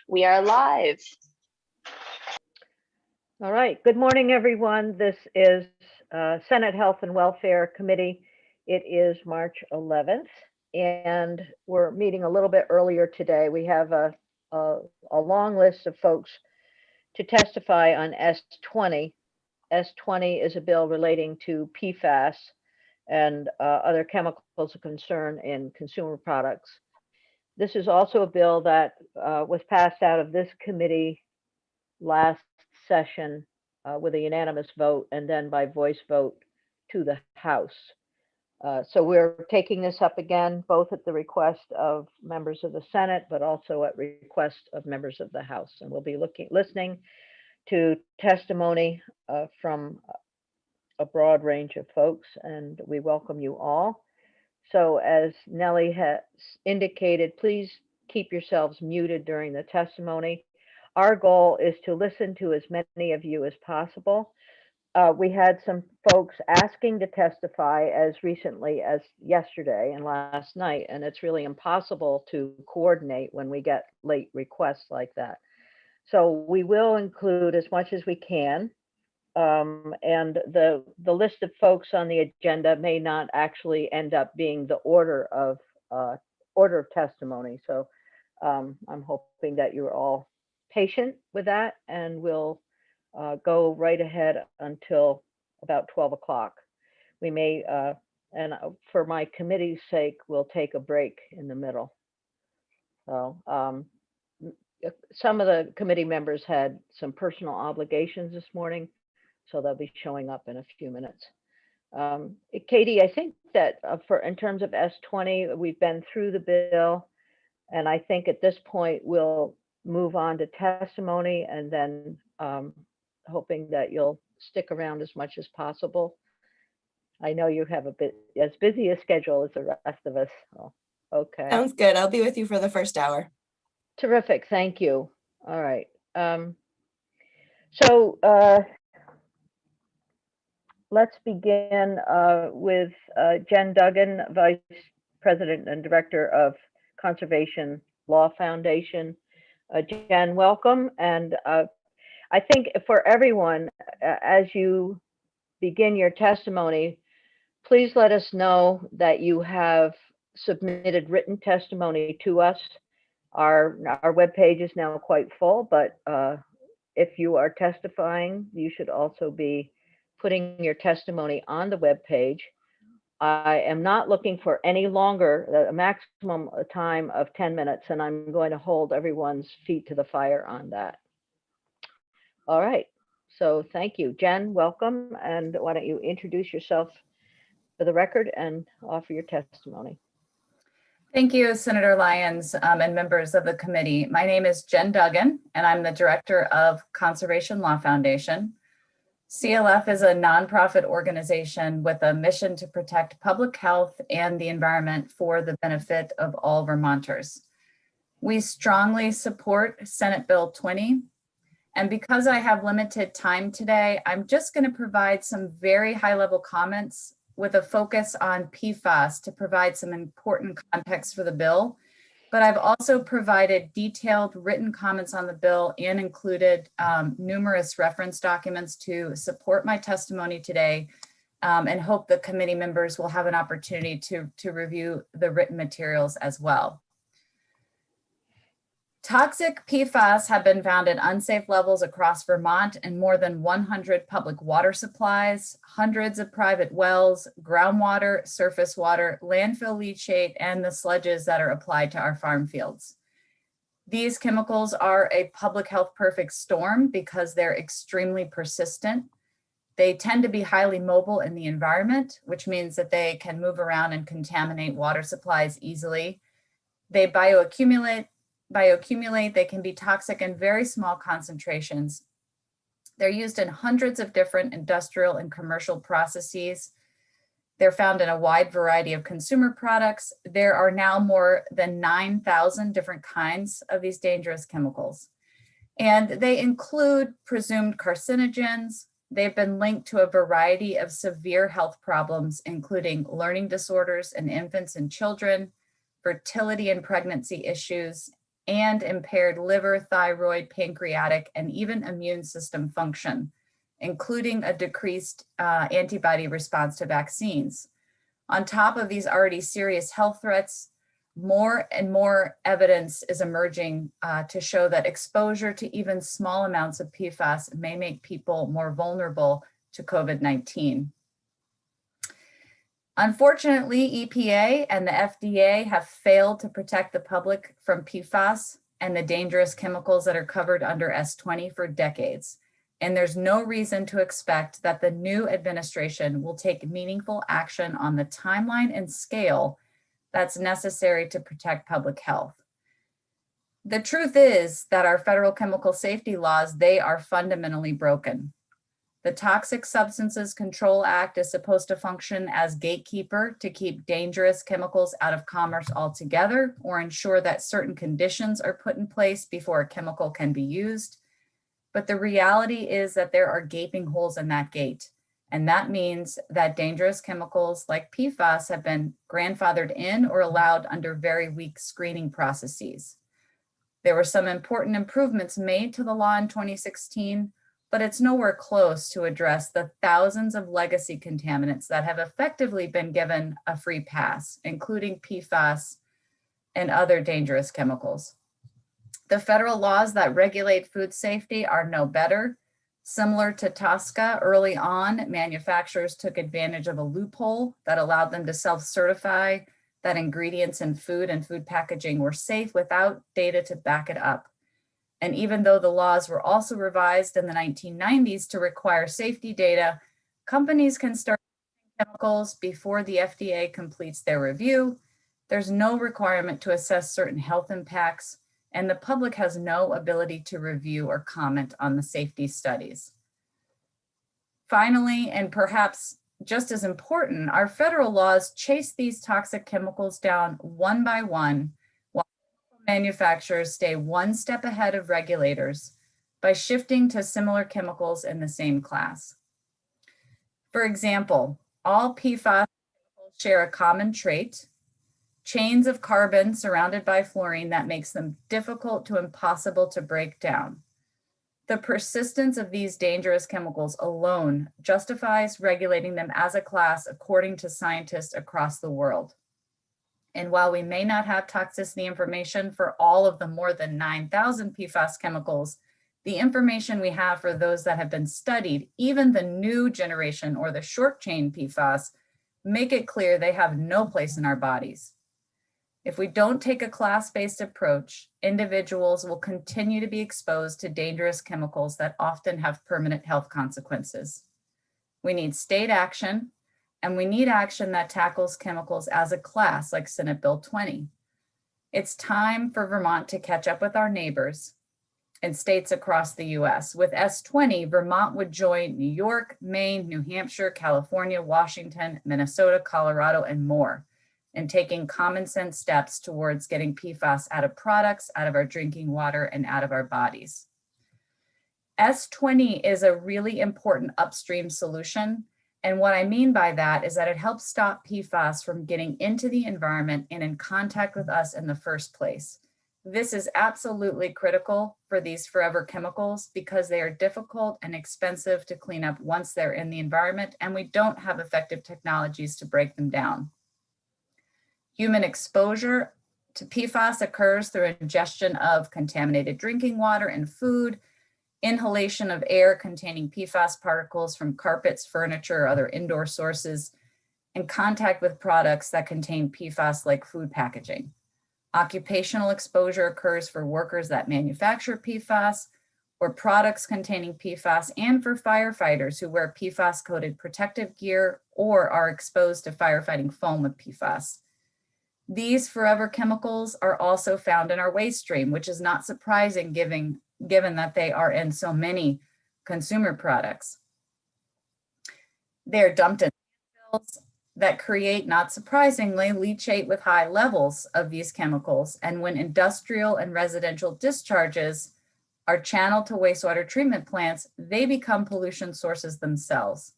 We are live. All right. Good morning, everyone. This is Senate Health and Welfare Committee. It is March 11th, and we're meeting a little bit earlier today. We have a long list of folks to testify on S20. S20 is a bill relating to Pfas and other chemicals of concern in consumer products. This is also a bill that was passed out of this committee last session with a unanimous vote and then by voice vote to the House. So we're taking this up again, both at the request of members of the Senate, but also at request of members of the House. And we'll be listening to testimony from a broad range of folks, and we welcome you all. So as Nellie has indicated, please keep yourselves muted during the testimony. Our goal is to listen to as many of you as possible. We had some folks asking to testify as recently as yesterday and last night, and it's really impossible to coordinate when we get late requests like that. So we will include as much as we can. And the list of folks on the agenda may not actually end up being the order of testimony. So I'm hoping that you're all patient with that, and we'll go right ahead until about 12 o'clock. We may, and for my committee's sake, we'll take a break in the middle. So some of the committee members had some personal obligations this morning, so they'll be showing up in a few minutes. Katie, I think that in terms of S20, we've been through the bill, and I think at this point we'll move on to testimony, and then hoping that you'll stick around as much as possible. I know you have a bit as busy a schedule as the rest of us. Oh, okay. Sounds good. I'll be with you for the first hour. Terrific. Thank you. All right. So let's begin with Jen Duggan, Vice President and Director of Conservation Law Foundation. Jen, welcome. And I think for everyone, as you begin your testimony, please let us know that you have submitted written testimony to us. Our webpage is now quite full, but if you are testifying, you should also be putting your testimony on the webpage. I am not looking for any longer, a maximum time of 10 minutes, and I'm going to hold everyone's feet to the fire on that. All right, so thank you. Jen, welcome, and why don't you introduce yourself for the record and offer your testimony. Thank you, Senator Lyons and members of the committee. My name is Jen Duggan, and I'm the Director of Conservation Law Foundation. CLF is a nonprofit organization with a mission to protect public health and the environment for the benefit of all Vermonters. We strongly support Senate Bill 20. And because I have limited time today, I'm just going to provide some very high-level comments with a focus on PFAS to provide some important context for the bill. But I've also provided detailed written comments on the bill and included numerous reference documents to support my testimony today, and hope the committee members will have an opportunity to review the written materials as well. Toxic PFAS have been found at unsafe levels across Vermont in more than 100 public water supplies, hundreds of private wells, groundwater, surface water, landfill leachate, and the sludges that are applied to our farm fields. These chemicals are a public health perfect storm because they're extremely persistent. They tend to be highly mobile in the environment, which means that they can move around and contaminate water supplies easily. They bioaccumulate, they can be toxic in very small concentrations. They're used in hundreds of different industrial and commercial processes. They're found in a wide variety of consumer products. There are now more than 9,000 different kinds of these dangerous chemicals. And they include presumed carcinogens. They've been linked to a variety of severe health problems, including learning disorders in infants and children, fertility and pregnancy issues, and impaired liver, thyroid, pancreatic, and even immune system function, including a decreased antibody response to vaccines. On top of these already serious health threats, more and more evidence is emerging to show that exposure to even small amounts of PFAS may make people more vulnerable to COVID-19. Unfortunately, EPA and the FDA have failed to protect the public from PFAS and the dangerous chemicals that are covered under S20 for decades. And there's no reason to expect that the new administration will take meaningful action on the timeline and scale that's necessary to protect public health. The truth is that our federal chemical safety laws, they are fundamentally broken. The Toxic Substances Control Act is supposed to function as gatekeeper to keep dangerous chemicals out of commerce altogether, or ensure that certain conditions are put in place before a chemical can be used. But the reality is that there are gaping holes in that gate. And that means that dangerous chemicals like PFAS have been grandfathered in or allowed under very weak screening processes. There were some important improvements made to the law in 2016, but it's nowhere close to address the thousands of legacy contaminants that have effectively been given a free pass, including PFAS and other dangerous chemicals. The federal laws that regulate food safety are no better. Similar to TSCA, early on, manufacturers took advantage of a loophole that allowed them to self-certify that ingredients in food and food packaging were safe without data to back it up. And even though the laws were also revised in the 1990s to require safety data, companies can start chemicals before the FDA completes their review. There's no requirement to assess certain health impacts, and the public has no ability to review or comment on the safety studies. Finally, and perhaps just as important, our federal laws chase these toxic chemicals down one by one, while manufacturers stay one step ahead of regulators by shifting to similar chemicals in the same class. For example, all PFAS share a common trait: chains of carbon surrounded by fluorine that makes them difficult to impossible to break down. The persistence of these dangerous chemicals alone justifies regulating them as a class according to scientists across the world. And while we may not have toxicity information for all of the more than 9,000 PFAS chemicals, the information we have for those that have been studied, even the new generation or the short chain PFAS, make it clear they have no place in our bodies. If we don't take a class-based approach, individuals will continue to be exposed to dangerous chemicals that often have permanent health consequences. We need state action, and we need action that tackles chemicals as a class, like Senate Bill 20. It's time for Vermont to catch up with our neighbors and states across the US. With S20, Vermont would join New York, Maine, New Hampshire, California, Washington, Minnesota, Colorado, and more, and taking common sense steps towards getting PFAS out of products, out of our drinking water, and out of our bodies. S20 is a really important upstream solution. And what I mean by that is that it helps stop PFAS from getting into the environment and in contact with us in the first place. This is absolutely critical for these forever chemicals because they are difficult and expensive to clean up once they're in the environment, and we don't have effective technologies to break them down. Human exposure to PFAS occurs through ingestion of contaminated drinking water and food, inhalation of air containing PFAS particles from carpets, furniture, or other indoor sources, and contact with products that contain PFAS like food packaging. Occupational exposure occurs for workers that manufacture PFAS or products containing PFAS, and for firefighters who wear PFAS-coated protective gear or are exposed to firefighting foam with PFAS. These forever chemicals are also found in our waste stream, which is not surprising given that they are in so many consumer products. They're dumped in landfills that create, not surprisingly, leachate with high levels of these chemicals. And when industrial and residential discharges are channeled to wastewater treatment plants, they become pollution sources themselves.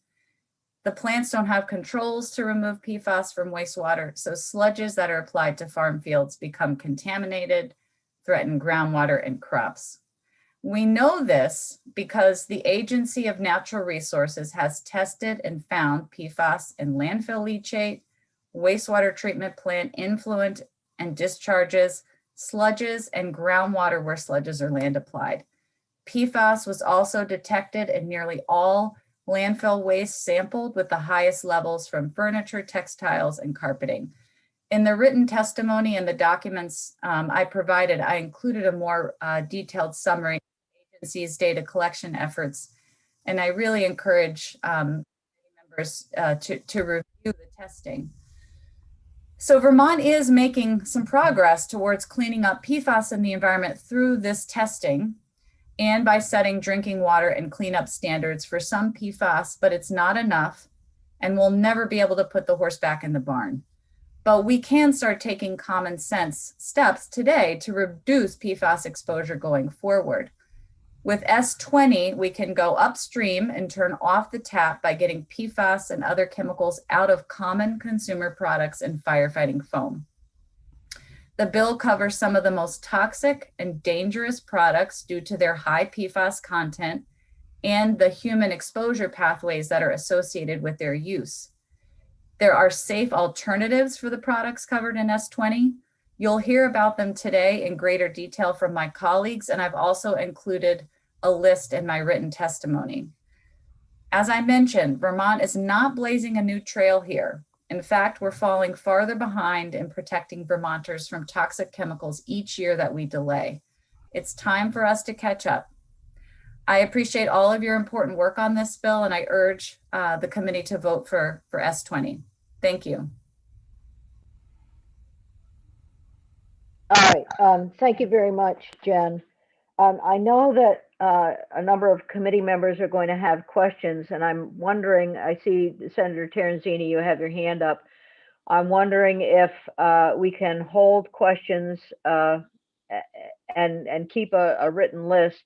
The plants don't have controls to remove PFAS from wastewater, so sludges that are applied to farm fields become contaminated, threaten groundwater and crops. We know this because the Agency of Natural Resources has tested and found PFAS in landfill leachate, wastewater treatment plant influent and discharges, sludges, and groundwater where sludges are land applied. PFAS was also detected in nearly all landfill waste sampled, with the highest levels from furniture, textiles, and carpeting. In the written testimony and the documents I provided, I included a more detailed summary of the agency's data collection efforts, and I really encourage members to review the testing. So Vermont is making some progress towards cleaning up PFAS in the environment through this testing and by setting drinking water and cleanup standards for some PFAS, but it's not enough, and we'll never be able to put the horse back in the barn. But we can start taking common sense steps today to reduce PFAS exposure going forward. With S20, we can go upstream and turn off the tap by getting PFAS and other chemicals out of common consumer products and firefighting foam. The bill covers some of the most toxic and dangerous products due to their high PFAS content and the human exposure pathways that are associated with their use. There are safe alternatives for the products covered in S20. You'll hear about them today in greater detail from my colleagues, and I've also included a list in my written testimony. As I mentioned, Vermont is not blazing a new trail here. In fact, we're falling farther behind in protecting Vermonters from toxic chemicals each year that we delay. It's time for us to catch up. I appreciate all of your important work on this bill, and I urge the committee to vote for S20. Thank you. All right, thank you very much, Jen. I know that a number of committee members are going to have questions, and I'm wondering, I see Senator Terenzini, you have your hand up. I'm wondering if we can hold questions and keep a written list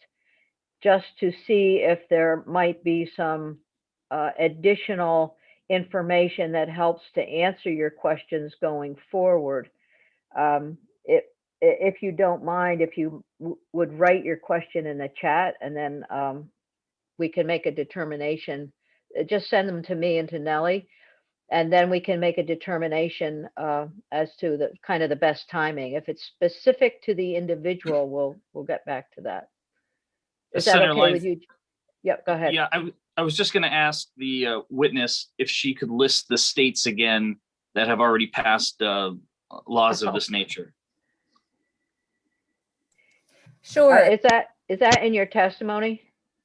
just to see if there might be some additional information that helps to answer your questions going forward. If you don't mind, if you would write your question in the chat, and then we can make a determination. Just send them to me and to Nellie, and then we can make a determination as to the kind of the best timing. If it's specific to the individual, we'll get back to that. Is that Senator okay Lyons, with you? Yep, go ahead. Yeah, I was just going to ask the witness if she could list the states again that have already passed laws of this nature. Sure. Is that in your testimony?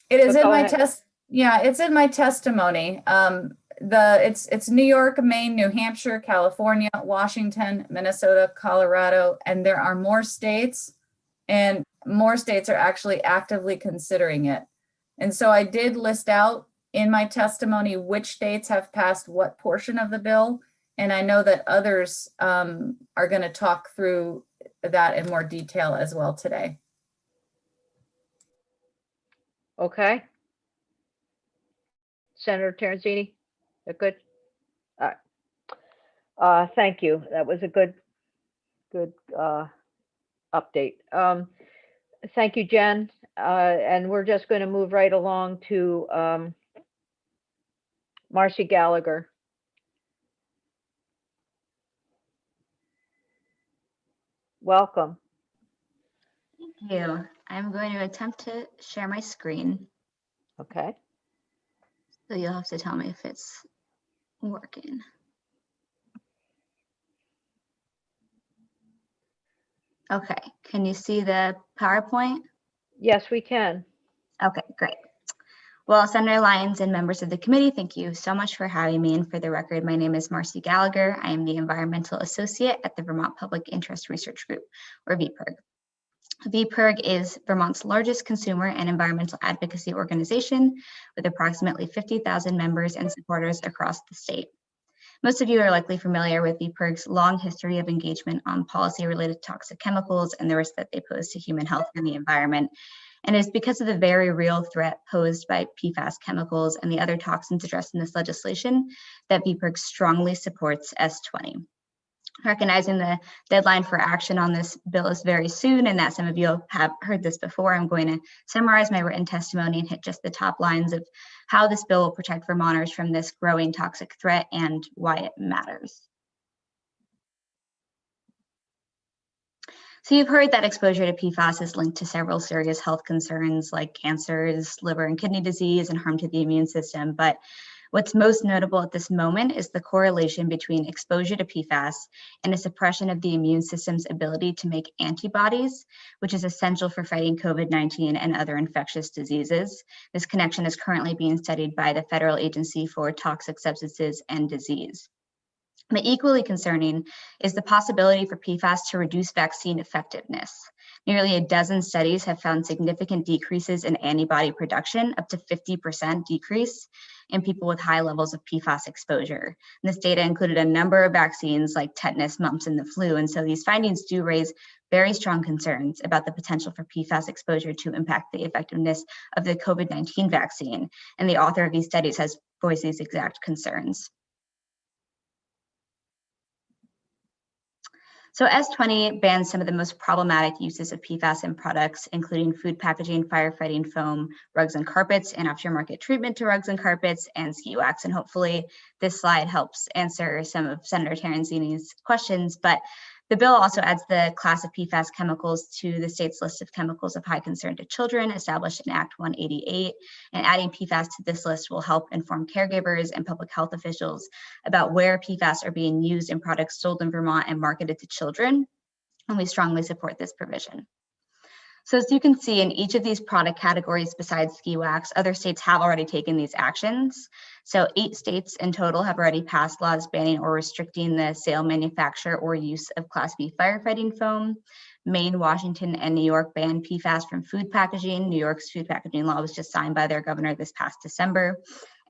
It is So in go my ahead. Yeah, it's in my testimony. It's New York, Maine, New Hampshire, California, Washington, Minnesota, Colorado, and there are more states, and more states are actually actively considering it. And so I did list out in my testimony which states have passed what portion of the bill, and I know that others are going to talk through that in more detail as well today. Okay. Senator Terenzini, that good? All right. Thank you. That was a good update. Thank you, Jen. And we're just going to move right along to Marcy Gallagher. Welcome. Thank you. I'm going to attempt to share my screen. Okay. So you'll have to tell me if it's working. Okay, can you see the PowerPoint? Yes, we can. Okay, great. Well, Senator Lyons and members of the committee, thank you so much for having me. And for the record, my name is Marcy Gallagher. I am the Environmental Associate at the Vermont Public Interest Research Group, or VPIRG. VPIRG is Vermont's largest consumer and environmental advocacy organization with approximately 50,000 members and supporters across the state. Most of you are likely familiar with VPIRG's long history of engagement on policy related to toxic chemicals and the risks that they pose to human health and the environment. And it's because of the very real threat posed by PFAS chemicals and the other toxins addressed in this legislation that VPIRG strongly supports S20. Recognizing the deadline for action on this bill is very soon, and that some of you have heard this before, I'm going to summarize my written testimony and hit just the top lines of how this bill will protect Vermonters from this growing toxic threat and why it matters. So you've heard that exposure to PFAS is linked to several serious health concerns like cancers, liver and kidney disease, and harm to the immune system. But what's most notable at this moment is the correlation between exposure to PFAS and a suppression of the immune system's ability to make antibodies, which is essential for fighting COVID-19 and other infectious diseases. This connection is currently being studied by the Federal Agency for Toxic Substances and Disease. But equally concerning is the possibility for PFAS to reduce vaccine effectiveness. Nearly a dozen studies have found significant decreases in antibody production, up to 50% decrease in people with high levels of PFAS exposure. And this data included a number of vaccines like tetanus, mumps, and the flu. And so these findings do raise very strong concerns about the potential for PFAS exposure to impact the effectiveness of the COVID-19 vaccine. And the author of these studies has voiced these exact concerns. So S20 bans some of the most problematic uses of PFAS in products, including food packaging, firefighting foam, rugs and carpets, and aftermarket treatment to rugs and carpets, and ski wax. And hopefully this slide helps answer some of Senator Terenzini's questions. But the bill also adds the class of PFAS chemicals to the state's list of chemicals of high concern to children, established in Act 188. And adding PFAS to this list will help inform caregivers and public health officials about where PFAS are being used in products sold in Vermont and marketed to children. And we strongly support this provision. So as you can see, in each of these product categories besides ski wax, other states have already taken these actions. So 8 states in total have already passed laws banning or restricting the sale, manufacture, or use of Class B firefighting foam. Maine, Washington, and New York ban PFAS from food packaging. New York's food packaging law was just signed by their governor this past December.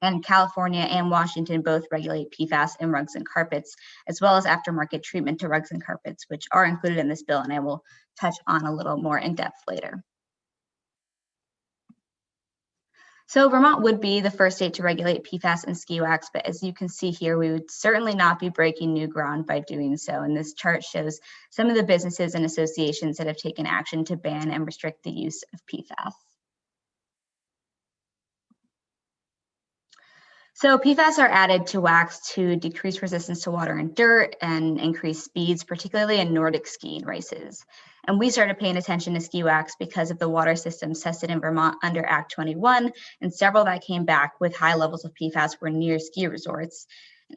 And California and Washington both regulate PFAS in rugs and carpets, as well as aftermarket treatment to rugs and carpets, which are included in this bill, and I will touch on a little more in depth later. So Vermont would be the first state to regulate PFAS and ski wax, but as you can see here, we would certainly not be breaking new ground by doing so. And this chart shows some of the businesses and associations that have taken action to ban and restrict the use of PFAS. So PFAS are added to wax to decrease resistance to water and dirt and increase speeds, particularly in Nordic skiing races. And we started paying attention to ski wax because of the water systems tested in Vermont under Act 21, and several that came back with high levels of PFAS were near ski resorts.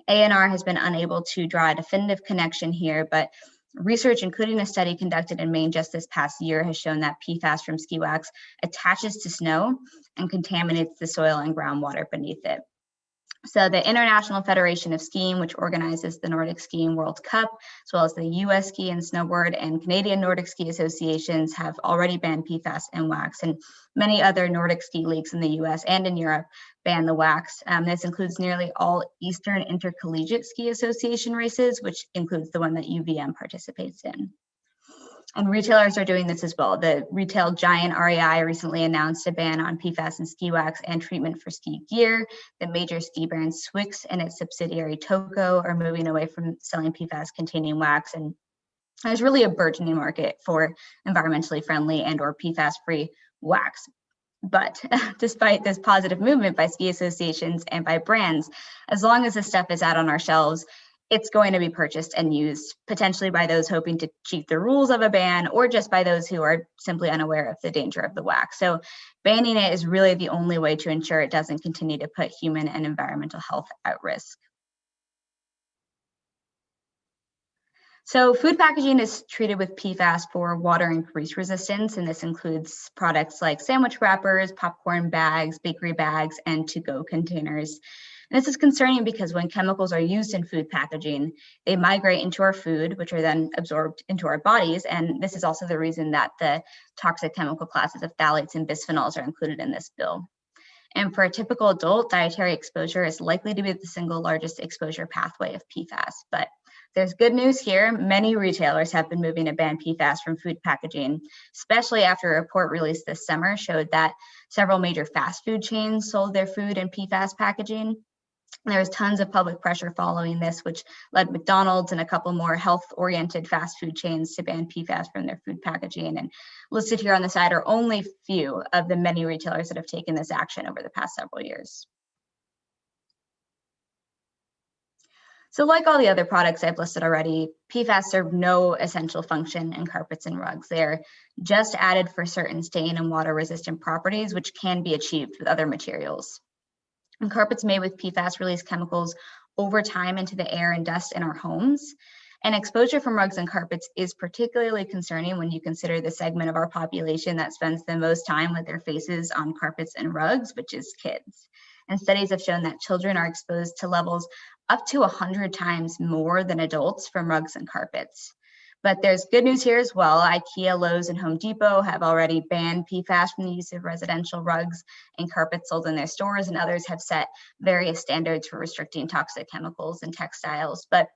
ANR has been unable to draw a definitive connection here, but research, including a study conducted in Maine just this past year, has shown that PFAS from ski wax attaches to snow and contaminates the soil and groundwater beneath it. So the International Federation of Skiing, which organizes the Nordic Skiing World Cup, as well as the US Ski and Snowboard and Canadian Nordic Ski Associations, have already banned PFAS and wax, and many other Nordic ski leagues in the US and in Europe ban the wax. This includes nearly all Eastern Intercollegiate Ski Association races, which includes the one that UVM participates in. And retailers are doing this as well. The retail giant REI recently announced a ban on PFAS and ski wax and treatment for ski gear. The major ski brand Swix and its subsidiary Toco are moving away from selling PFAS containing wax. And there's really a burgeoning market for environmentally friendly and or PFAS-free wax. But despite this positive movement by ski associations and by brands, as long as this stuff is out on our shelves, it's going to be purchased and used potentially by those hoping to cheat the rules of a ban, or just by those who are simply unaware of the danger of the wax. So banning it is really the only way to ensure it doesn't continue to put human and environmental health at risk. So food packaging is treated with PFAS for water and grease resistance, and this includes products like sandwich wrappers, popcorn bags, bakery bags, and to-go containers. And this is concerning because when chemicals are used in food packaging, they migrate into our food, which are then absorbed into our bodies. And this is also the reason that the toxic chemical classes of phthalates and bisphenols are included in this bill. And for a typical adult, dietary exposure is likely to be the single largest exposure pathway of PFAS. But there's good news here. Many retailers have been moving to ban PFAS from food packaging, especially after a report released this summer showed that several major fast food chains sold their food in PFAS packaging. There was tons of public pressure following this, which led McDonald's and a couple more health-oriented fast food chains to ban PFAS from their food packaging. And listed here on the side are only few of the many retailers that have taken this action over the past several years. So like all the other products I've listed already, PFAS serve no essential function in carpets and rugs. They're just added for certain stain and water resistant properties, which can be achieved with other materials. And carpets made with PFAS release chemicals over time into the air and dust in our homes. And exposure from rugs and carpets is particularly concerning when you consider the segment of our population that spends the most time with their faces on carpets and rugs, which is kids. And studies have shown that children are exposed to levels up to 100 times more than adults from rugs and carpets. But there's good news here as well. IKEA, Lowe's, and Home Depot have already banned PFAS from the use of residential rugs and carpets sold in their stores, and others have set various standards for restricting toxic chemicals in textiles. But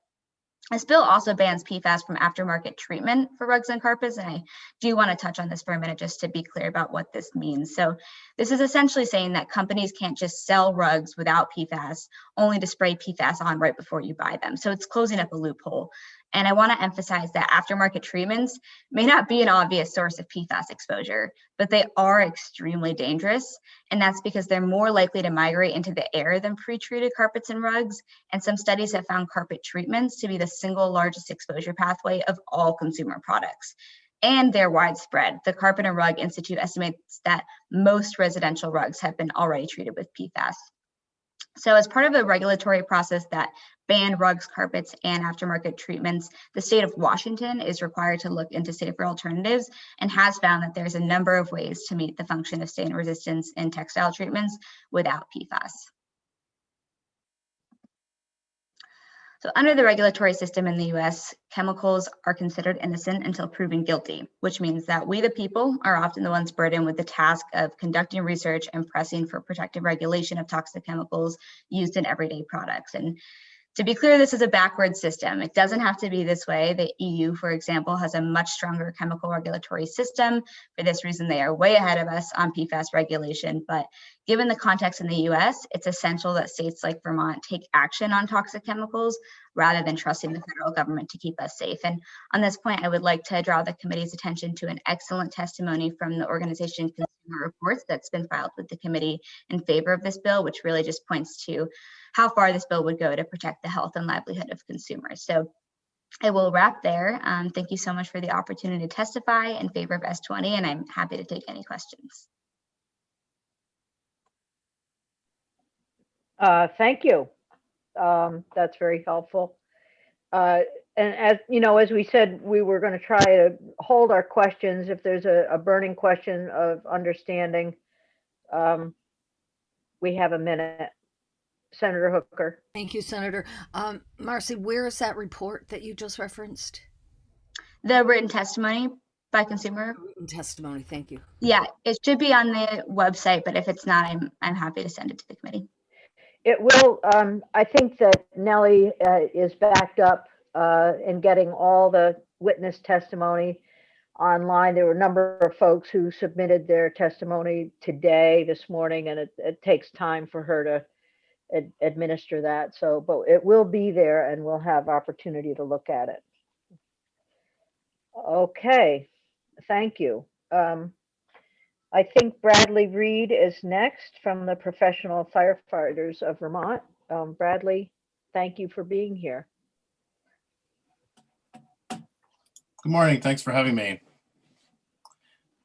this bill also bans PFAS from aftermarket treatment for rugs and carpets, and I do want to touch on this for a minute just to be clear about what this means. So this is essentially saying that companies can't just sell rugs without PFAS, only to spray PFAS on right before you buy them. So it's closing up a loophole. And I want to emphasize that aftermarket treatments may not be an obvious source of PFAS exposure, but they are extremely dangerous. And that's because they're more likely to migrate into the air than pre-treated carpets and rugs. And some studies have found carpet treatments to be the single largest exposure pathway of all consumer products. And they're widespread. The Carpet and Rug Institute estimates that most residential rugs have been already treated with PFAS. So as part of a regulatory process that banned rugs, carpets, and aftermarket treatments, the state of Washington is required to look into safer alternatives and has found that there's a number of ways to meet the function of stain resistance in textile treatments without PFAS. So under the regulatory system in the US, chemicals are considered innocent until proven guilty, which means that we, the people, are often the ones burdened with the task of conducting research and pressing for protective regulation of toxic chemicals used in everyday products. And to be clear, this is a backward system. It doesn't have to be this way. The EU, for example, has a much stronger chemical regulatory system. For this reason, they are way ahead of us on PFAS regulation. But given the context in the US, it's essential that states like Vermont take action on toxic chemicals rather than trusting the federal government to keep us safe. And on this point, I would like to draw the committee's attention to an excellent testimony from the organization Consumer Reports that's been filed with the committee in favor of this bill, which really just points to how far this bill would go to protect the health and livelihood of consumers. So I will wrap there. Thank you so much for the opportunity to testify in favor of S20, and I'm happy to take any questions. Thank you. That's very helpful. And as you know, as we said, we were going to try to hold our questions if there's a burning question of understanding. We have a minute. Senator Hooker. Thank you, Senator. Marcy, where is that report that you just referenced? The written testimony by Consumer. Written testimony, thank you. Yeah, it should be on the website, but if it's not, I'm happy to send it to the committee. It will. I think that Nellie is backed up in getting all the witness testimony online. There were a number of folks who submitted their testimony today, this morning, and it takes time for her to administer that. So, but it will be there and we'll have opportunity to look at it. Okay, thank you. I think Bradley Reed is next from the Professional Firefighters of Vermont. Bradley, thank you for being here. Good morning, thanks for having me.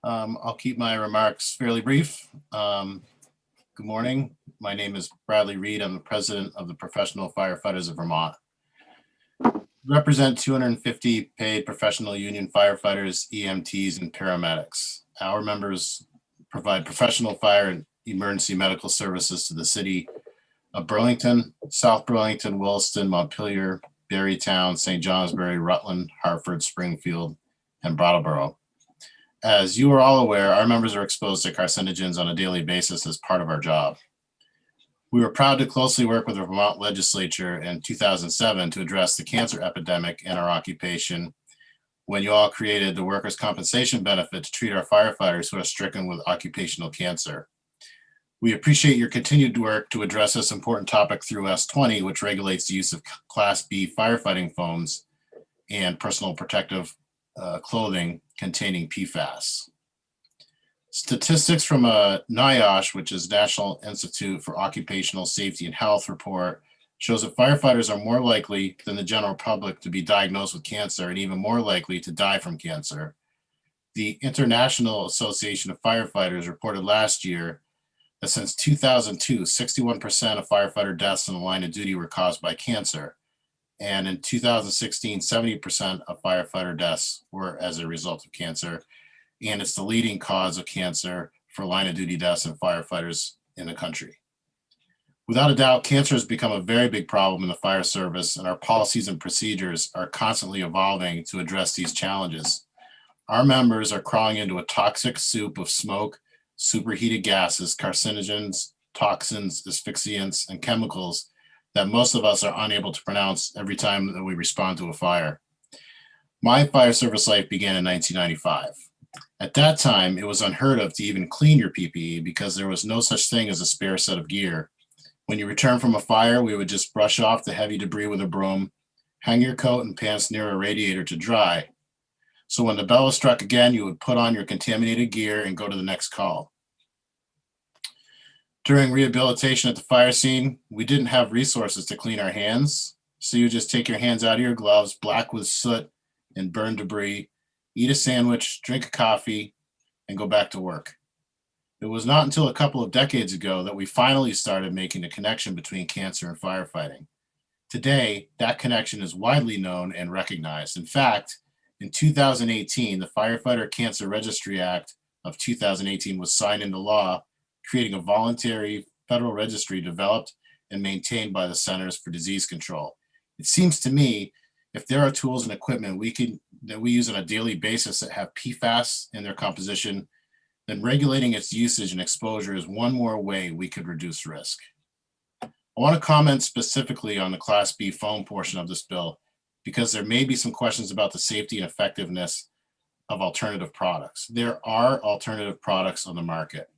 I'll keep my remarks fairly brief. Good morning. My name is Bradley Reed. I'm the president of the Professional Firefighters of Vermont. We represent 250 paid professional union firefighters, EMTs, and paramedics. Our members provide professional fire and emergency medical services to the city of Burlington, South Burlington, Williston, Montpelier, Berrytown, St. Johnsbury, Rutland, Hartford, Springfield, and Brattleboro. As you are all aware, our members are exposed to carcinogens on a daily basis as part of our job. We were proud to closely work with the Vermont legislature in 2007 to address the cancer epidemic in our occupation when you all created the workers' compensation benefit to treat our firefighters who are stricken with occupational cancer. We appreciate your continued work to address this important topic through S20, which regulates the use of Class B firefighting foams and personal protective clothing containing PFAS. Statistics from a NIOSH, which is National Institute for Occupational Safety and Health report, shows that firefighters are more likely than the general public to be diagnosed with cancer and even more likely to die from cancer. The International Association of Firefighters reported last year that since 2002, 61% of firefighter deaths in the line of duty were caused by cancer. And in 2016, 70% of firefighter deaths were as a result of cancer. And it's the leading cause of cancer for line of duty deaths in firefighters in the country. Without a doubt, cancer has become a very big problem in the fire service, and our policies and procedures are constantly evolving to address these challenges. Our members are crawling into a toxic soup of smoke, superheated gases, carcinogens, toxins, asphyxiants, and chemicals that most of us are unable to pronounce every time that we respond to a fire. My fire service life began in 1995. At that time, it was unheard of to even clean your PPE because there was no such thing as a spare set of gear. When you return from a fire, we would just brush off the heavy debris with a broom, hang your coat and pants near a radiator to dry. So when the bell was struck again, you would put on your contaminated gear and go to the next call. During rehabilitation at the fire scene, we didn't have resources to clean our hands. So you just take your hands out of your gloves, black with soot and burned debris, eat a sandwich, drink a coffee, and go back to work. It was not until a couple of decades ago that we finally started making the connection between cancer and firefighting. Today, that connection is widely known and recognized. In fact, in 2018, the Firefighter Cancer Registry Act of 2018 was signed into law, creating a voluntary federal registry developed and maintained by the Centers for Disease Control. It seems to me, if there are tools and equipment that we use on a daily basis that have PFAS in their composition, then regulating its usage and exposure is one more way we could reduce risk. I want to comment specifically on the Class B foam portion of this bill because there may be some questions about the safety and effectiveness of alternative products. There are alternative products on the market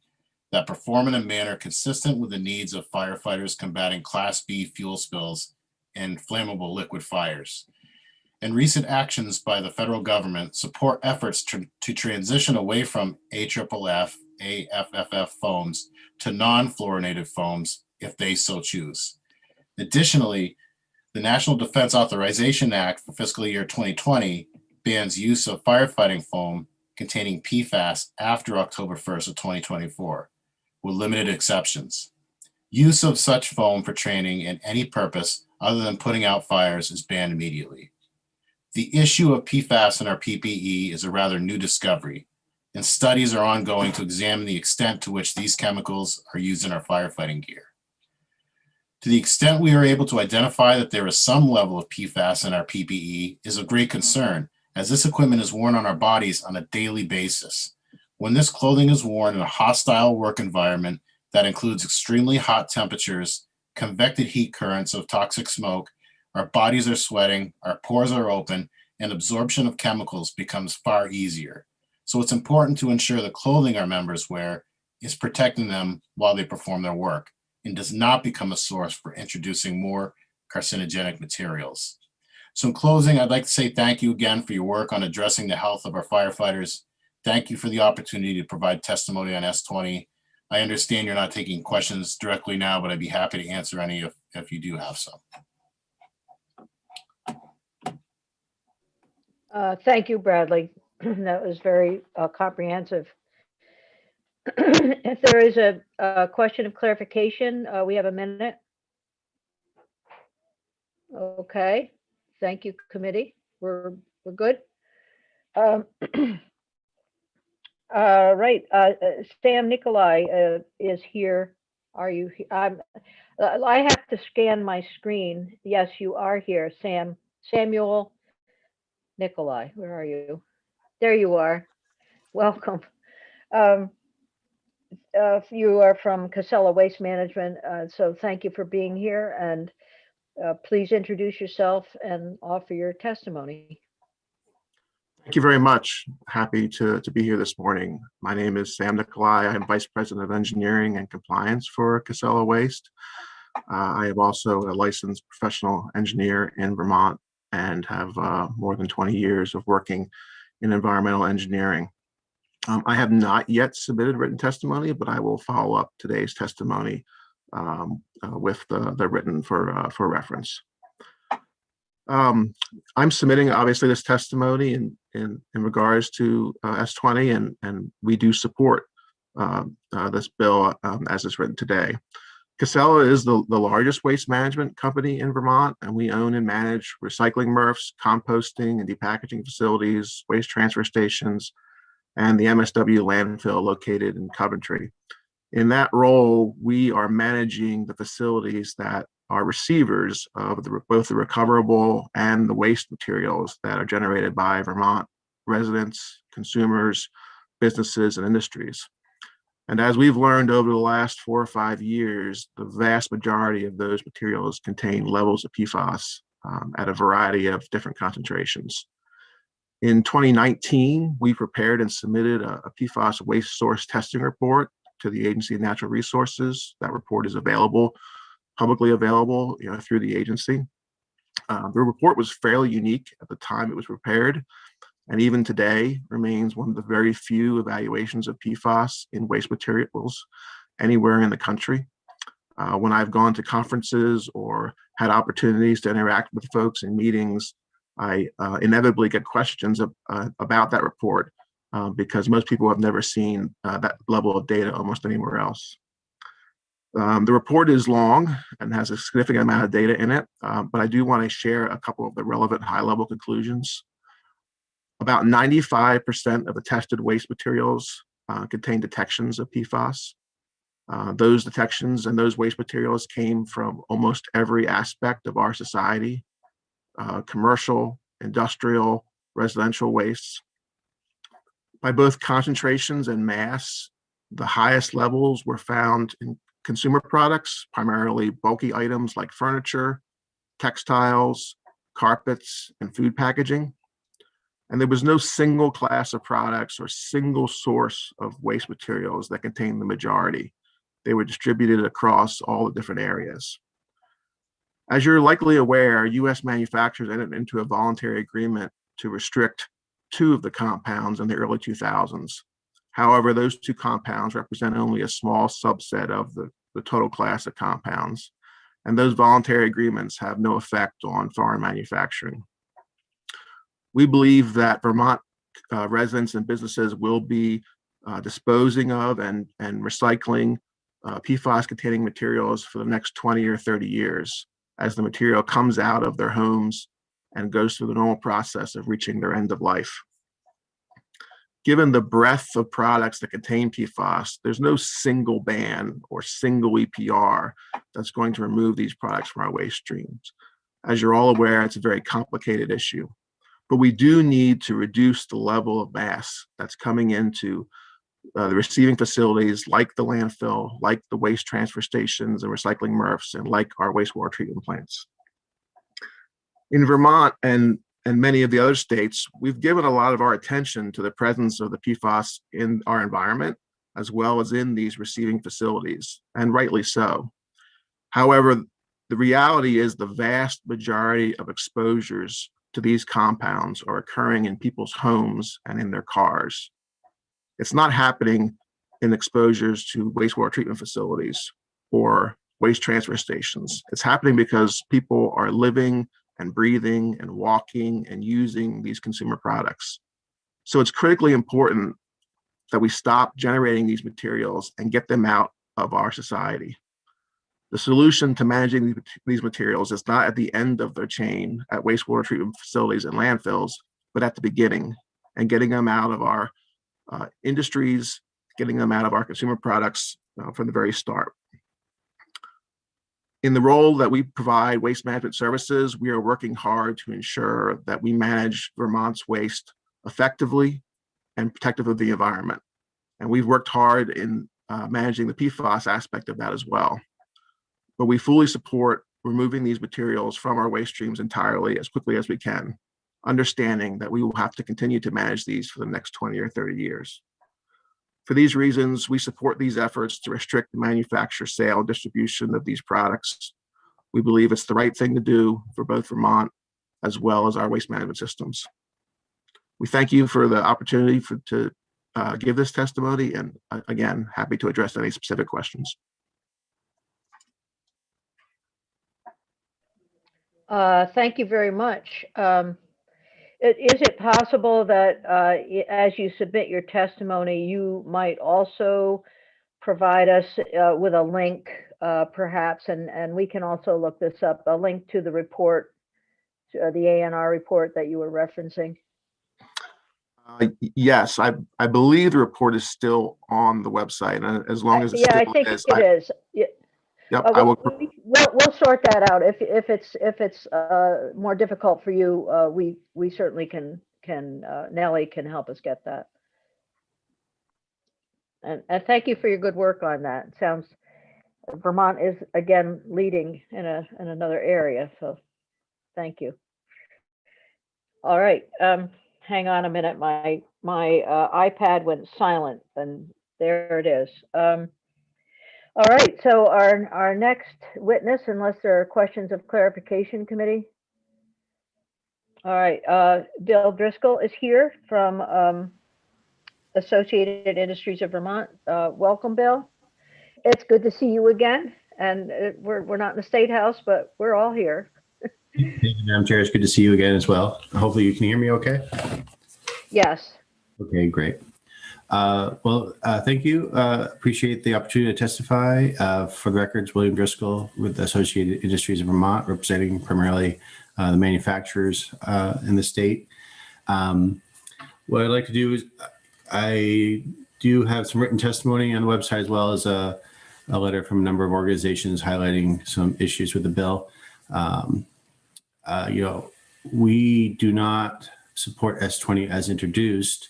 that perform in a manner consistent with the needs of firefighters combating Class B fuel spills and flammable liquid fires. And recent actions by the federal government support efforts to transition away from AFFF, AFFF foams to non-fluorinated foams if they so choose. Additionally, the National Defense Authorization Act for fiscal year 2020 bans use of firefighting foam containing PFAS after October 1st of 2024, with limited exceptions. Use of such foam for training in any purpose other than putting out fires is banned immediately. The issue of PFAS in our PPE is a rather new discovery, and studies are ongoing to examine the extent to which these chemicals are used in our firefighting gear. To the extent we are able to identify that there is some level of PFAS in our PPE is of great concern, as this equipment is worn on our bodies on a daily basis. When this clothing is worn in a hostile work environment that includes extremely hot temperatures, convected heat currents of toxic smoke, our bodies are sweating, our pores are open, and absorption of chemicals becomes far easier. So it's important to ensure the clothing our members wear is protecting them while they perform their work and does not become a source for introducing more carcinogenic materials. So in closing, I'd like to say thank you again for your work on addressing the health of our firefighters. Thank you for the opportunity to provide testimony on S20. I understand you're not taking questions directly now, but I'd be happy to answer any if you do have some. Thank you, Bradley. That was very comprehensive. If there is a question of clarification, we have a minute. Okay, thank you, committee. We're good. Right, Sam Nikolai is here. Are you? I have to scan my screen. Yes, you are here, Sam. Samuel Nikolai, where are you? There you are. Welcome. You are from Casella Waste Management, so thank you for being here, and please introduce yourself and offer your testimony. Thank you very much. Happy to be here this morning. My name is Sam Nicolai. I'm Vice President of Engineering and Compliance for Casella Waste. I am also a licensed professional engineer in Vermont and have more than 20 years of working in environmental engineering. I have not yet submitted written testimony, but I will follow up today's testimony with the written for reference. I'm submitting obviously this testimony in regards to S20, and we do support this bill as it's written today. Casella is the largest waste management company in Vermont, and we own and manage recycling MRFs, composting and depackaging facilities, waste transfer stations, and the MSW landfill located in Coventry. In that role, we are managing the facilities that are receivers of both the recoverable and the waste materials that are generated by Vermont residents, consumers, businesses, and industries. And as we've learned over the last 4 or 5 years, the vast majority of those materials contain levels of PFAS at a variety of different concentrations. In 2019, we prepared and submitted a PFAS waste source testing report to the Agency of Natural Resources. That report is available, publicly available, through the agency. The report was fairly unique at the time it was prepared, and even today remains one of the very few evaluations of PFAS in waste materials anywhere in the country. When I've gone to conferences or had opportunities to interact with folks in meetings, I inevitably get questions about that report because most people have never seen that level of data almost anywhere else. The report is long and has a significant amount of data in it, but I do want to share a couple of the relevant high-level conclusions. About 95% of the tested waste materials contain detections of PFAS. Those detections and those waste materials came from almost every aspect of our society, commercial, industrial, residential wastes. By both concentrations and mass, the highest levels were found in consumer products, primarily bulky items like furniture, textiles, carpets, and food packaging. And there was no single class of products or single source of waste materials that contained the majority. They were distributed across all the different areas. As you're likely aware, US manufacturers entered into a voluntary agreement to restrict 2 of the compounds in the early 2000s. However, those 2 compounds represent only a small subset of the total class of compounds, and those voluntary agreements have no effect on foreign manufacturing. We believe that Vermont residents and businesses will be disposing of and recycling PFAS-containing materials for the next 20 or 30 years as the material comes out of their homes and goes through the normal process of reaching their end of life. Given the breadth of products that contain PFAS, there's no single ban or single EPR that's going to remove these products from our waste streams. As you're all aware, it's a very complicated issue. But we do need to reduce the level of mass that's coming into the receiving facilities like the landfill, like the waste transfer stations and recycling MRFs, and like our wastewater treatment plants. In Vermont and many of the other states, we've given a lot of our attention to the presence of the PFAS in our environment, as well as in these receiving facilities, and rightly so. However, the reality is the vast majority of exposures to these compounds are occurring in people's homes and in their cars. It's not happening in exposures to wastewater treatment facilities or waste transfer stations. It's happening because people are living and breathing and walking and using these consumer products. So it's critically important that we stop generating these materials and get them out of our society. The solution to managing these materials is not at the end of their chain at wastewater treatment facilities and landfills, but at the beginning, and getting them out of our industries, getting them out of our consumer products from the very start. In the role that we provide waste management services, we are working hard to ensure that we manage Vermont's waste effectively and protective of the environment. And we've worked hard in managing the PFAS aspect of that as well. But we fully support removing these materials from our waste streams entirely as quickly as we can. understanding that we will have to continue to manage these for the next 20 or 30 years. For these reasons, we support these efforts to restrict the manufacture, sale, and distribution of these products. We believe it's the right thing to do for both Vermont as well as our waste management systems. We thank you for the opportunity to give this testimony, and again, happy to address any specific questions. Thank you very much. Is it possible that as you submit your testimony, you might also provide us with a link, perhaps, and we can also look this up, a link to the report, the ANR report that you were referencing? Yes, I believe the report is still on the website, and as long as it's Yeah, I still think is, it is. Yeah. Yep, I will. We'll sort that out. If it's more difficult for you, we certainly can Nellie can help us get that. And thank you for your good work on that. It sounds Vermont is again leading in another area, so thank you. All right, hang on a minute. My iPad went silent, and there it is. All right, so our next witness, unless there are questions of clarification committee. All right, Bill Driscoll is here from Associated Industries of Vermont. Welcome, Bill. It's good to see you again. And we're not in the State House, but we're all here. Thank you, Madam Chair. It's good to see you again as well. Hopefully you can hear me okay. Yes. Okay, great. Thank you. Appreciate the opportunity to testify. For the records, William Driscoll with the Associated Industries of Vermont, representing primarily the manufacturers in the state. What I'd like to do is I do have some written testimony on the website, as well as a letter from a number of organizations highlighting some issues with the bill. We do not support S20 as introduced.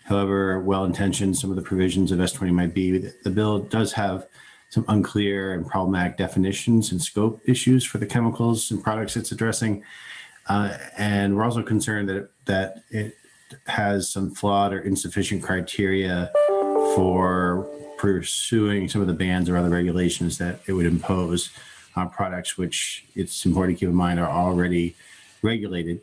However well-intentioned some of the provisions of S20 might be, the bill does have some unclear and problematic definitions and scope issues for the chemicals and products it's addressing. And we're also concerned that it has some flawed or insufficient criteria for pursuing some of the bans or other regulations that it would impose on products, which it's important to keep in mind are already regulated.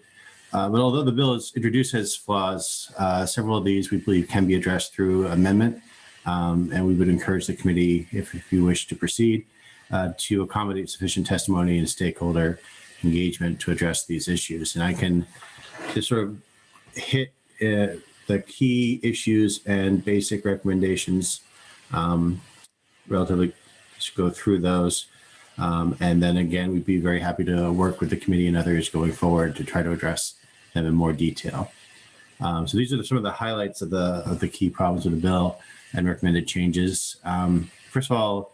But although the bill is introduced as flaws, several of these we believe can be addressed through amendment. And we would encourage the committee, if you wish to proceed, to accommodate sufficient testimony and stakeholder engagement to address these issues. And I can just sort of hit the key issues and basic recommendations relatively, just go through those. And then again, we'd be very happy to work with the committee and others going forward to try to address them in more detail. So these are some of the highlights of the key problems with the bill and recommended changes. First of all,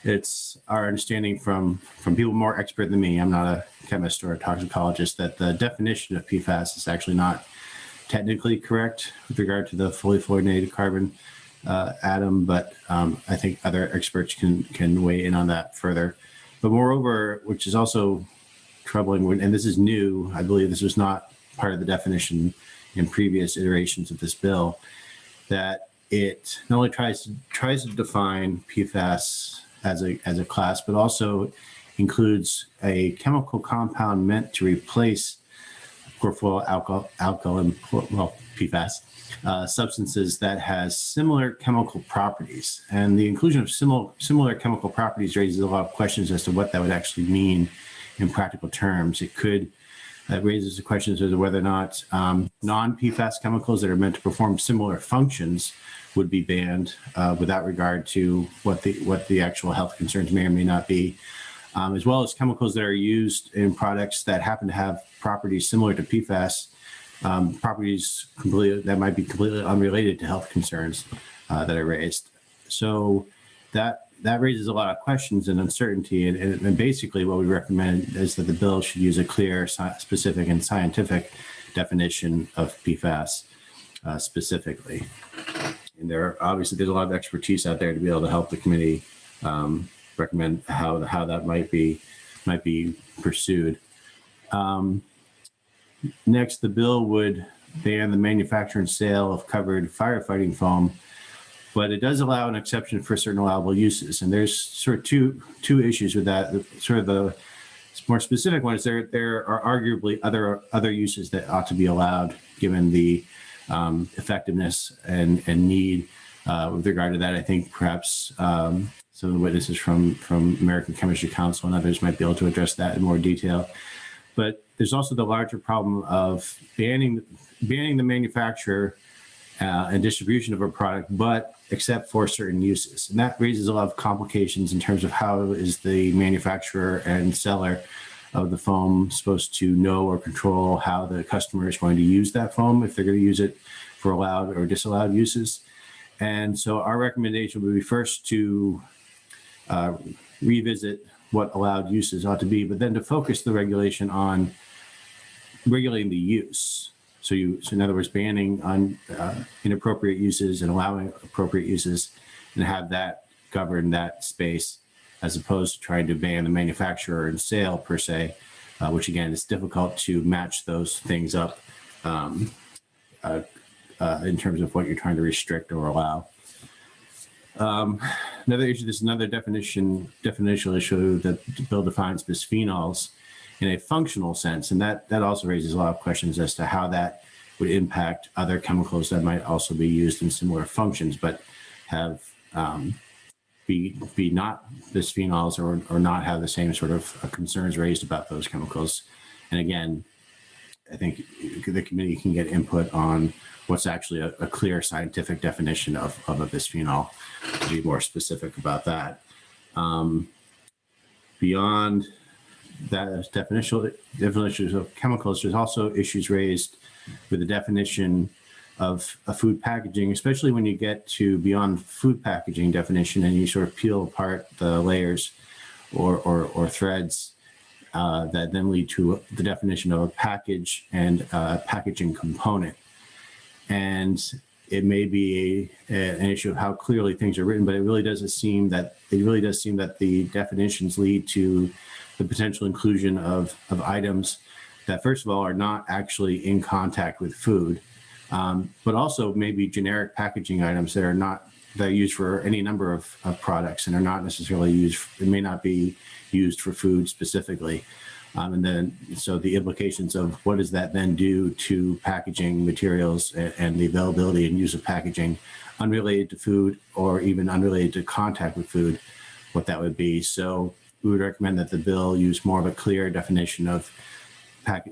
it's our understanding from people more expert than me, I'm not a chemist or a toxicologist, that the definition of PFAS is actually not technically correct with regard to the fully fluorinated carbon atom, but I think other experts can weigh in on that further. But moreover, which is also troubling, and this is new, I believe this was not part of the definition in previous iterations of this bill, that it not only tries to define PFAS as a class, but also includes a chemical compound meant to replace chlorfluoralkyl, PFAS, substances that has similar chemical properties. And the inclusion of similar chemical properties raises a lot of questions as to what that would actually mean in practical terms. It raises the questions as to whether or not non-PFAS chemicals that are meant to perform similar functions would be banned without regard to what the actual health concerns may or may not be, as well as chemicals that are used in products that happen to have properties similar to PFAS, properties that might be completely unrelated to health concerns that are raised. So that raises a lot of questions and uncertainty. And basically what we recommend is that the bill should use a clear, specific, and scientific definition of PFAS specifically. And there's a lot of expertise out there to be able to help the committee recommend how that might be pursued. Next, the bill would ban the manufacture and sale of covered firefighting foam, but it does allow an exception for certain allowable uses. And there's sort of two issues with that. Sort of the more specific one is there are arguably other uses that ought to be allowed given the effectiveness and need. With regard to that, I think perhaps some of the witnesses from American Chemistry Council and others might be able to address that in more detail. But there's also the larger problem of banning the manufacture and distribution of a product, but except for certain uses. And that raises a lot of complications in terms of how is the manufacturer and seller of the foam supposed to know or control how the customer is going to use that foam, if they're going to use it for allowed or disallowed uses. And so our recommendation would be first to revisit what allowed uses ought to be, but then to focus the regulation on regulating the use. So in other words, banning on inappropriate uses and allowing appropriate uses, and have that govern that space, as opposed to trying to ban the manufacturer and sale per se, which again is difficult to match those things up in terms of what you're trying to restrict or allow. Another issue, this is another definitional issue that the bill defines bisphenols in a functional sense, and that also raises a lot of questions as to how that would impact other chemicals that might also be used in similar functions, but have be not bisphenols or not have the same sort of concerns raised about those chemicals. And again, I think the committee can get input on what's actually a clear scientific definition of a bisphenol, to be more specific about that. Beyond that definitions of chemicals, there's also issues raised with the definition of a food packaging, especially when you get to beyond food packaging definition and you sort of peel apart the layers or threads that then lead to the definition of a package and a packaging component. And it may be an issue of how clearly things are written, but it really does seem that the definitions lead to the potential inclusion of items that, first of all, are not actually in contact with food, but also maybe generic packaging items that are used for any number of products and are not necessarily used. It may not be used for food specifically. And then, so the implications of what does that then do to packaging materials and the availability and use of packaging unrelated to food or even unrelated to contact with food, what that would be. So we would recommend that the bill use more of a clear definition of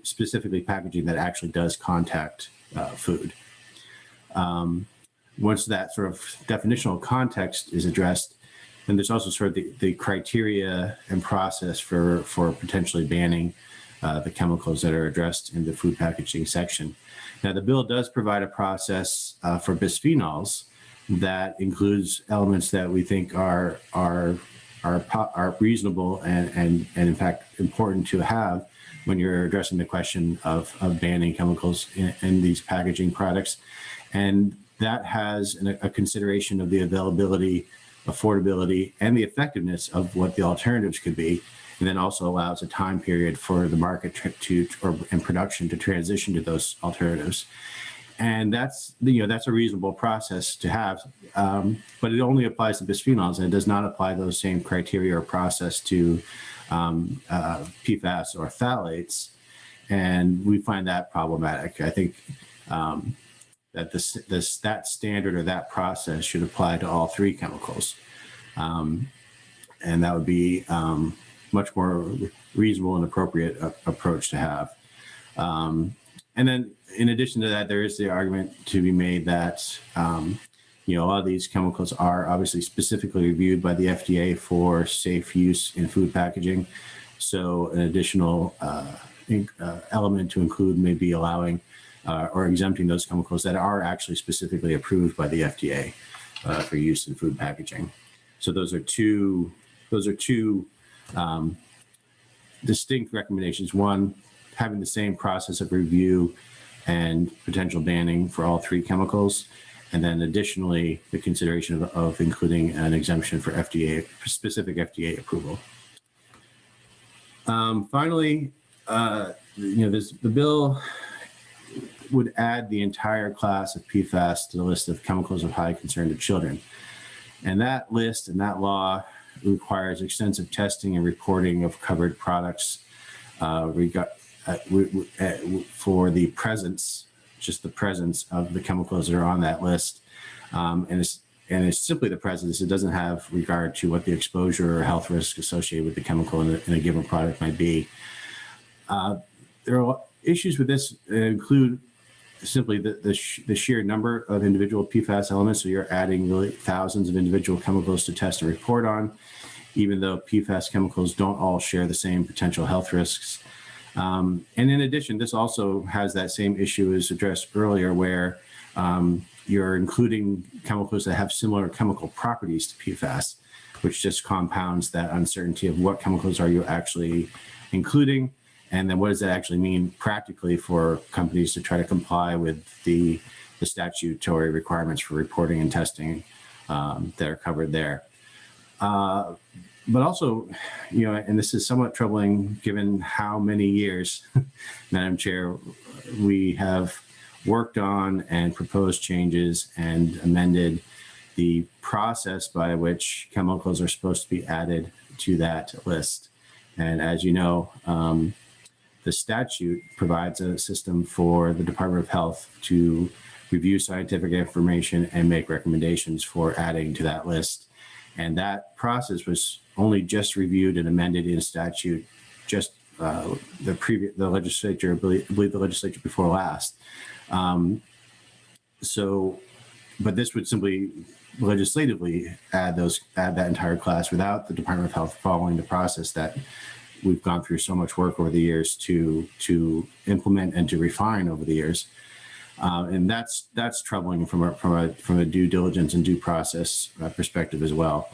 specifically packaging that actually does contact food. Once that sort of definitional context is addressed, then there's also sort of the criteria and process for potentially banning the chemicals that are addressed in the food packaging section. Now, the bill does provide a process for bisphenols that includes elements that we think are reasonable and in fact important to have when you're addressing the question of banning chemicals in these packaging products. And that has a consideration of the availability, affordability, and the effectiveness of what the alternatives could be, and then also allows a time period for the market and production to transition to those alternatives. And that's a reasonable process to have, but it only applies to bisphenols, and it does not apply those same criteria or process to Pfas or phthalates, and we find that problematic. I think that that standard or that process should apply to all three chemicals, and that would be much more reasonable and appropriate approach to have. And then, in addition to that, there is the argument to be made that a lot of these chemicals are obviously specifically reviewed by the FDA for safe use in food packaging. So an additional element to include may be allowing or exempting those chemicals that are actually specifically approved by the FDA for use in food packaging. So those are two distinct recommendations. One, having the same process of review and potential banning for all three chemicals. And then additionally, the consideration of including an exemption for specific FDA approval. Finally, the bill would add the entire class of PFAS to the list of chemicals of high concern to children. And that list and that law requires extensive testing and reporting of covered products for the presence, just the presence of the chemicals that are on that list. And it's simply the presence. It doesn't have regard to what the exposure or health risk associated with the chemical in a given product might be. There are issues with this that include simply the sheer number of individual PFAS elements. So you're adding really thousands of individual chemicals to test and report on, even though PFAS chemicals don't all share the same potential health risks. And in addition, this also has that same issue as addressed earlier, where you're including chemicals that have similar chemical properties to PFAS, which just compounds that uncertainty of what chemicals are you actually including. And then what does that actually mean practically for companies to try to comply with the statutory requirements for reporting and testing that are covered there. But also, and this is somewhat troubling given how many years, Madam Chair, we have worked on and proposed changes and amended the process by which chemicals are supposed to be added to that list. And as you know, the statute provides a system for the Department of Health to review scientific information and make recommendations for adding to that list. And that process was only just reviewed and amended in statute just the legislature, I believe the legislature before last. But this would simply legislatively add that entire class without the Department of Health following the process that we've gone through so much work over the years to implement and to refine over the years. And that's troubling from a due diligence and due process perspective as well.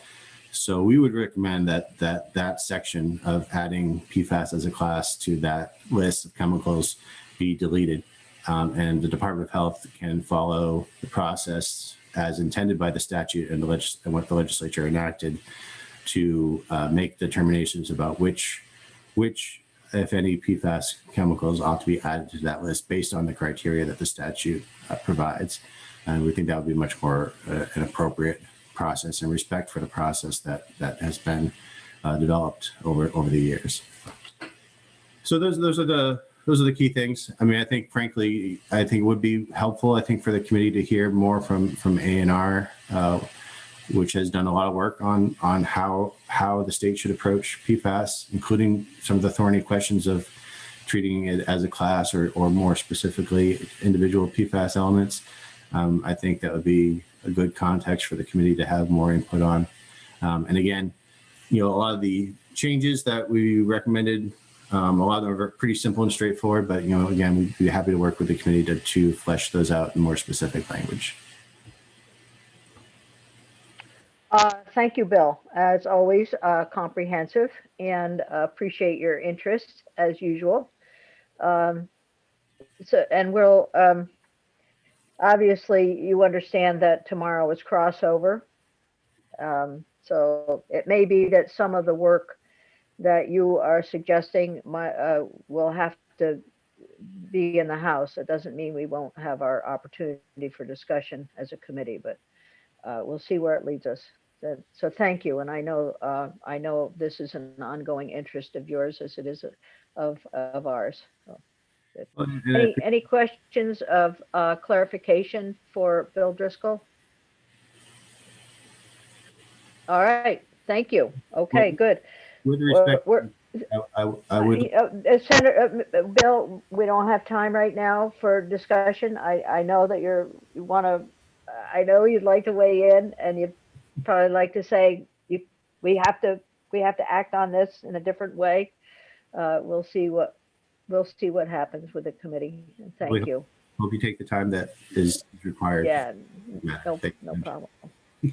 So we would recommend that section of adding PFAS as a class to that list of chemicals be deleted. And the Department of Health can follow the process as intended by the statute and what the legislature enacted to make determinations about which, if any, PFAS chemicals ought to be added to that list based on the criteria that the statute provides. And we think that would be much more an appropriate process and respect for the process that has been developed over the years. So those are the key things. I mean, I think, frankly, it would be helpful, I think, for the committee to hear more from A&R, which has done a lot of work on how the state should approach PFAS, including some of the thorny questions of treating it as a class or more specifically individual PFAS elements. I think that would be a good context for the committee to have more input on. And again, a lot of the changes that we recommended, a lot of them are pretty simple and straightforward, but again, we'd be happy to work with the committee to flesh those out in more specific language. Thank you, Bill. As always, comprehensive, and appreciate your interest as usual. And we'll, obviously you understand that tomorrow is crossover. So it may be that some of the work that you are suggesting will have to be in the House. It doesn't mean we won't have our opportunity for discussion as a committee, but we'll see where it leads us. So thank you. And I know this is an ongoing interest of yours as it is of ours. So, any questions of clarification for Bill Driscoll? All right. Thank you. Okay, good. With respect, I would. Senator Bill, we don't have time right now for discussion. I know that you want to. I know you'd like to weigh in, and you'd probably like to say we have to act on this in a different way. We'll see what happens with the committee. Thank you. Hope you take the time that is required. Yeah, no problem.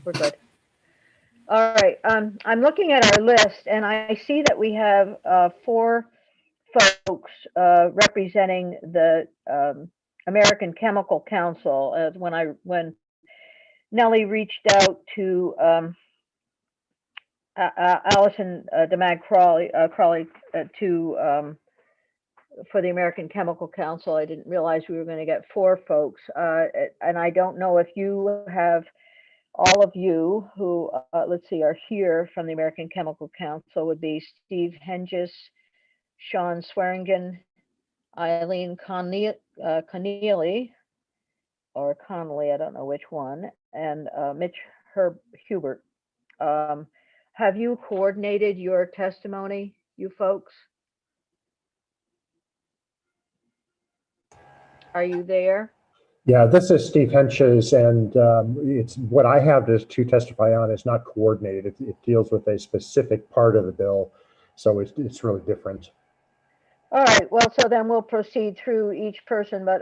We're good. All right. I'm looking at our list, and I see that we have 4 folks representing the American Chemical Council. When Nellie reached out to Allison DeMag Crawley to for the American Chemical Council. I didn't realize we were going to get 4 folks. And I don't know if you have, all of you who, let's see, are here from the American Chemical Council would be Steve Hengis, Sean Swearingen, Eileen Connealy, or Connolly, I don't know which one, and Mitch Hubert. Have you coordinated your testimony, you folks? Are you there? Yeah, this is Steve Henches, and it's what I have to testify on is not coordinated. It deals with a specific part of the bill, so it's really different. All right, well, so then we'll proceed through each person, but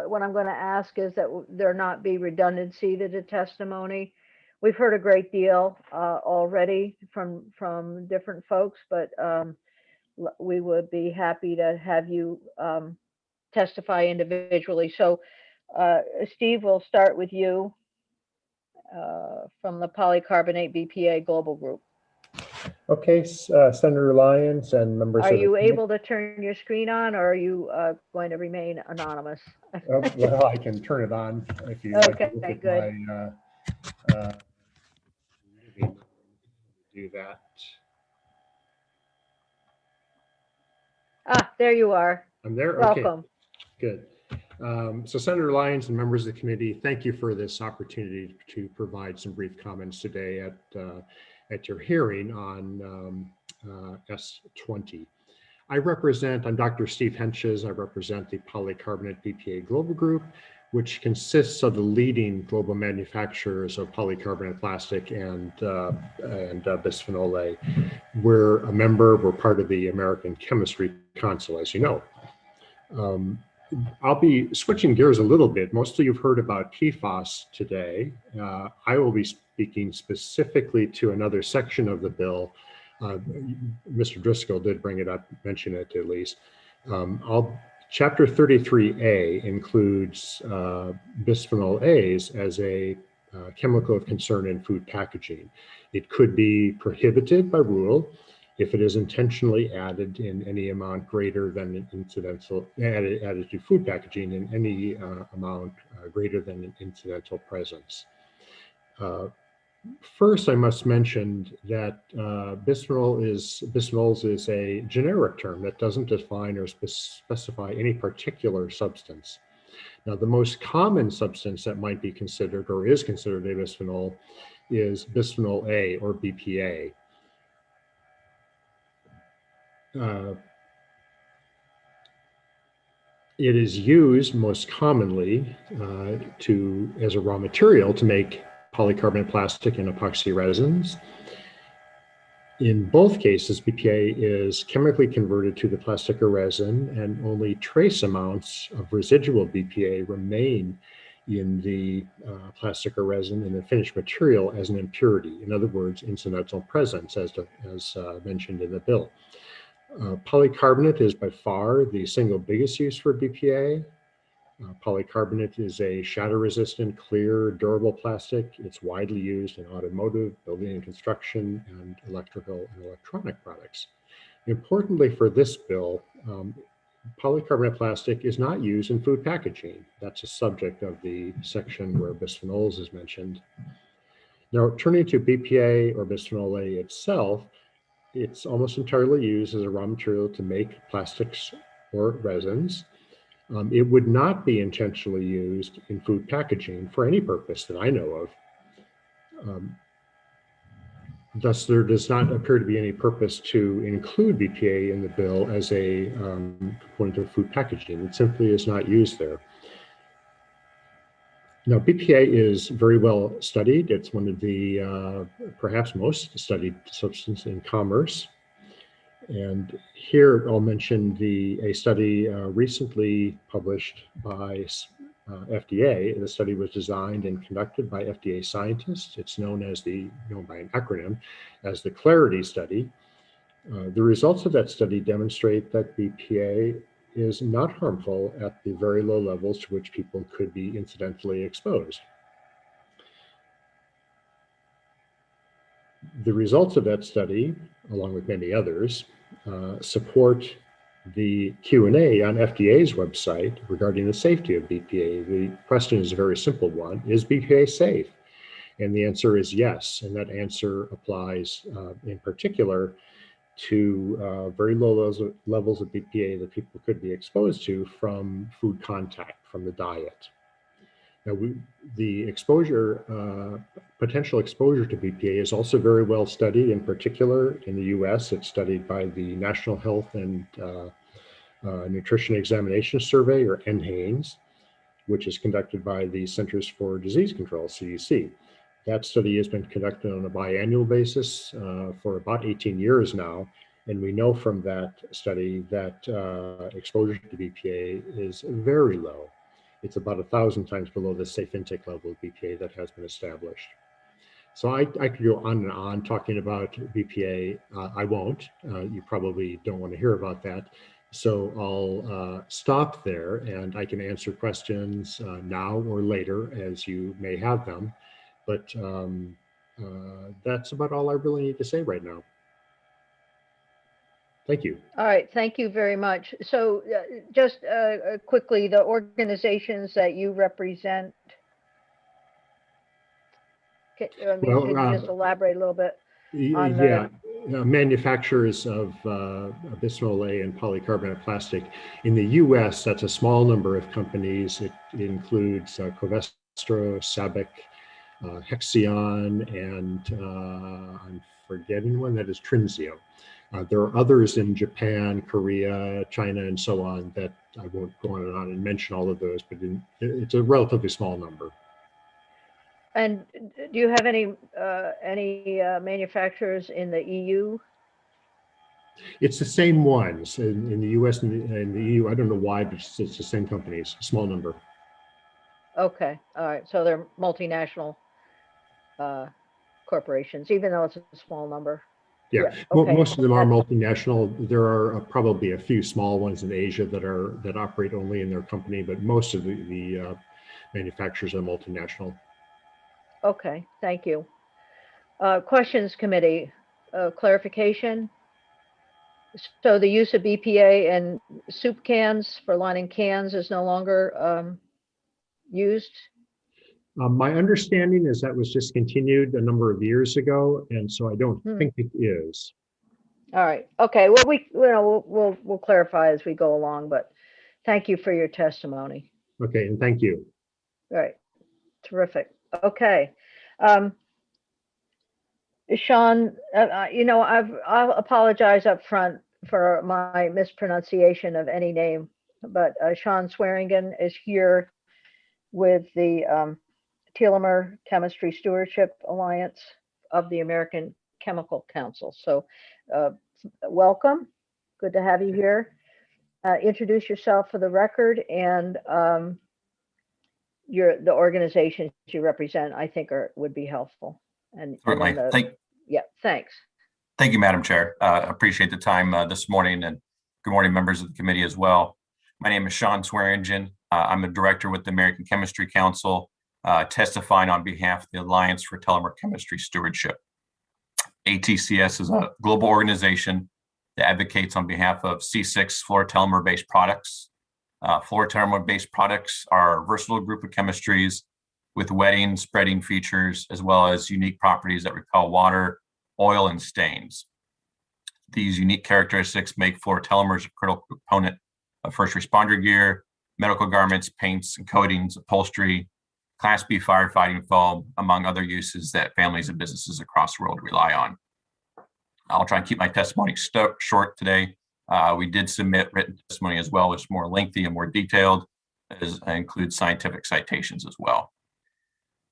what I'm going to ask is that there not be redundancy to the testimony. We've heard a great deal already from different folks, but we would be happy to have you testify individually. So Steve, we'll start with you from the Polycarbonate BPA Global Group. Okay, Senator Lyons and members Are of the you committee. able to turn your screen on, or are you going to remain anonymous? Well, I can turn it on if you like to look Okay, at good. my do that. Ah, there you are. I'm there. Okay, Welcome. good. So Senator Lyons and members of the committee, thank you for this opportunity to provide some brief comments today at your hearing on S20. I'm Dr. Steve Henches. I represent the Polycarbonate BPA Global Group, which consists of the leading global manufacturers of polycarbonate plastic and bisphenol A. We're part of the American Chemistry Council, as you know. I'll be switching gears a little bit. Mostly you've heard about Pfas today. I will be speaking specifically to another section of the bill. Mr. Driscoll did bring it up, mention it at least. Chapter 33A includes bisphenol A's as a chemical of concern in food packaging. It could be prohibited by rule if it is intentionally added in any amount greater than incidental, added to food packaging in any amount greater than an incidental presence. First, I must mention that bisphenol is a generic term that doesn't define or specify any particular substance. Now, the most common substance that might be considered or is considered a bisphenol is bisphenol A or BPA. It is used most commonly as a raw material to make polycarbonate plastic and epoxy resins. In both cases, BPA is chemically converted to the plastic or resin, and only trace amounts of residual BPA remain in the plastic or resin in the finished material as an impurity. In other words, incidental presence, as mentioned in the bill. Polycarbonate is by far the single biggest use for BPA. Polycarbonate is a shatter-resistant, clear, durable plastic. It's widely used in automotive, building and construction, and electrical and electronic products. Importantly for this bill, polycarbonate plastic is not used in food packaging. That's a subject of the section where bisphenols is mentioned. Now, turning to BPA or bisphenol A itself, it's almost entirely used as a raw material to make plastics or resins. It would not be intentionally used in food packaging for any purpose that I know of. Thus, there does not appear to be any purpose to include BPA in the bill as a component of food packaging. It simply is not used there. Now, BPA is very well studied. It's one of the perhaps most studied substance in commerce. And here I'll mention a study recently published by FDA. The study was designed and conducted by FDA scientists. It's known by an acronym as the Clarity Study. The results of that study demonstrate that BPA is not harmful at the very low levels to which people could be incidentally exposed. The results of that study, along with many others, support the Q&A on FDA's website regarding the safety of BPA. The question is a very simple one. Is BPA safe? And the answer is yes. And that answer applies in particular to very low levels of BPA that people could be exposed to from food contact, from the diet. Now, the exposure, potential exposure to BPA is also very well studied. In particular, in the US, it's studied by the National Health and Nutrition Examination Survey, or NHANES, which is conducted by the Centers for Disease Control, CDC. That study has been conducted on a biannual basis for about 18 years now. And we know from that study that exposure to BPA is very low. It's about 1,000 times below the safe intake level of BPA that has been established. So I could go on and on talking about BPA. I won't. You probably don't want to hear about that. So I'll stop there, and I can answer questions now or later as you may have them. But that's about all I really need to say right now. Thank you. All right, thank you very much. So just quickly, the organizations that you represent, could you just elaborate a little bit? Yeah, manufacturers of bisphenol A and polycarbonate plastic. In the US, that's a small number of companies. It includes Covestro, Sabic, Hexion, and I'm forgetting one, that is Trinzio. There are others in Japan, Korea, China, and so on that I won't go on and mention all of those, but it's a relatively small number. And do you have any manufacturers in the EU? It's the same ones in the US and in the EU. I don't know why, but it's the same companies, a small number. Okay, all right. So they're multinational corporations, even though it's a small number. Yeah, okay. Most of them are multinational. There are probably a few small ones in Asia that operate only in their company, but most of the manufacturers are multinational. Okay, thank you. Questions committee, clarification. So the use of BPA in soup cans for lining cans is no longer used? My understanding is that was discontinued a number of years ago, and so I don't think it is. All right. Okay. Well, we'll clarify as we go along, but thank you for your testimony. Okay, and thank you. All right. Terrific. Okay. Sean, I'll apologize up front for my mispronunciation of any name, but Sean Swearingen is here with the Telomere Chemistry Stewardship Alliance of the American Chemical Council. So welcome. Good to have you here. Introduce yourself for the record, and the organizations you represent, I think would be helpful. And certainly. Thanks. Thank you, Madam Chair. Appreciate the time this morning, and good morning, members of the committee as well. My name is Sean Swearingen. I'm a director with the American Chemistry Council, testifying on behalf of the Alliance for Telomere Chemistry Stewardship. ATCS is a global organization that advocates on behalf of C6 fluorotelomere-based products. Fluorotelomere-based products are a versatile group of chemistries with wetting, spreading features, as well as unique properties that repel water, oil, and stains. These unique characteristics make fluorotelomers a critical component of first responder gear, medical garments, paints and coatings, upholstery, Class B firefighting foam, among other uses that families and businesses across the world rely on. I'll try and keep my testimony short today. We did submit written testimony as well, which is more lengthy and more detailed, as includes scientific citations as well.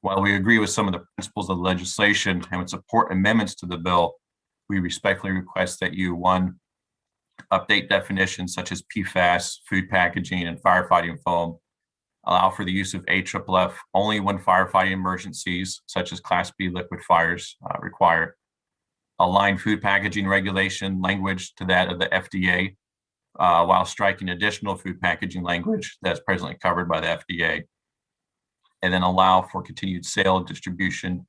While we agree with some of the principles of the legislation and would support amendments to the bill, we respectfully request that you, one, update definitions such as Pfas, food packaging, and firefighting foam, allow for the use of AFFF only when firefighting emergencies, such as Class B liquid fires, require, align food packaging regulation language to that of the FDA, while striking additional food packaging language that's presently covered by the FDA, and then allow for continued sale, distribution,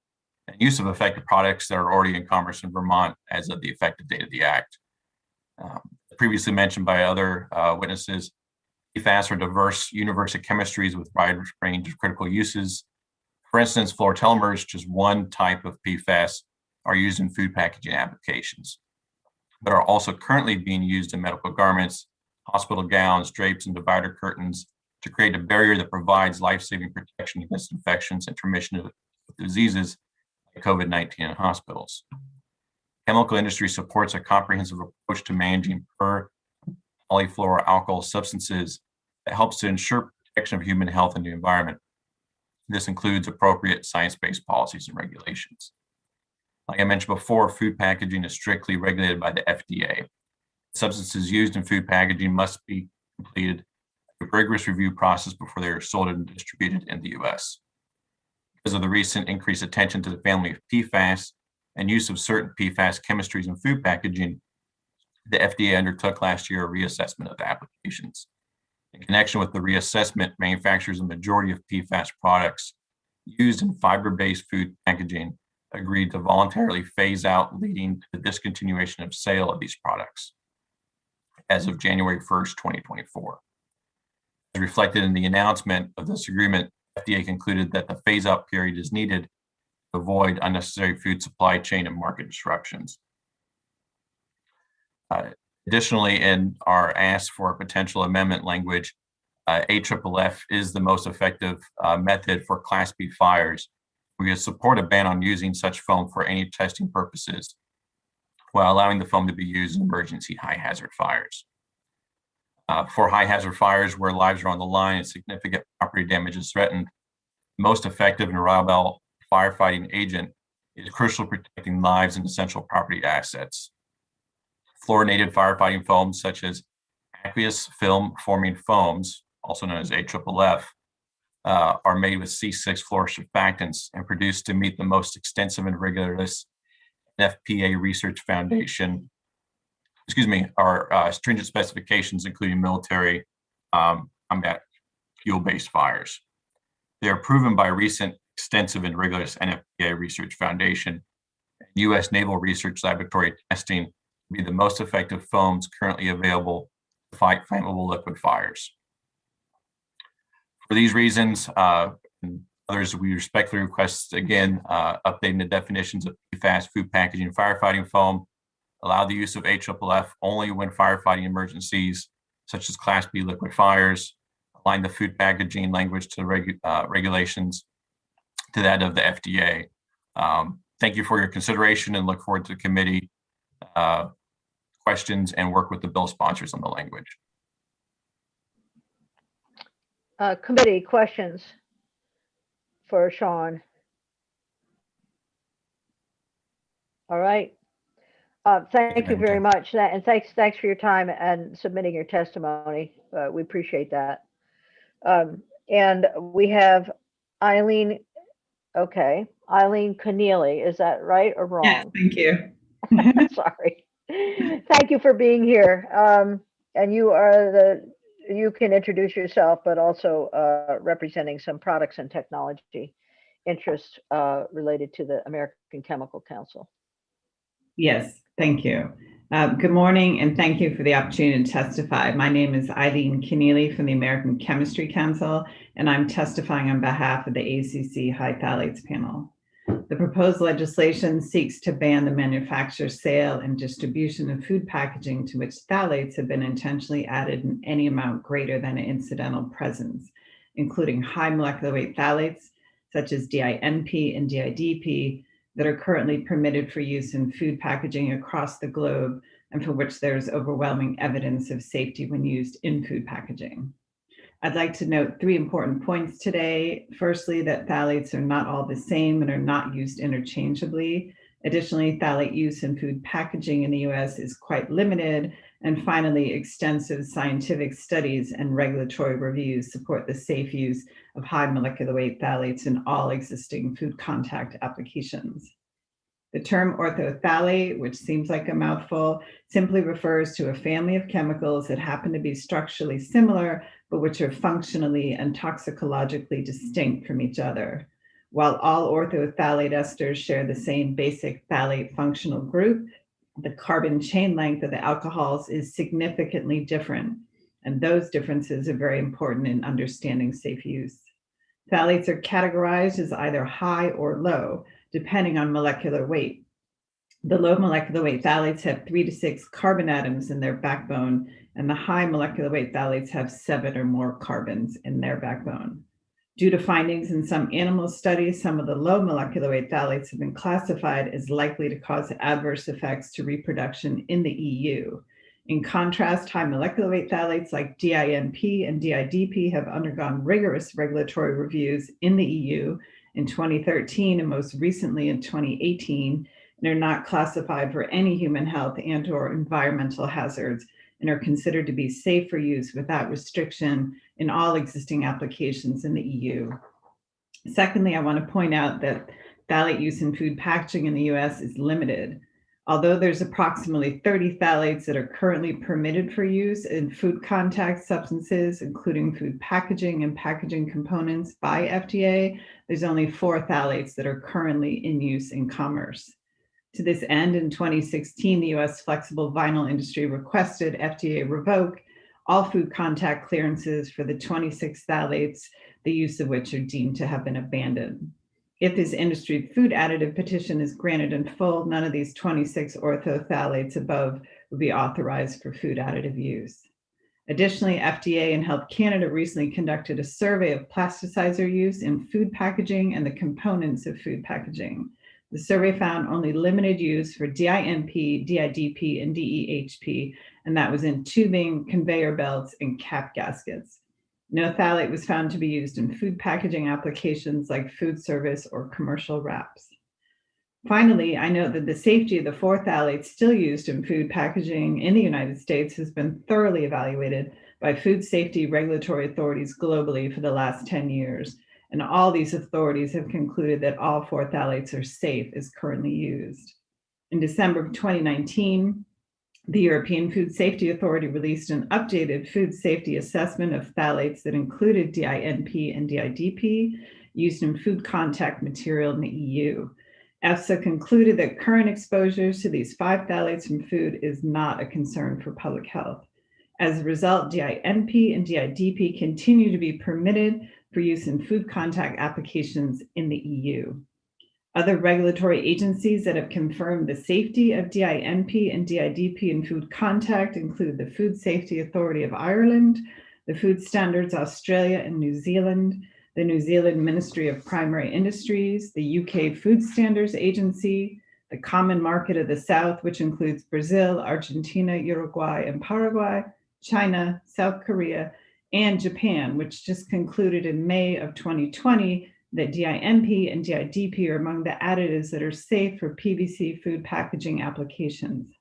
and use of effective products that are already in commerce in Vermont as of the effective date of the Act. previously mentioned by other witnesses, PFAS are diverse universe of chemistries with wide range of critical uses. For instance, fluorotelomers, which is one type of PFAS, are used in food packaging applications, but are also currently being used in medical garments, hospital gowns, drapes, and divider curtains to create a barrier that provides life-saving protection against infections and transmission of diseases like COVID-19 in hospitals. Chemical industry supports a comprehensive approach to managing per polyfluoroalkyl substances that helps to ensure protection of human health and the environment. This includes appropriate science-based policies and regulations. Like I mentioned before, food packaging is strictly regulated by the FDA. Substances used in food packaging must be completed a rigorous review process before they are sold and distributed in the US. Because of the recent increased attention to the family of PFAS and use of certain PFAS chemistries in food packaging, the FDA undertook last year a reassessment of the applications. In connection with the reassessment, manufacturers of the majority of PFAS products used in fiber-based food packaging agreed to voluntarily phase out, leading to the discontinuation of sale of these products as of January 1st, 2024. As reflected in the announcement of this agreement, FDA concluded that the phase-out period is needed to avoid unnecessary food supply chain and market disruptions. Additionally, in our ask for a potential amendment language, AFFF is the most effective method for Class B fires. We would support a ban on using such foam for any testing purposes, while allowing the foam to be used in emergency high hazard fires. For high hazard fires where lives are on the line and significant property damage is threatened, the most effective and reliable firefighting agent is crucial protecting lives and essential property assets. Fluorinated firefighting foams such as aqueous film forming foams, also known as AFFF, are made with C6 fluorosurfactants and produced to meet the most extensive and rigorous FPA Research Foundation, our stringent specifications, including military combat fuel-based fires. They are proven by recent extensive and rigorous NFPA Research Foundation and U.S. Naval Research Laboratory testing to be the most effective foams currently available to fight flammable liquid fires. For these reasons and others, we respectfully request, again, updating the definitions of PFAS food packaging and firefighting foam, allow the use of AFFF only when firefighting emergencies, such as Class B liquid fires, align the food packaging language to the regulations to that of the FDA. Thank you for your consideration and look forward to the committee questions and work with the bill sponsors on the language. Committee questions for Sean. All right. Thank you very much. And thanks for your time and submitting your testimony. We appreciate that. And we have Eileen. Okay, Eileen Keneally. Is that right or wrong? Yes, thank you. Sorry. Thank you for being here. And you can introduce yourself, but also representing some products and technology interests related to the American Chemical Council. Yes, thank you. Good morning, and thank you for the opportunity to testify. My name is Eileen Keneally from the American Chemistry Council, and I'm testifying on behalf of the ACC High Phthalates Panel. The proposed legislation seeks to ban the manufacture, sale, and distribution of food packaging to which phthalates have been intentionally added in any amount greater than an incidental presence, including high molecular weight phthalates, such as DINP and DIDP, that are currently permitted for use in food packaging across the globe and for which there's overwhelming evidence of safety when used in food packaging. I'd like to note 3 important points today. Firstly, that phthalates are not all the same and are not used interchangeably. Additionally, phthalate use in food packaging in the US is quite limited. And finally, extensive scientific studies and regulatory reviews support the safe use of high molecular weight phthalates in all existing food contact applications. The term orthophthalate, which seems like a mouthful, simply refers to a family of chemicals that happen to be structurally similar, but which are functionally and toxicologically distinct from each other. While all orthophthalate esters share the same basic phthalate functional group, The carbon chain length of the alcohols is significantly different, and those differences are very important in understanding safe use. Phthalates are categorized as either high or low, depending on molecular weight. The low molecular weight phthalates have 3 to 6 carbon atoms in their backbone, and the high molecular weight phthalates have 7 or more carbons in their backbone. Due to findings in some animal studies, some of the low molecular weight phthalates have been classified as likely to cause adverse effects to reproduction in the EU. In contrast, high molecular weight phthalates like DINP and DIDP have undergone rigorous regulatory reviews in the EU in 2013 and most recently in 2018, and are not classified for any human health and/or environmental hazards, and are considered to be safe for use without restriction in all existing applications in the EU. Secondly, I want to point out that phthalate use in food packaging in the US is limited. Although there's approximately 30 phthalates that are currently permitted for use in food contact substances, including food packaging and packaging components by FDA, there's only 4 phthalates that are currently in use in commerce. To this end, in 2016, the US flexible vinyl industry requested FDA revoke all food contact clearances for the 26 phthalates, the use of which are deemed to have been abandoned. If this industry food additive petition is granted in full, none of these 26 orthophthalates above will be authorized for food additive use. Additionally, FDA and Health Canada recently conducted a survey of plasticizer use in food packaging and the components of food packaging. The survey found only limited use for DINP, DIDP, and DEHP, and that was in tubing, conveyor belts, and cap gaskets. No phthalate was found to be used in food packaging applications like food service or commercial wraps. Finally, I note that the safety of the 4 phthalates still used in food packaging in the United States has been thoroughly evaluated by food safety regulatory authorities globally for the last 10 years. And all these authorities have concluded that all 4 phthalates are safe as currently used. In December of 2019, the European Food Safety Authority released an updated food safety assessment of phthalates that included DINP and DIDP used in food contact material in the EU. EFSA concluded that current exposures to these 5 phthalates from food is not a concern for public health. As a result, DINP and DIDP continue to be permitted for use in food contact applications in the EU. Other regulatory agencies that have confirmed the safety of DINP and DIDP in food contact include the Food Safety Authority of Ireland, the Food Standards Australia and New Zealand, the New Zealand Ministry of Primary Industries, the UK Food Standards Agency, the Common Market of the South, which includes Brazil, Argentina, Uruguay, and Paraguay, China, South Korea, and Japan, which just concluded in May of 2020 that DINP and DIDP are among the additives that are safe for PVC food packaging applications.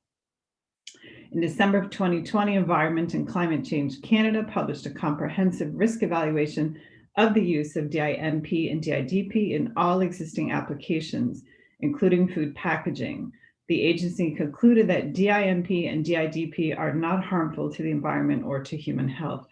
In December of 2020, Environment and Climate Change Canada published a comprehensive risk evaluation of the use of DINP and DIDP in all existing applications, including food packaging. The agency concluded that DINP and DIDP are not harmful to the environment or to human health.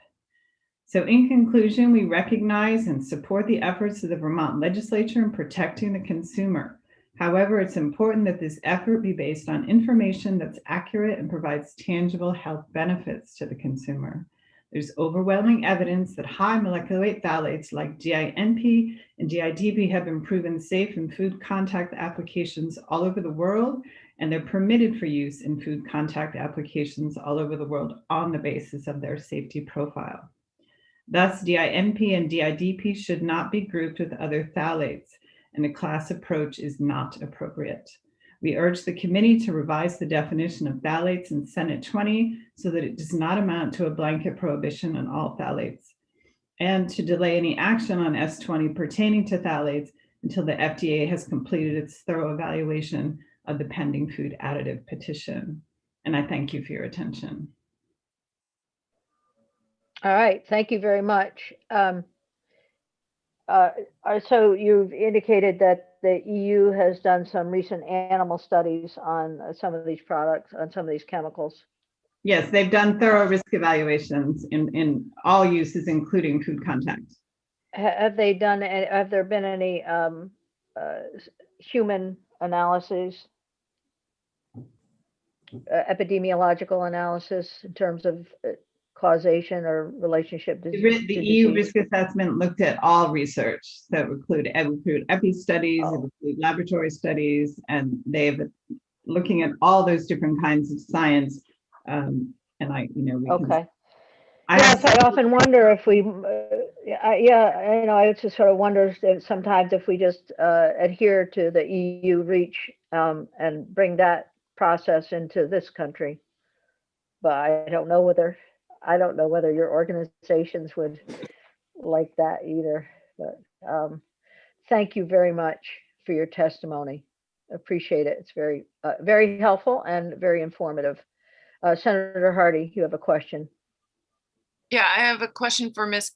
So in conclusion, we recognize and support the efforts of the Vermont legislature in protecting the consumer. However, it's important that this effort be based on information that's accurate and provides tangible health benefits to the consumer. There's overwhelming evidence that high molecular weight phthalates like DINP and DIDP have been proven safe in food contact applications all over the world, and they're permitted for use in food contact applications all over the world on the basis of their safety profile. Thus, DINP and DIDP should not be grouped with other phthalates, and a class approach is not appropriate. We urge the committee to revise the definition of phthalates in Senate 20 so that it does not amount to a blanket prohibition on all phthalates, and to delay any action on S20 pertaining to phthalates until the FDA has completed its thorough evaluation of the pending food additive petition. And I thank you for your attention. All right, thank you very much. So you've indicated that the EU has done some recent animal studies on some of these products, on some of these chemicals. Yes, they've done thorough risk evaluations in all uses, including food contact. Have they done, have there been any human analyses? epidemiological analysis in terms of causation or relationship to The to EU disease? risk assessment looked at all research that include epi studies, it Oh. include laboratory studies, and they've looking at all those different kinds of science. And I, we can. Okay. I Yes, have- I often wonder if we, I just sort of wonder if sometimes if we just adhere to the EU reach and bring that process into this country. But I don't know whether your organizations would like that either. But thank you very much for your testimony. Appreciate it. It's very, very helpful and very informative. Senator Hardy, you have a question. Yeah, I have a question for Ms.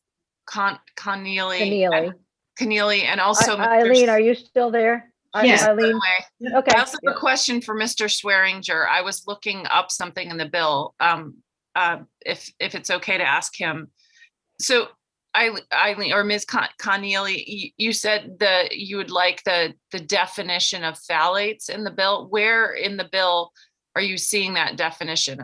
Connealy. Keneally. And also Mr. Eileen, are you still there? Yes. Eileen, okay. I also have a question for Mr. Swearinger. I was looking up something in the bill, if it's okay to ask him. So Eileen or Ms. Connealy, you said that you would like the definition of phthalates in the bill. Where in the bill are you seeing that definition?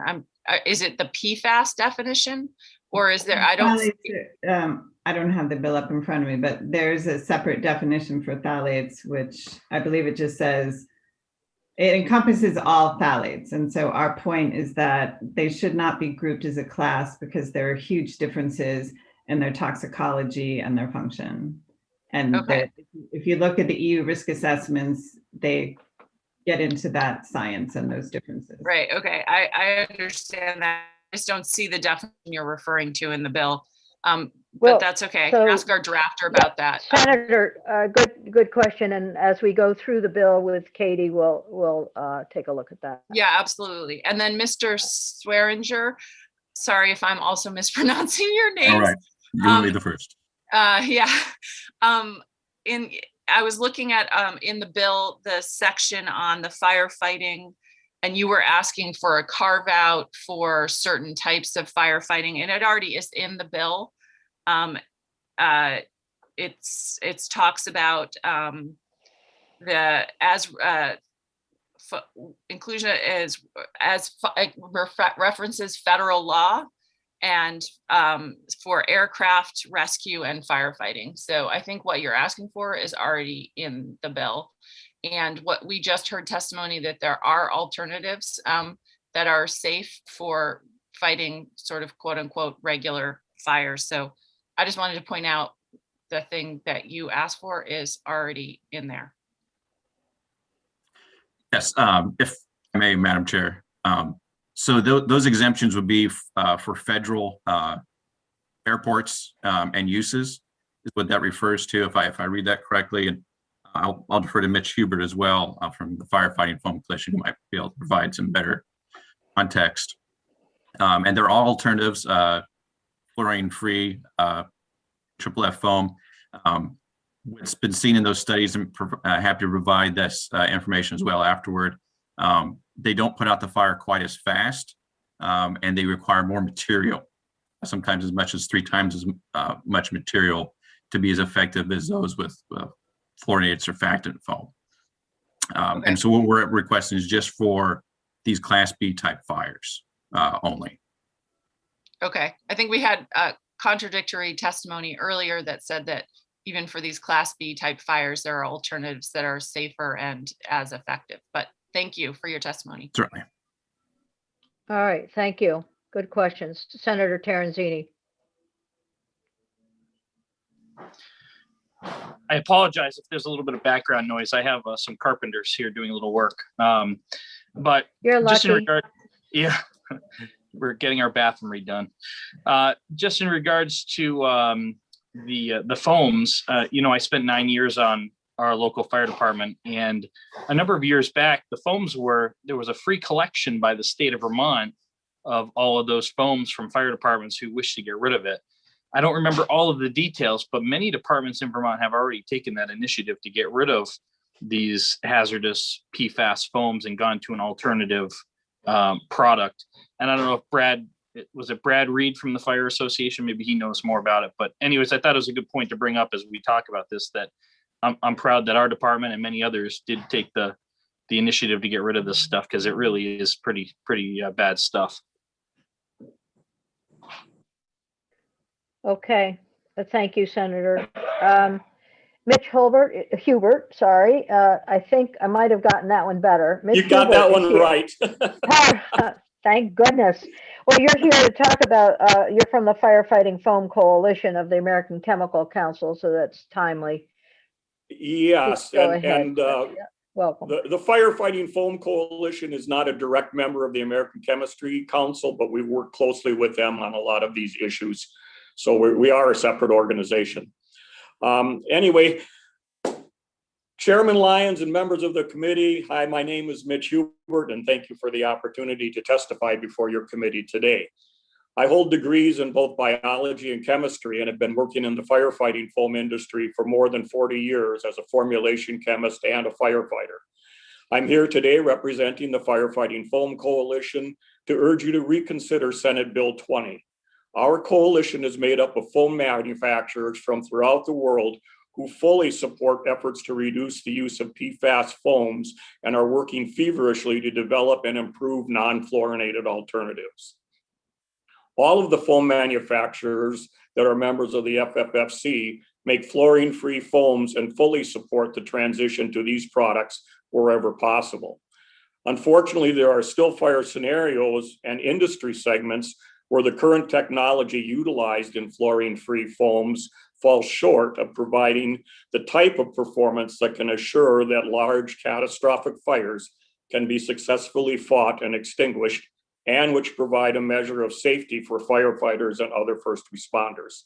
Is it the PFAS definition, or is there? I don't have the bill up in front of me, but there's a separate definition for phthalates, which I believe it just says it encompasses all phthalates. And so our point is that they should not be grouped as a class because there are huge differences in their toxicology and their function. And if you look at the EU risk assessments, they get into that science and those differences. Right. Okay. I understand that. I just don't see the definition you're referring to in the bill. But that's okay. I can ask our drafter about that. Senator, good question. And as we go through the bill with Katie, we'll take a look at that. Yeah, absolutely. And then Mr. Swearinger, sorry if I'm also mispronouncing your name. All right, you'll be the first. Yeah. I was looking at in the bill, the section on the firefighting, and you were asking for a carve out for certain types of firefighting, and it already is in the bill. It's talks about inclusion references federal law and for aircraft rescue and firefighting. So I think what you're asking for is already in the bill. And what we just heard testimony that there are alternatives that are safe for fighting sort of quote unquote regular fires. So I just wanted to point out the thing that you asked for is already in there. Yes, if I may, Madam Chair. So those exemptions would be for federal airports and uses is what that refers to, if I read that correctly. And I'll defer to Mitch Hubert as well from the Firefighting Foam Coalition, who might be able to provide some better context. And they're all alternatives, fluorine-free, triple F foam. What's been seen in those studies, and happy to provide this information as well afterward. They don't put out the fire quite as fast, and they require more material, sometimes as much as 3 times as much material to be as effective as those with fluorinated surfactant foam. And so what we're requesting is just for these Class B type fires only. Okay, I think we had contradictory testimony earlier that said that even for these Class B type fires, there are alternatives that are safer and as effective. But thank you for your testimony. Certainly. All right, thank you. Good questions. Senator Terenzini. I apologize if there's a little bit of background noise. I have some carpenters here doing a little work. But you're just lucky. in regard, yeah, we're getting our bathroom redone. Just in regards to the foams, I spent 9 years on our local fire department, and a number of years back, the foams there was a free collection by the state of Vermont of all of those foams from fire departments who wish to get rid of it. I don't remember all of the details, but many departments in Vermont have already taken that initiative to get rid of these hazardous PFAS foams and gone to an alternative product. And I don't know if was it Brad Reed from the Fire Association? Maybe he knows more about it. But anyways, I thought it was a good point to bring up as we talk about this, that I'm proud that our department and many others did take the the initiative to get rid of this stuff, because it really is pretty bad stuff. Okay, thank you, Senator. Mitch Hubert, sorry. I think I might have gotten that one better. Mitch You got Hubert that one is here. right. Thank goodness. Well, you're here to talk about, you're from the Firefighting Foam Coalition of the American Chemical Council, so that's timely. Yes, Go and, ahead. and Welcome. the Firefighting Foam Coalition is not a direct member of the American Chemistry Council, but we work closely with them on a lot of these issues. So we are a separate organization. Anyway, Chairman Lyons and members of the committee, hi, my name is Mitch Hubert, and thank you for the opportunity to testify before your committee today. I hold degrees in both biology and chemistry and have been working in the firefighting foam industry for more than 40 years as a formulation chemist and a firefighter. I'm here today representing the Firefighting Foam Coalition to urge you to reconsider Senate Bill 20. Our coalition is made up of foam manufacturers from throughout the world who fully support efforts to reduce the use of PFAS foams and are working feverishly to develop and improve non-fluorinated alternatives. All of the foam manufacturers that are members of the FFFC make fluorine-free foams and fully support the transition to these products wherever possible. Unfortunately, there are still fire scenarios and industry segments where the current technology utilized in fluorine-free foams falls short of providing the type of performance that can assure that large catastrophic fires can be successfully fought and extinguished, and which provide a measure of safety for firefighters and other first responders.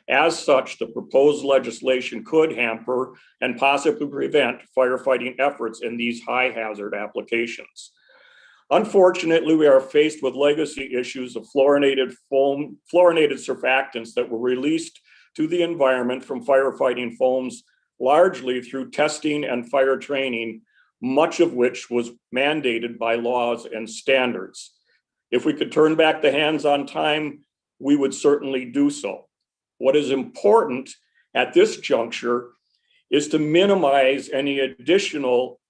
As such, the proposed legislation could hamper and possibly prevent firefighting efforts in these high hazard applications. Unfortunately, we are faced with legacy issues of fluorinated surfactants that were released to the environment from firefighting foams, largely through testing and fire training, much of which was mandated by laws and standards. If we could turn back the hands on time, we would certainly do so. What is important at this juncture is to minimize any additional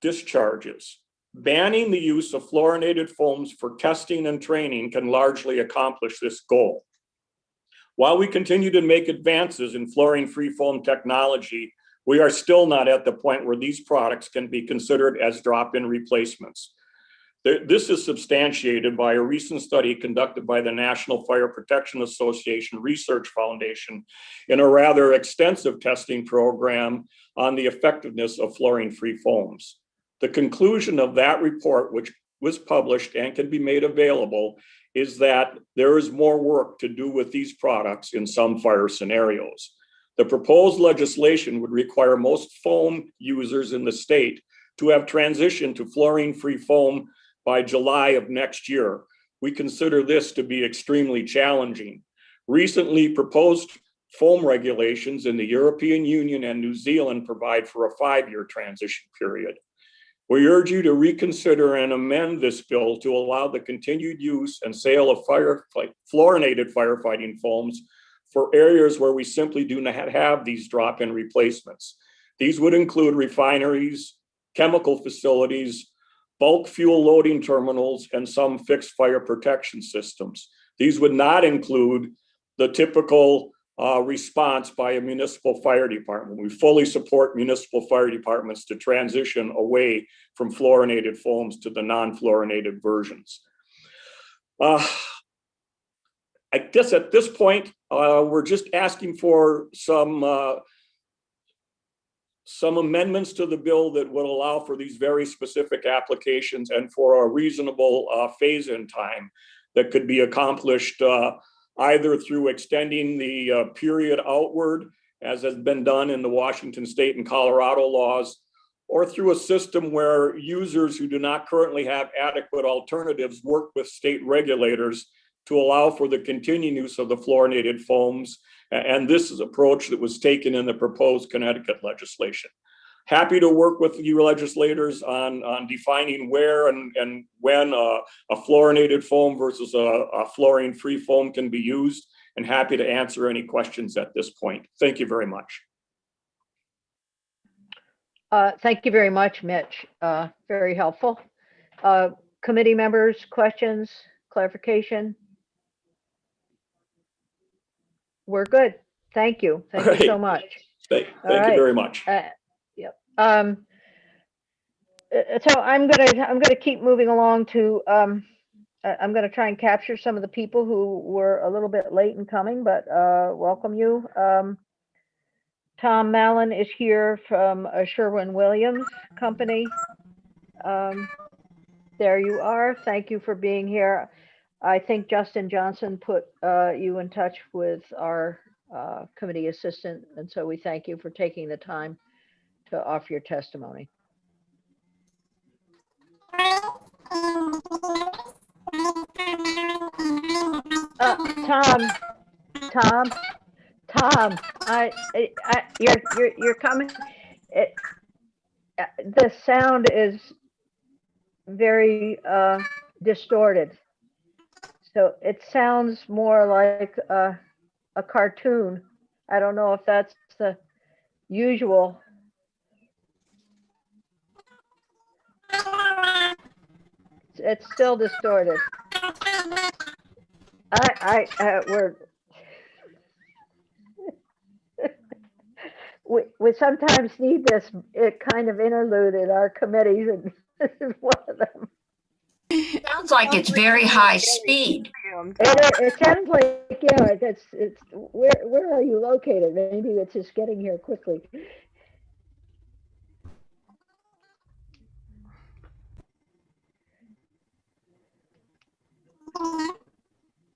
discharges. Banning the use of fluorinated foams for testing and training can largely accomplish this goal. While we continue to make advances in fluorine-free foam technology, we are still not at the point where these products can be considered as drop-in replacements. This is substantiated by a recent study conducted by the National Fire Protection Association Research Foundation in a rather extensive testing program on the effectiveness of fluorine-free foams. The conclusion of that report, which was published and can be made available, is that there is more work to do with these products in some fire scenarios. The proposed legislation would require most foam users in the state to have transitioned to fluorine-free foam by July of next year. We consider this to be extremely challenging. Recently proposed foam regulations in the European Union and New Zealand provide for a 5-year transition period. We urge you to reconsider and amend this bill to allow the continued use and sale of fluorinated firefighting foams for areas where we simply do not have these drop-in replacements. These would include refineries, chemical facilities, bulk fuel loading terminals, and some fixed fire protection systems. These would not include the typical response by a municipal fire department. We fully support municipal fire departments to transition away from fluorinated foams to the non-fluorinated versions. I guess at this point, we're just asking for some amendments to the bill that would allow for these very specific applications and for a reasonable phase-in time that could be accomplished either through extending the period outward, as has been done in the Washington State and Colorado laws, or through a system where users who do not currently have adequate alternatives work with state regulators to allow for the continued use of the fluorinated foams. And this is an approach that was taken in the proposed Connecticut legislation. Happy to work with you legislators on defining where and when a fluorinated foam versus a fluorine-free foam can be used, and happy to answer any questions at this point. Thank you very much. Thank you very much, Mitch. Very helpful. Committee members, questions, clarification? We're good. Thank you. Thank you so Great. much. Thank All you right. very much. Yep. So I'm gonna keep moving along to I'm gonna try and capture some of the people who were a little bit late in coming, but welcome you. Tom Mallon is here from Sherwin-Williams Company. There you are. Thank you for being here. I think Justin Johnson put you in touch with our committee assistant, and so we thank you for taking the time to offer your testimony. Tom, you're coming. The sound is very distorted. So it sounds more like a cartoon. I don't know if that's the usual. It's still distorted. We sometimes need this kind of interlude in our committees, and this is one of them. Sounds like it's very high speed. It sounds like, yeah, it's where are you located? Maybe it's just getting here quickly.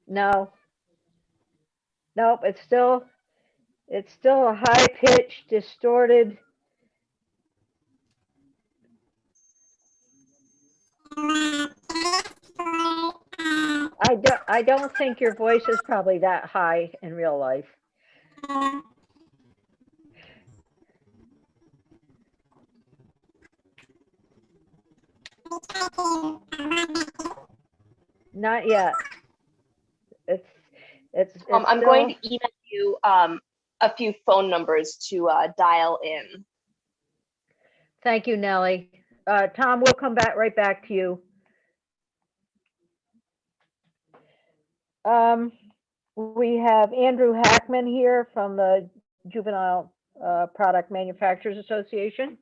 No. Nope, it's still a high-pitched, distorted. I don't think your voice is probably that high in real life. Not yet. It's I'm still... going to email you a few phone numbers to dial in. Thank you, Nellie. Tom, we'll come right back to you. We have Andrew Hackman here from the Juvenile Product Manufacturers Association.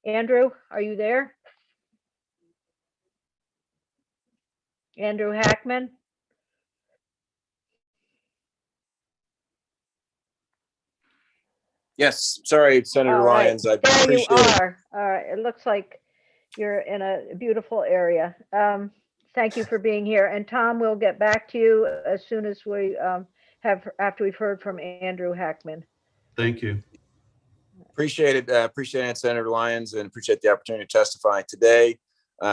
Andrew, are you there? Andrew Hackman? Yes, sorry, Senator All right. Lyons. I There you appreciate it. are. All right. It looks like you're in a beautiful area. Thank you for being here. And Tom, we'll get back to you as soon as we after we've heard from Andrew Hackman. Thank you. Appreciate it. Appreciate it, Senator Lyons, and appreciate the opportunity to testify today.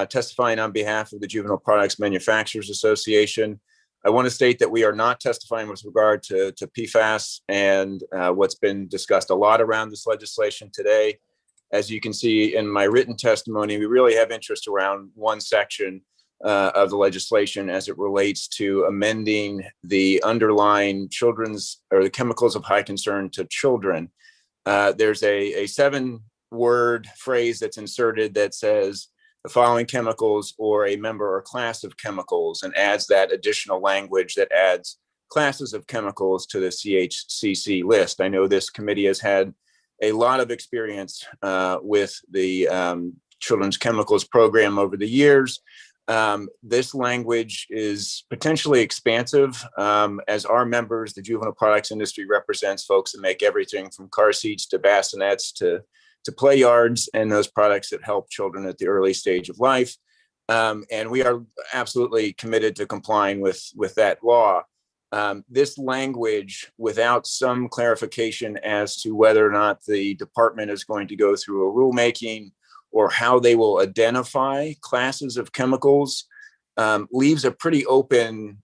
Testifying on behalf of the Juvenile Products Manufacturers Association. I want to state that we are not testifying with regard to PFAS and what's been discussed a lot around this legislation today. As you can see in my written testimony, we really have interest around one section of the legislation as it relates to amending the underlying children's or the chemicals of high concern to children. There's a 7-word phrase that's inserted that says the following chemicals or a member or class of chemicals, and adds that additional language that adds classes of chemicals to the CHCC list. I know this committee has had a lot of experience with the Children's Chemicals Program over the years. This language is potentially expansive as our members, the juvenile products industry represents folks that make everything from car seats to bassinets to play yards and those products that help children at the early stage of life. And we are absolutely committed to complying with that law. This language, without some clarification as to whether or not the department is going to go through a rulemaking or how they will identify classes of chemicals, leaves a pretty open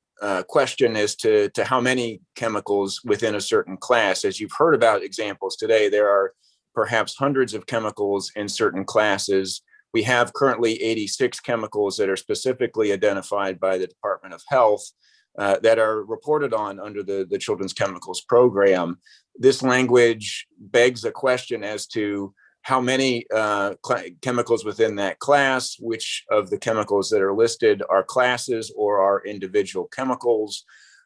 question as to how many chemicals within a certain class. As you've heard about examples today, there are perhaps hundreds of chemicals in certain classes. We have currently 86 chemicals that are specifically identified by the Department of Health that are reported on under the Children's Chemicals Program. This language begs a question as to how many chemicals within that class, which of the chemicals that are listed are classes or are individual chemicals.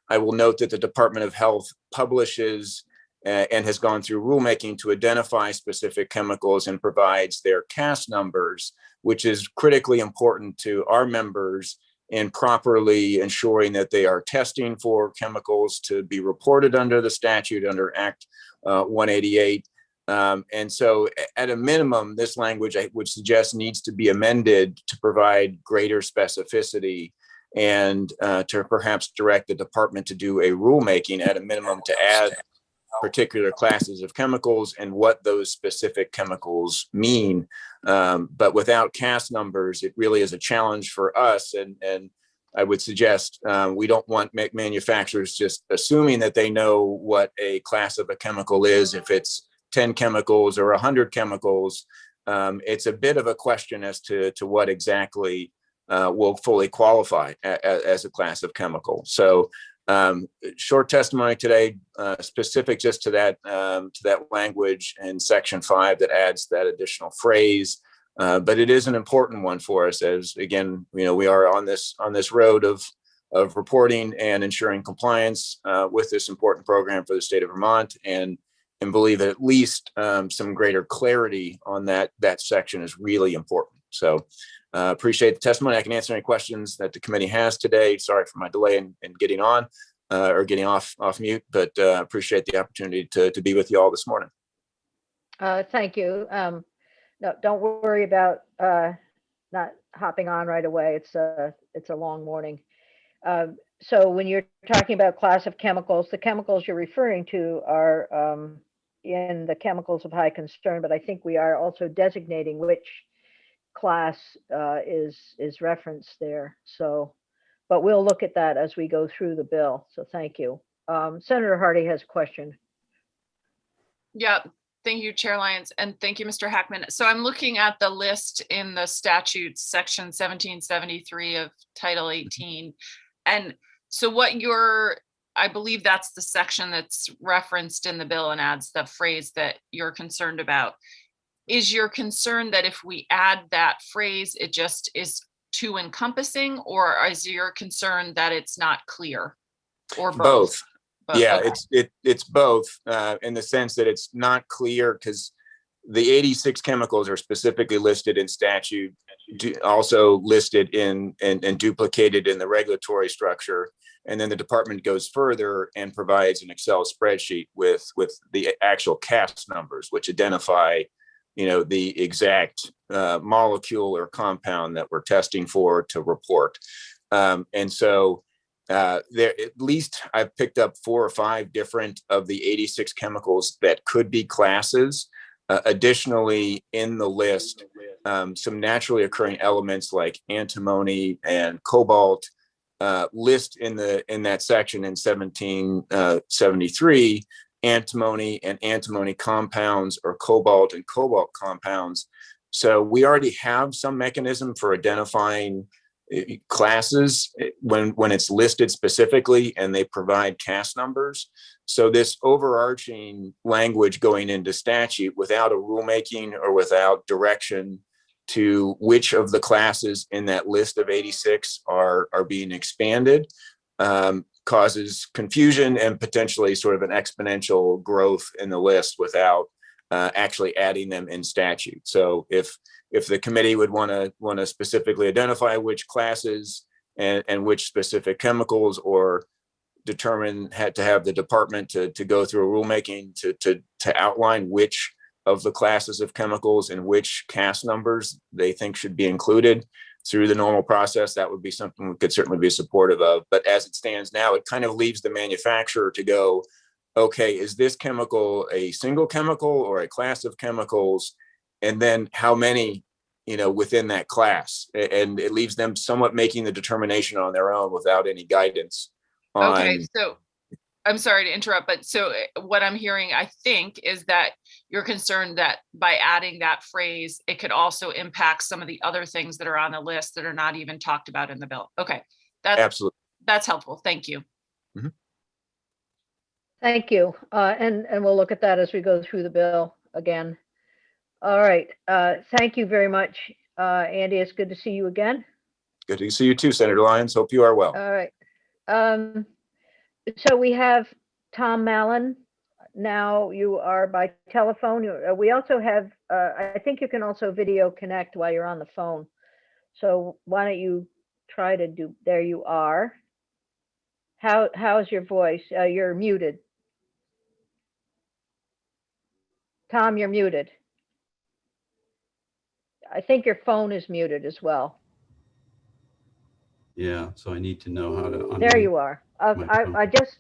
I will note that the Department of Health publishes and has gone through rulemaking to identify specific chemicals and provides their CAS numbers, which is critically important to our members in properly ensuring that they are testing for chemicals to be reported under the statute under Act 188. And so at a minimum, this language I would suggest needs to be amended to provide greater specificity and to perhaps direct the department to do a rulemaking at a minimum to add particular classes of chemicals and what those specific chemicals mean. But without CAS numbers, it really is a challenge for us. And I would suggest we don't want manufacturers just assuming that they know what a class of a chemical is. If it's 10 chemicals or 100 chemicals, it's a bit of a question as to what exactly will fully qualify as a class of chemical. So short testimony today, specific just to that language in Section 5 that adds that additional phrase. But it is an important one for us, as again, we are on this road of reporting and ensuring compliance with this important program for the state of Vermont, and believe that at least some greater clarity on that section is really important. So appreciate the testimony. I can answer any questions that the committee has today. Sorry for my delay in getting on or getting off mute, but appreciate the opportunity to be with you all this morning. Thank you. No, don't worry about not hopping on right away. It's a long morning. So when you're talking about class of chemicals, the chemicals you're referring to are in the chemicals of high concern, but I think we are also designating which class is referenced there. So, but we'll look at that as we go through the bill. So thank you. Senator Hardy has a question. Yeah, thank you, Chair Lyons, and thank you, Mr. Hackman. So I'm looking at the list in the statutes, section 1773 of Title 18. And so I believe that's the section that's referenced in the bill and adds the phrase that you're concerned about. Is your concern that if we add that phrase, it just is too encompassing, or is your concern that it's not clear, or both? Yeah, okay. it's both in the sense that it's not clear because the 86 chemicals are specifically listed in statute, also listed in and duplicated in the regulatory structure. And then the department goes further and provides an Excel spreadsheet with the actual CAS numbers, which identify the exact molecule or compound that we're testing for to report. And so there, at least I've picked up 4 or 5 different of the 86 chemicals that could be classes. Additionally, in the list, some naturally occurring elements like antimony and cobalt list in that section in 1773, antimony and antimony compounds or cobalt and cobalt compounds. So we already have some mechanism for identifying classes when it's listed specifically and they provide CAS numbers. So this overarching language going into statute without a rulemaking or without direction to which of the classes in that list of 86 are being expanded causes confusion and potentially sort of an exponential growth in the list without actually adding them in statute. So if the committee would want to specifically identify which classes and which specific chemicals, or determine had to have the department to go through a rulemaking to outline which of the classes of chemicals and which CAS numbers they think should be included through the normal process, that would be something we could certainly be supportive of. But as it stands now, it kind of leaves the manufacturer to go, okay, is this chemical a single chemical or a class of chemicals? And then how many, within that class? And it leaves them somewhat making the determination on their own without any guidance. Okay, so I'm sorry to interrupt, but so what I'm hearing, I think, is that you're concerned that by adding that phrase, it could also impact some of the other things that are on the list that are not even talked about in the bill. Okay, absolutely, that's helpful. Thank you. Mm-hmm. Thank you. And we'll look at that as we go through the bill again. All right. Thank you very much, Andy. It's good to see you again. Good to see you too, Senator Lyons. Hope you are well. All right. So we have Tom Mallon. Now you are by telephone. We also have, I think you can also video connect while you're on the phone. So why don't you try to do, there you are. How's your voice? You're muted. Tom, you're muted. I think your phone is muted as well. Yeah, so I need to know how to. There you are. I just,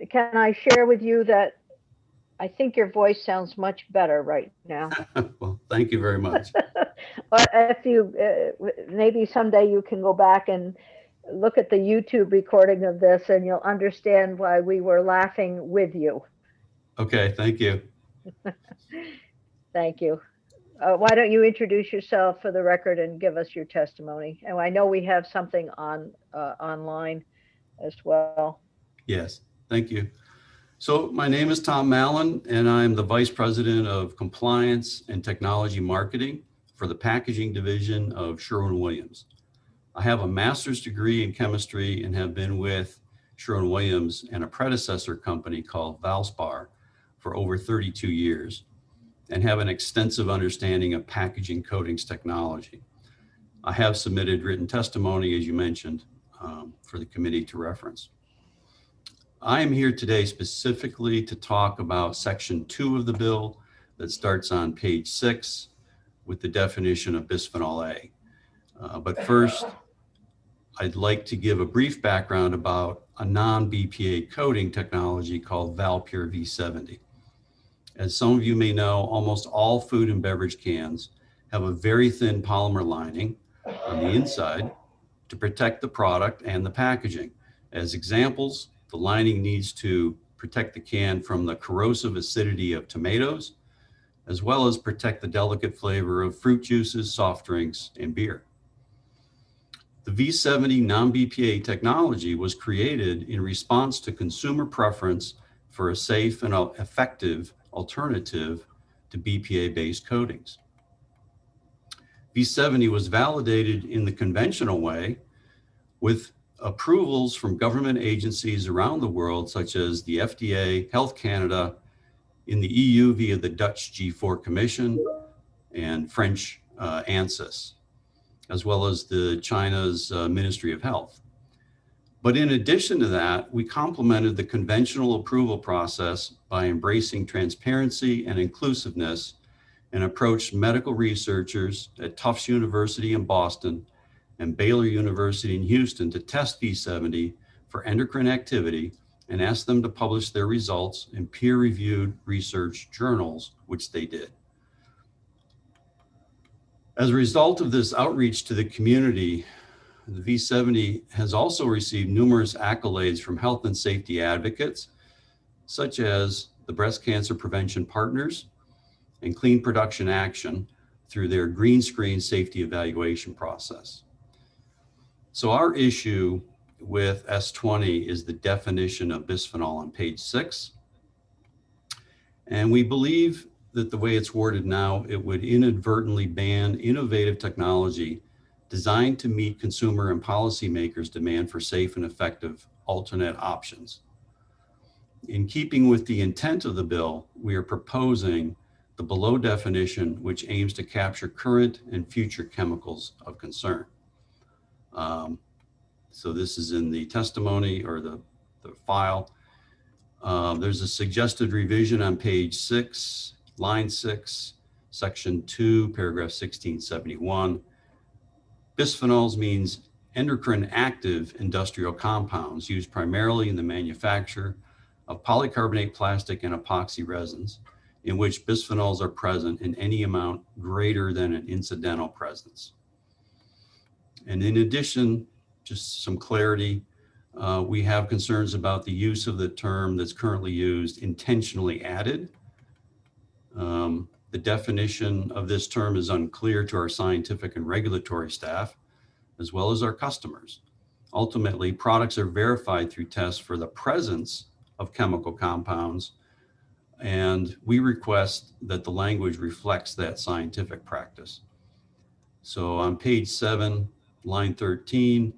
can I share with you that I think your voice sounds much better right now. Well, thank you very much. But if you, maybe someday you can go back and look at the YouTube recording of this and you'll understand why we were laughing with you. Okay, thank you. Thank you. Why don't you introduce yourself for the record and give us your testimony? And I know we have something on online as well. Yes, thank you. So my name is Tom Mallon, and I'm the Vice President of Compliance and Technology Marketing for the Packaging Division of Sherwin-Williams. I have a master's degree in chemistry and have been with Sherwin-Williams and a predecessor company called Valspar for over 32 years and have an extensive understanding of packaging coatings technology. I have submitted written testimony, as you mentioned, for the committee to reference. I am here today specifically to talk about Section 2 of the bill that starts on page 6 with the definition of bisphenol A. But first, I'd like to give a brief background about a non-BPA coating technology called Valpure V70. As some of you may know, almost all food and beverage cans have a very thin polymer lining on the inside to protect the product and the packaging. As examples, the lining needs to protect the can from the corrosive acidity of tomatoes, as well as protect the delicate flavor of fruit juices, soft drinks, and beer. The V70 non-BPA technology was created in response to consumer preference for a safe and effective alternative to BPA-based coatings. V70 was validated in the conventional way with approvals from government agencies around the world, such as the FDA, Health Canada, in the EU via the Dutch G4 Commission and French ANSYS, as well as the China's Ministry of Health. But in addition to that, we complemented the conventional approval process by embracing transparency and inclusiveness and approached medical researchers at Tufts University in Boston and Baylor University in Houston to test V70 for endocrine activity and asked them to publish their results in peer-reviewed research journals, which they did. As a result of this outreach to the community, the V70 has also received numerous accolades from health and safety advocates, such as the Breast Cancer Prevention Partners and Clean Production Action through their green screen safety evaluation process. So our issue with S20 is the definition of bisphenol on page 6. And we believe that the way it's worded now, it would inadvertently ban innovative technology designed to meet consumer and policymakers' demand for safe and effective alternate options. In keeping with the intent of the bill, we are proposing the below definition, which aims to capture current and future chemicals of concern. So this is in the testimony or the file. There's a suggested revision on page 6, line 6, section 2, paragraph 1671. Bisphenols means endocrine active industrial compounds used primarily in the manufacture of polycarbonate plastic and epoxy resins, in which bisphenols are present in any amount greater than an incidental presence. And in addition, just some clarity, we have concerns about the use of the term that's currently used, intentionally added. The definition of this term is unclear to our scientific and regulatory staff, as well as our customers. Ultimately, products are verified through tests for the presence of chemical compounds And we request that the language reflects that scientific practice. So on page 7, line 13,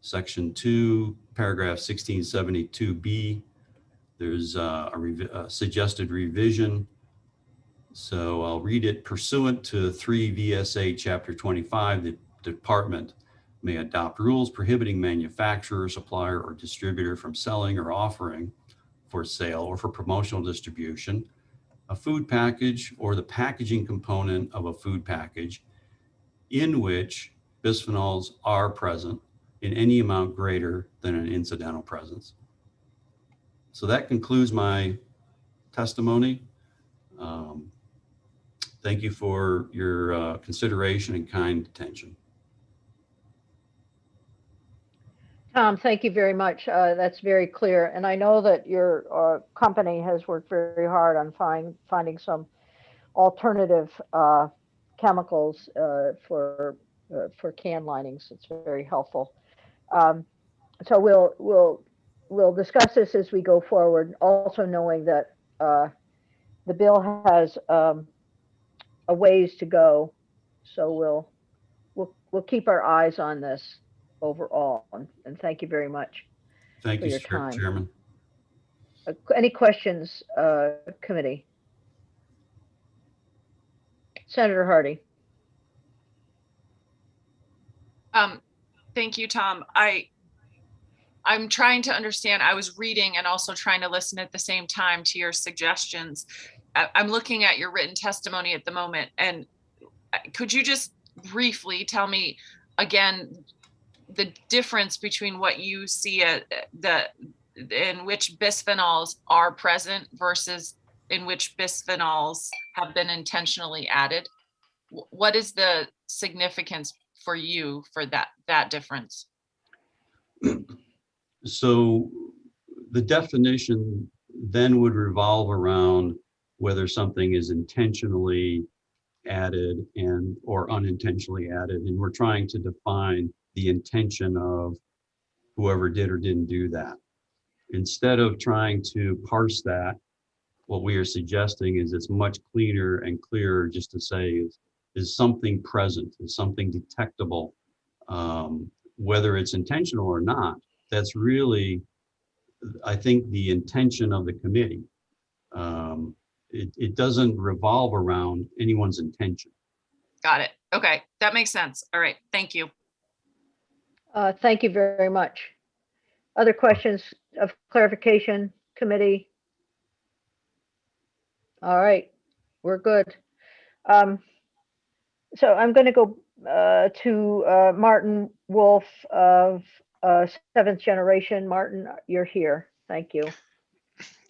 section 2, paragraph 1672B, there's a suggested revision. So I'll read it. Pursuant to 3 VSA Chapter 25, the department may adopt rules prohibiting manufacturer, supplier, or distributor from selling or offering for sale or for promotional distribution a food package or the packaging component of a food package in which bisphenols are present in any amount greater than an incidental presence. So that concludes my testimony. Thank you for your consideration and kind attention. Tom, thank you very much. That's very clear. And I know that your company has worked very hard on finding some alternative chemicals for can linings. It's very helpful. So we'll discuss this as we go forward. Also knowing that the bill has a ways to go, so we'll keep our eyes on this overall. And thank you very much. Thank for you, your time. Chairman. Any questions, committee? Senator Hardy. Thank you, Tom. I'm trying to understand. I was reading and also trying to listen at the same time to your suggestions. I'm looking at your written testimony at the moment, and could you just briefly tell me again the difference between what you see in which bisphenols are present versus in which bisphenols have been intentionally added? What is the significance for you for that difference? So the definition then would revolve around whether something is intentionally added or unintentionally added. And we're trying to define the intention of whoever did or didn't do that. Instead of trying to parse that, what we are suggesting is it's much cleaner and clearer just to say is something present, is something detectable, whether it's intentional or not. That's really, I think, the intention of the committee. It doesn't revolve around anyone's intention. Got it. Okay, that makes sense. All right, thank you. Thank you very much. Other questions of clarification, committee? All right, we're good. So I'm going to go to Martin Wolf of Seventh Generation. Martin, you're here. Thank you.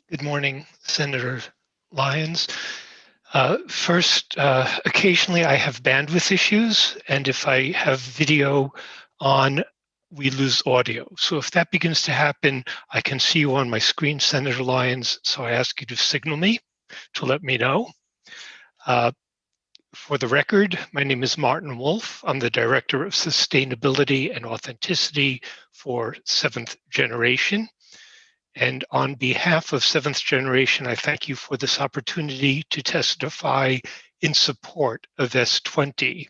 Good morning, Senator Lyons. First, occasionally I have bandwidth issues, and if I have video on, we lose audio. So if that begins to happen, I can see you on my screen, Senator Lyons, so I ask you to signal me to let me know. For the record, my name is Martin Wolf. I'm the Director of Sustainability and Authenticity for Seventh Generation. And on behalf of Seventh Generation, I thank you for this opportunity to testify in support of S20.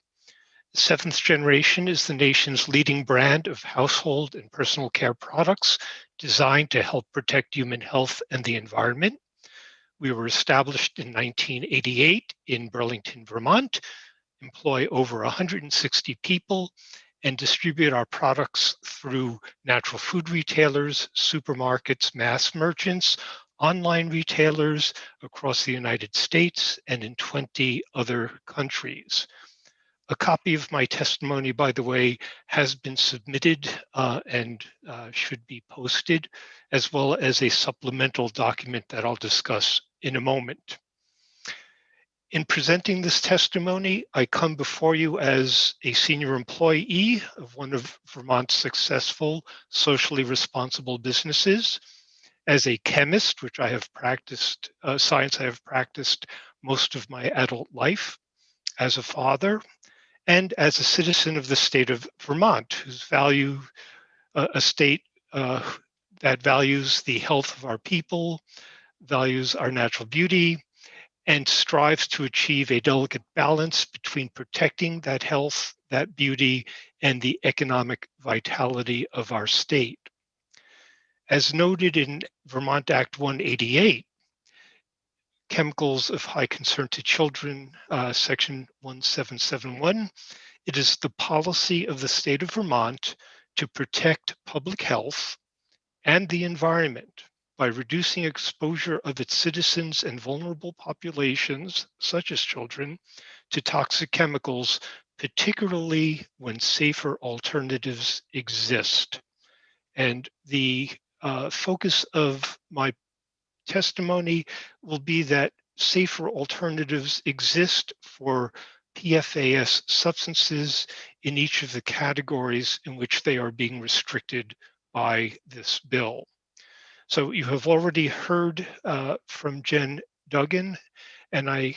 Seventh Generation is the nation's leading brand of household and personal care products designed to help protect human health and the environment. We were established in 1988 in Burlington, Vermont, employ over 160 people, and distribute our products through natural food retailers, supermarkets, mass merchants, online retailers across the United States and in 20 other countries. A copy of my testimony, by the way, has been submitted and should be posted, as well as a supplemental document that I'll discuss in a moment. In presenting this testimony, I come before you as a senior employee of one of Vermont's successful socially responsible businesses, as a chemist, which I have practiced, science I have practiced most of my adult life, as a father, and as a citizen of the state of Vermont, whose value, a state that values the health of our people, values our natural beauty, and strives to achieve a delicate balance between protecting that health, that beauty, and the economic vitality of our state. As noted in Vermont Act 188, Chemicals of High Concern to Children, Section 1771, it is the policy of the state of Vermont to protect public health and the environment by reducing exposure of its citizens and vulnerable populations, such as children, to toxic chemicals, particularly when safer alternatives exist. And the focus of my testimony will be that safer alternatives exist for PFAS substances in each of the categories in which they are being restricted by this bill. So you have already heard from Jen Duggan, and I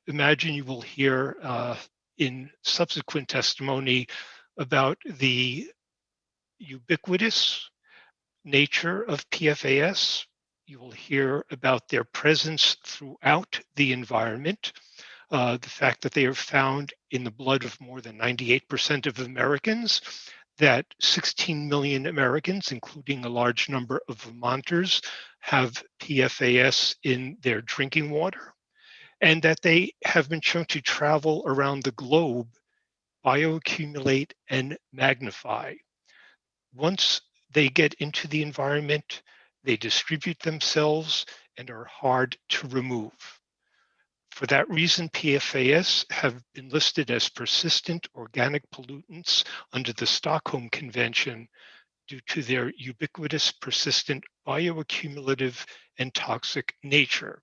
imagine you will hear in subsequent testimony about the ubiquitous nature of PFAS. You will hear about their presence throughout the environment, the fact that they are found in the blood of more than 98% of Americans, that 16 million Americans, including a large number of Vermonters, have PFAS in their drinking water, and that they have been shown to travel around the globe, bioaccumulate, and magnify. Once they get into the environment, they distribute themselves and are hard to remove. For that reason, PFAS have been listed as persistent organic pollutants under the Stockholm Convention due to their ubiquitous, persistent, bioaccumulative, and toxic nature.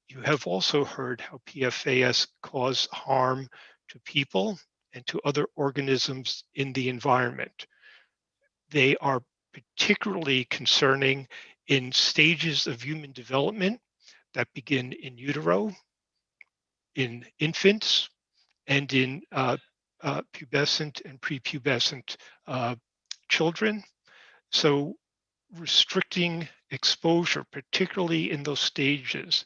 You have also heard how PFAS cause harm to people and to other organisms in the environment. They are particularly concerning in stages of human development that begin in utero, in infants, and in pubescent and prepubescent children. So restricting exposure, particularly in those stages,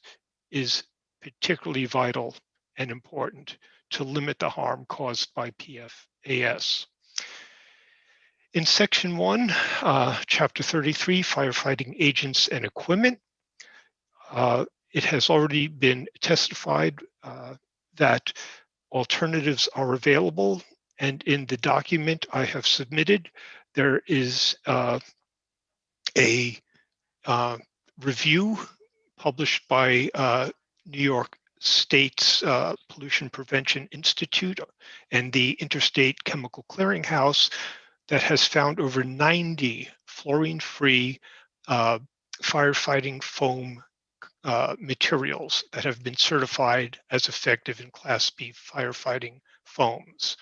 is particularly vital and important to limit the harm caused by PFAS. In Section 1, Chapter 33, Firefighting Agents and Equipment, it has already been testified that alternatives are available, and in the document I have submitted, there is a review published by New York State's Pollution Prevention Institute and the Interstate Chemical Clearinghouse that has found over 90 fluorine-free firefighting foam materials that have been certified as effective in Class B firefighting foams.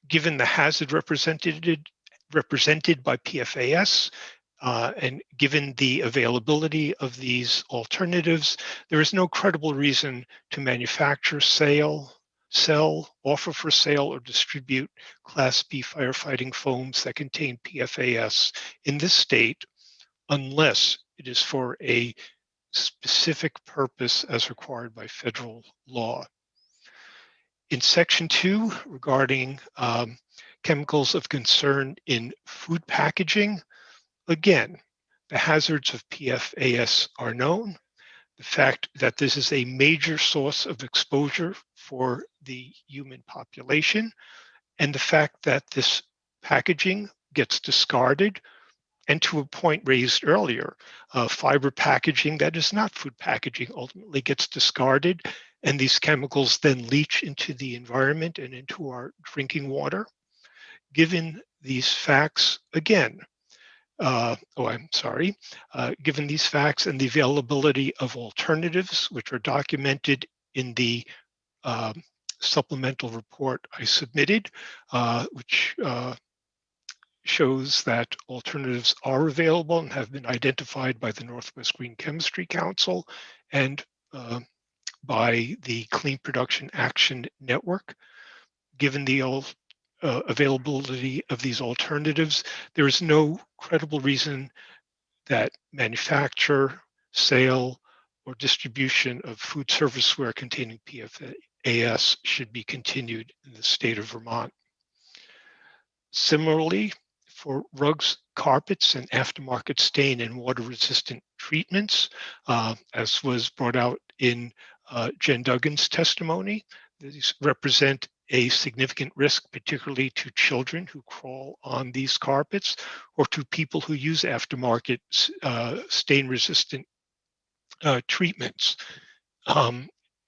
Given the hazard represented by PFAS, and given the availability of these alternatives, there is no credible reason to manufacture, sell, offer for sale, or distribute Class B firefighting foams that contain PFAS in this state unless it is for a specific purpose as required by federal law. In Section 2, regarding chemicals of concern in food packaging, again, the hazards of PFAS are known. The fact that this is a major source of exposure for the human population, and the fact that this packaging gets discarded, and to a point raised earlier, fiber packaging that is not food packaging ultimately gets discarded, and these chemicals then leach into the environment and into our drinking water. Given these facts, again, given these facts and the availability of alternatives, which are documented in the supplemental report I submitted, which shows that alternatives are available and have been identified by the Northwest Green Chemistry Council and by the Clean Production Action Network. Given the availability of these alternatives, there is no credible reason that manufacture, sale, or distribution of food serviceware containing PFAS should be continued in the state of Vermont. Similarly, for rugs, carpets, and aftermarket stain and water-resistant treatments, as was brought out in Jen Duggan's testimony, these represent a significant risk, particularly to children who crawl on these carpets or to people who use aftermarket stain-resistant treatments.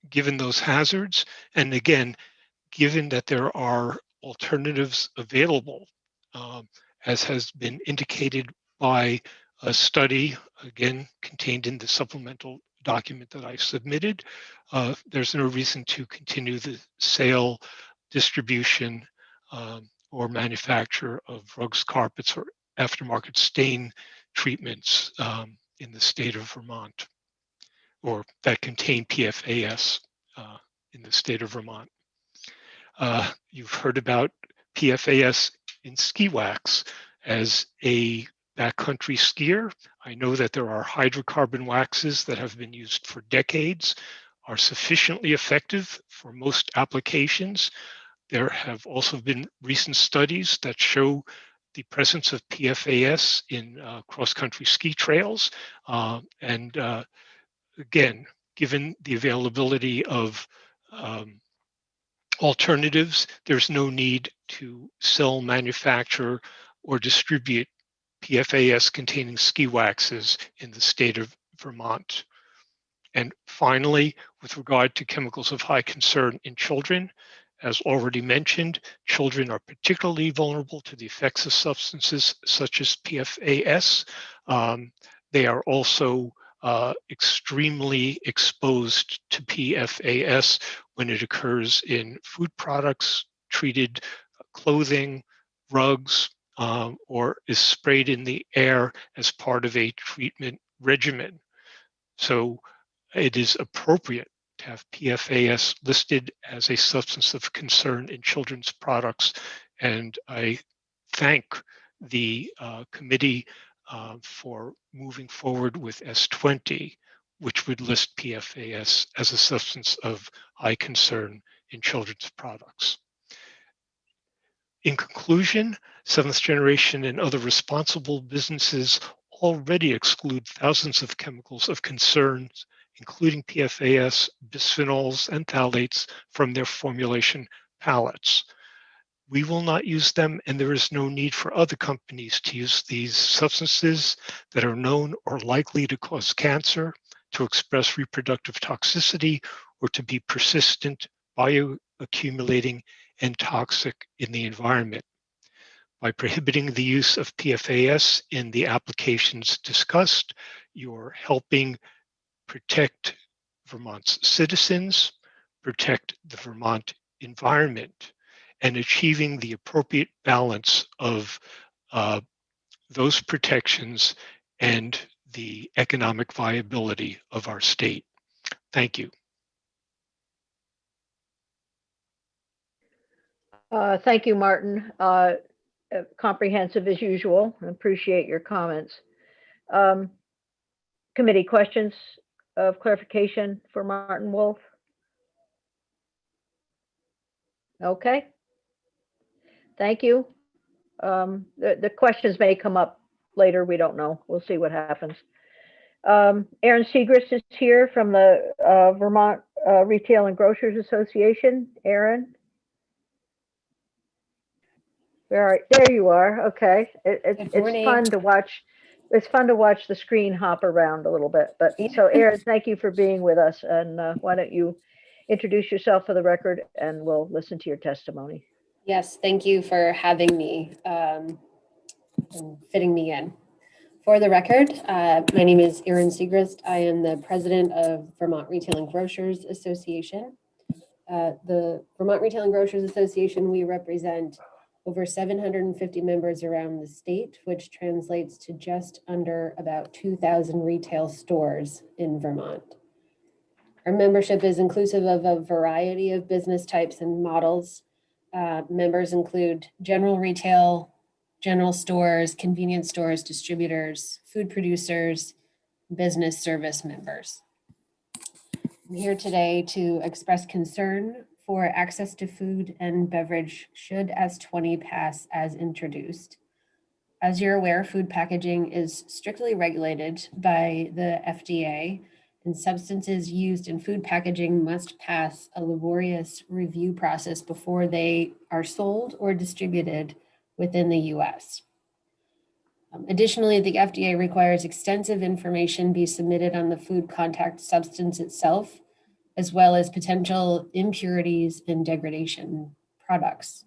Given those hazards, and again, given that there are alternatives available, as has been indicated by a study, again, contained in the supplemental document that I submitted, there's no reason to continue the sale, distribution, or manufacture of rugs, carpets, or aftermarket stain treatments in the state of Vermont, or that contain PFAS in the state of Vermont. You've heard about PFAS in ski wax. As a backcountry skier, I know that there are hydrocarbon waxes that have been used for decades, are sufficiently effective for most applications. There have also been recent studies that show the presence of PFAS in cross-country ski trails. Again, given the availability of alternatives, there's no need to sell, manufacture, or distribute PFAS containing ski waxes in the state of Vermont. And finally, with regard to chemicals of high concern in children, as already mentioned, children are particularly vulnerable to the effects of substances such as PFAS. They are also extremely exposed to PFAS when it occurs in food products, treated clothing, rugs, or is sprayed in the air as part of a treatment regimen. So it is appropriate to have PFAS listed as a substance of concern in children's products. And I thank the committee for moving forward with S20, which would list PFAS as a substance of high concern in children's products. In conclusion, seventh generation and other responsible businesses already exclude thousands of chemicals of concerns, including PFAS, bisphenols, and phthalates from their formulation palettes. We will not use them, and there is no need for other companies to use these substances that are known or likely to cause cancer, to express reproductive toxicity, or to be persistent, bioaccumulating, and toxic in the environment. By prohibiting the use of PFAS in the applications discussed, you're helping protect Vermont's citizens, protect the Vermont environment, and achieving the appropriate balance of those protections and the economic viability of our state. Thank you. Thank you, Martin. Comprehensive as usual. I appreciate your comments. Committee questions of clarification for Martin Wolf? Okay. Thank you. The questions may come up later. We don't know. We'll see what happens. Aaron Segrist is here from the Vermont Retail and Grocers Association. Aaron? There you are. Okay. It's fun to watch. It's fun to watch the screen hop around a little bit. But so Aaron, thank you for being with us. And why don't you introduce yourself for the record, and we'll listen to your testimony. Yes, thank you for having me and fitting me in. For the record, my name is Aaron Segrist. I am the president of Vermont Retail and Grocers Association. The Vermont Retail and Grocers Association, we represent over 750 members around the state, which translates to just under about 2,000 retail stores in Vermont. Our membership is inclusive of a variety of business types and models. Members include general retail, general stores, convenience stores, distributors, food producers, business service members. I'm here today to express concern for access to food and beverage should S20 pass as introduced. As you're aware, food packaging is strictly regulated by the FDA, and substances used in food packaging must pass a laborious review process before they are sold or distributed within the US. Additionally, the FDA requires extensive information be submitted on the food contact substance itself, as well as potential impurities and degradation products.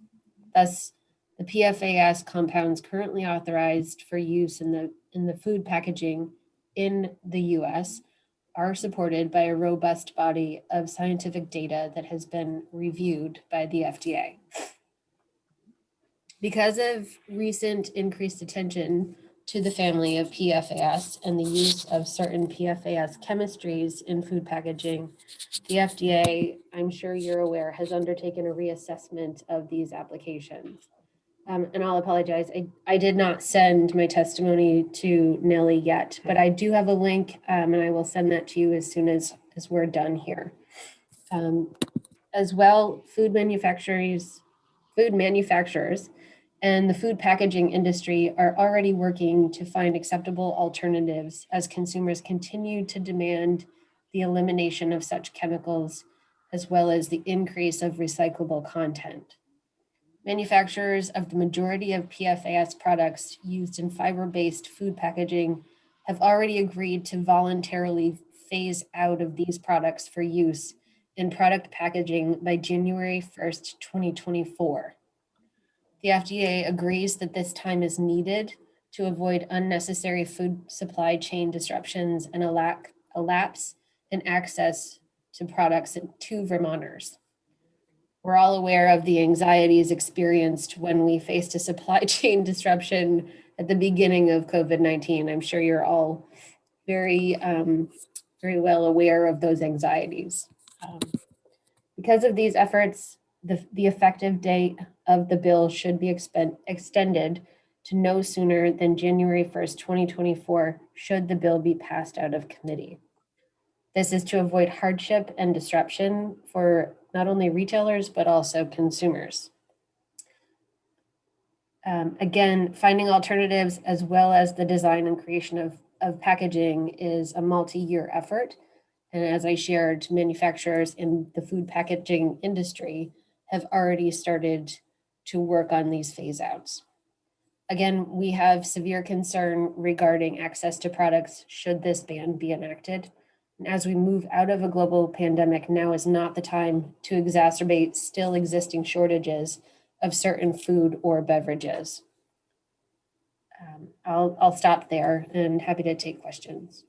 Thus, the PFAS compounds currently authorized for use in the food packaging in the US are supported by a robust body of scientific data that has been reviewed by the FDA. Because of recent increased attention to the family of PFAS and the use of certain PFAS chemistries in food packaging, the FDA, I'm sure you're aware, has undertaken a reassessment of these applications. And I'll apologize, I did not send my testimony to Nellie yet, but I do have a link and I will send that to you as soon as we're done here. As well, food manufacturers and the food packaging industry are already working to find acceptable alternatives as consumers continue to demand the elimination of such chemicals, as well as the increase of recyclable content. Manufacturers of the majority of PFAS products used in fiber-based food packaging have already agreed to voluntarily phase out of these products for use in product packaging by January 1st, 2024. The FDA agrees that this time is needed to avoid unnecessary food supply chain disruptions and a lapse in access to products to Vermonters. We're all aware of the anxieties experienced when we faced a supply chain disruption at the beginning of COVID-19. I'm sure you're all very well aware of those anxieties. Because of these efforts, the effective date of the bill should be extended to no sooner than January 1st, 2024, should the bill be passed out of committee. This is to avoid hardship and disruption for not only retailers, but also consumers. Again, finding alternatives as well as the design and creation of packaging is a multi-year effort. And as I shared, manufacturers in the food packaging industry have already started to work on these phase outs. Again, we have severe concern regarding access to products should this ban be enacted. And as we move out of a global pandemic, now is not the time to exacerbate still existing shortages of certain food or beverages. I'll stop there and happy to take questions.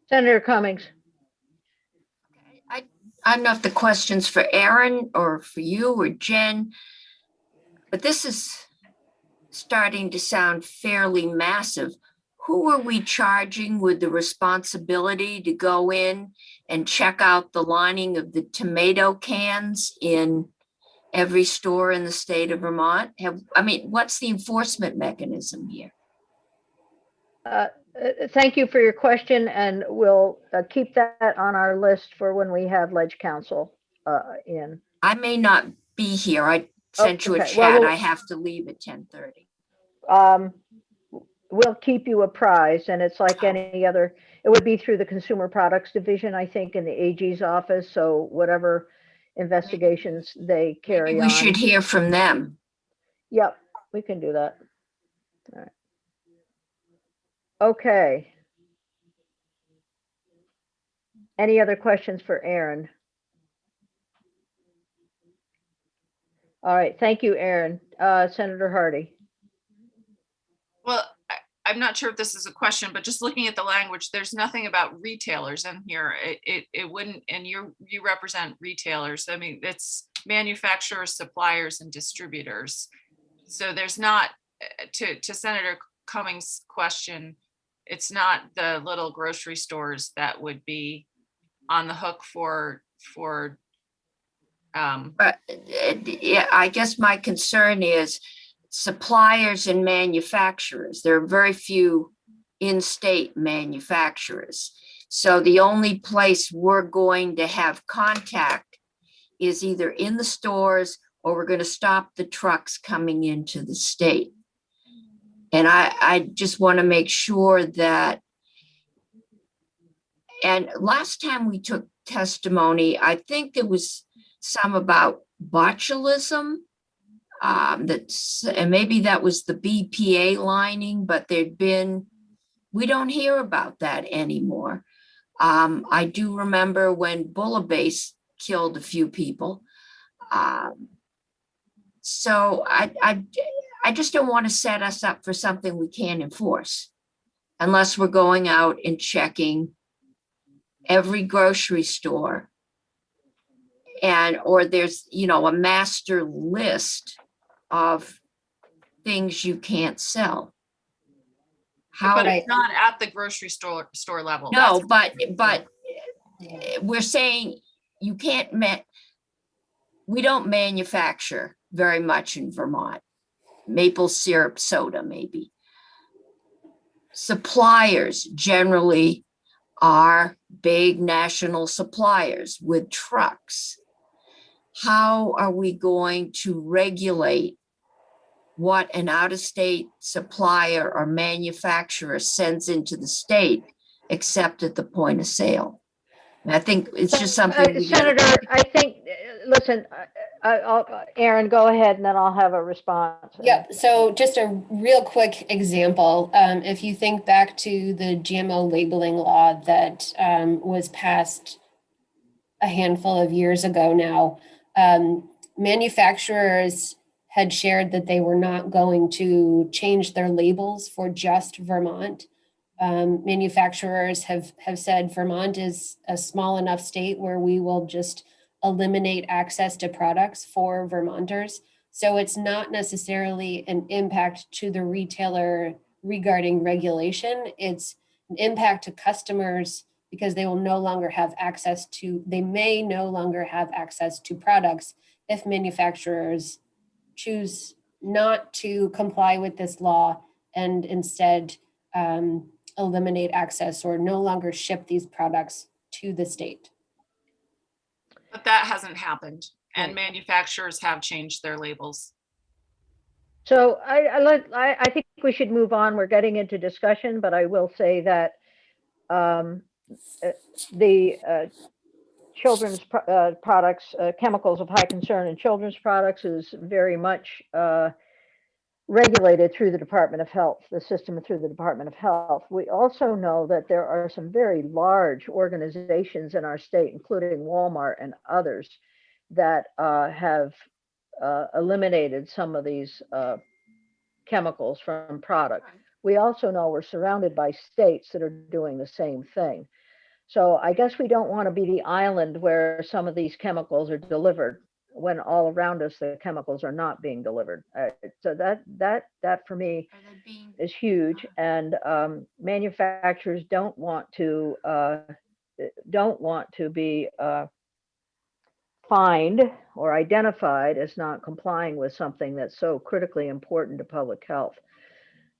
Senator Cummings. I don't know if the question's for Aaron or for you or Jen, but this is starting to sound fairly massive. Who are we charging with the responsibility to go in and check out the lining of the tomato cans in every store in the state of Vermont? What's the enforcement mechanism here? Thank you for your question, and we'll keep that on our list for when we have Ledge Council in. I may not be here. I sent you a chat. I have to leave at 10:30. We'll keep you apprised, and it's like any other, it would be through the Consumer Products Division, I think, in the AG's office. So whatever investigations they carry on. We should hear from them. Yep, we can do that. All right. Okay. Any other questions for Aaron? All right, thank you, Aaron. Senator Hardy. Well, I'm not sure if this is a question, but just looking at the language, there's nothing about retailers in here. It wouldn't, and you represent retailers. I mean, it's manufacturers, suppliers, and distributors. So there's not, to Senator Cummings' question, it's not the little grocery stores that would be on the hook for yeah, I guess my concern is suppliers and manufacturers. There are very few in-state manufacturers. So the only place we're going to have contact is either in the stores or we're going to stop the trucks coming into the state. And I just want to make sure that, and last time we took testimony, I think there was some about botulism. And maybe that was the BPA lining, but we don't hear about that anymore. I do remember when Bullabase killed a few people. So I just don't want to set us up for something we can't enforce unless we're going out and checking every grocery store or there's, a master list of things you can't sell. But it's not at the grocery store level. No, but we're saying you can't, we don't manufacture very much in Vermont. Maple syrup soda, maybe. Suppliers generally are big national suppliers with trucks. How are we going to regulate what an out-of-state supplier or manufacturer sends into the state, except at the point of sale? And I think it's just something. Senator, I think, listen, Aaron, go ahead and then I'll have a response. Yep. So just a real quick example. If you think back to the GMO labeling law that was passed a handful of years ago now, manufacturers had shared that they were not going to change their labels for just Vermont. Manufacturers have said Vermont is a small enough state where we will just eliminate access to products for Vermonters. So it's not necessarily an impact to the retailer regarding regulation. It's an impact to customers because they will no longer have access to, they may no longer have access to products if manufacturers choose not to comply with this law and instead eliminate access or no longer ship these products to the state. But that hasn't happened, and manufacturers have changed their labels. So I think we should move on. We're getting into discussion, but I will say that the children's products, chemicals of high concern in children's products is very much regulated through the Department of Health, the system through the Department of Health. We also know that there are some very large organizations in our state, including Walmart and others, that have eliminated some of these chemicals from products. We also know we're surrounded by states that are doing the same thing. So I guess we don't want to be the island where some of these chemicals are delivered when all around us the chemicals are not being delivered. So that for me is huge, and manufacturers don't want to be fined or identified as not complying with something that's so critically important to public health.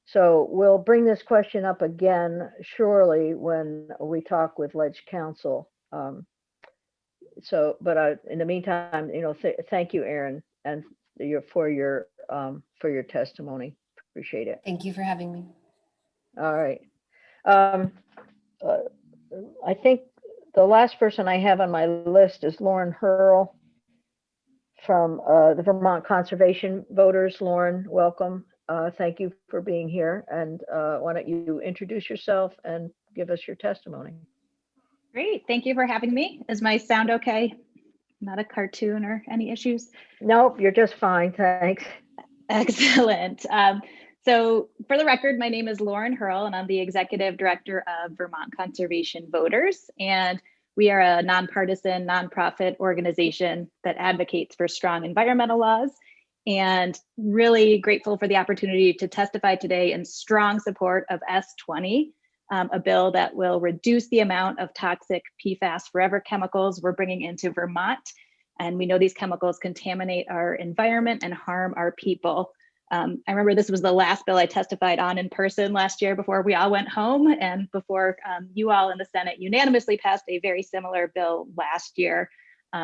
So we'll bring this question up again surely when we talk with Ledge Council. But in the meantime, thank you, Aaron, and for your testimony. Appreciate it. Thank you for having me. All right. I think the last person I have on my list is Lauren Hurl from the Vermont Conservation Voters. Lauren, welcome. Thank you for being here. And why don't you introduce yourself and give us your testimony? Great. Thank you for having me. Is my sound okay? Not a cartoon or any issues? Nope, you're just fine. Thanks. Excellent. So for the record, my name is Lauren Hurl, and I'm the Executive Director of Vermont Conservation Voters. And we are a nonpartisan, nonprofit organization that advocates for strong environmental laws, and really grateful for the opportunity to testify today in strong support of S20, a bill that will reduce the amount of toxic PFAS forever chemicals we're bringing into Vermont. And we know these chemicals contaminate our environment and harm our people. I remember this was the last bill I testified on in person last year before we all went home, and before you all in the Senate unanimously passed a very similar bill last year.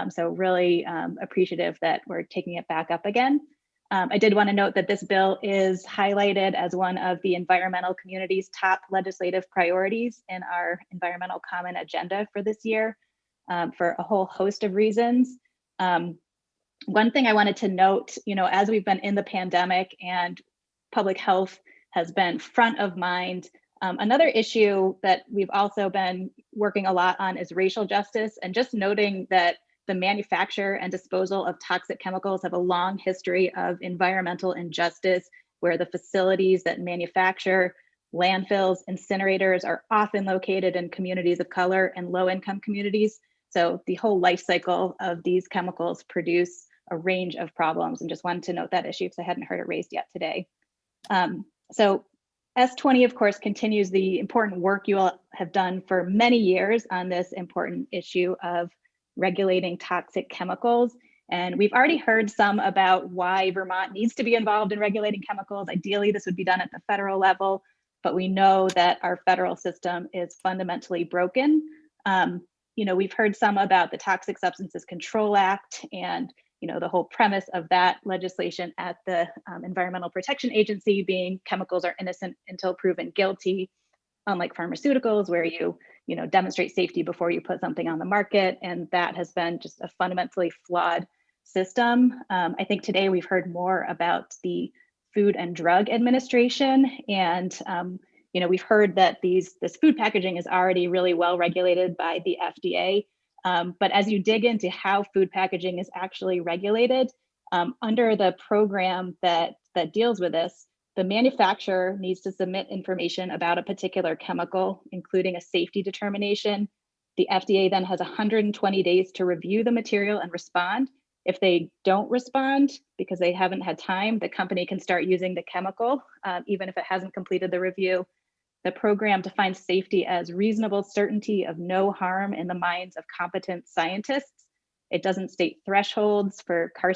So really appreciative that we're taking it back up again. I did want to note that this bill is highlighted as one of the environmental community's top legislative priorities in our environmental common agenda for this year for a whole host of reasons. One thing I wanted to note, as we've been in the pandemic and public health has been front of mind, another issue that we've also been working a lot on is racial justice, and just noting that the manufacture and disposal of toxic chemicals have a long history of environmental injustice, where the facilities that manufacture, landfills, incinerators are often located in communities of color and low-income communities. So the whole life cycle of these chemicals produce a range of problems, and just wanted to note that issue because I hadn't heard it raised yet today. So S20, of course, continues the important work you all have done for many years on this important issue of regulating toxic chemicals. And we've already heard some about why Vermont needs to be involved in regulating chemicals. Ideally, this would be done at the federal level, but we know that our federal system is fundamentally broken. We've heard some about the Toxic Substances Control Act and the whole premise of that legislation at the Environmental Protection Agency being chemicals are innocent until proven guilty, unlike pharmaceuticals where you demonstrate safety before you put something on the market. And that has been just a fundamentally flawed system. I think today we've heard more about the Food and Drug Administration, and we've heard that this food packaging is already really well regulated by the FDA. But as you dig into how food packaging is actually regulated, under the program that deals with this, the manufacturer needs to submit information about a particular chemical, including a safety determination. The FDA then has 120 days to review the material and respond. If they don't respond because they haven't had time, the company can start using the chemical, even if it hasn't completed the review. The program defines safety as reasonable certainty of no harm in the minds of competent scientists. It doesn't state thresholds for how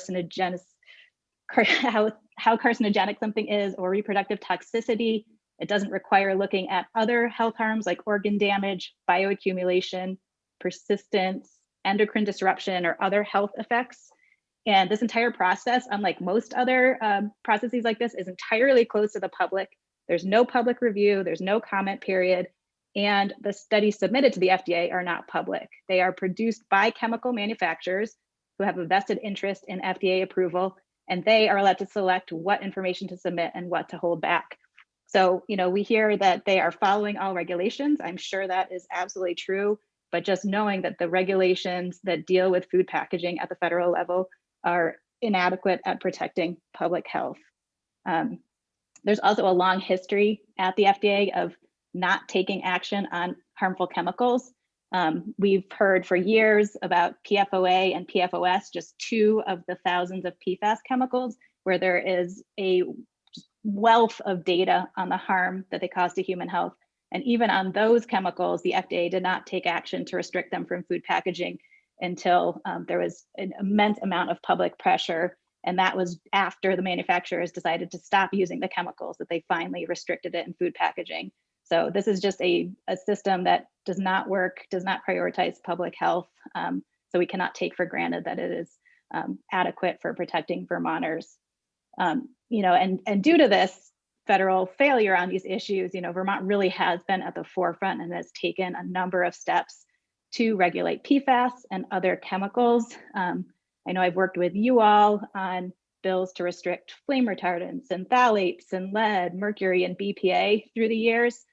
carcinogenic something is or reproductive toxicity. It doesn't require looking at other health harms like organ damage, bioaccumulation, persistence, endocrine disruption, or other health effects. And this entire process, unlike most other processes like this, is entirely closed to the public. There's no public review, there's no comment period, and the studies submitted to the FDA are not public. They are produced by chemical manufacturers who have a vested interest in FDA approval, and they are allowed to select what information to submit and what to hold back. So, we hear that they are following all regulations. I'm sure that is absolutely true, but just knowing that the regulations that deal with food packaging at the federal level are inadequate at protecting public health. There's also a long history at the FDA of not taking action on harmful chemicals. We've heard for years about PFOA and PFOS, just two of the thousands of PFAS chemicals, where there is a wealth of data on the harm that they cause to human health. And even on those chemicals, the FDA did not take action to restrict them from food packaging until there was an immense amount of public pressure. And that was after the manufacturers decided to stop using the chemicals that they finally restricted it in food packaging. So this is just a system that does not work, does not prioritize public health. So we cannot take for granted that it is adequate for protecting Vermonters. And due to this federal failure on these issues, Vermont really has been at the forefront and has taken a number of steps to regulate PFAS and other chemicals. I know I've worked with you all on bills to restrict flame retardants and phthalates and lead, mercury, and BPA through the years.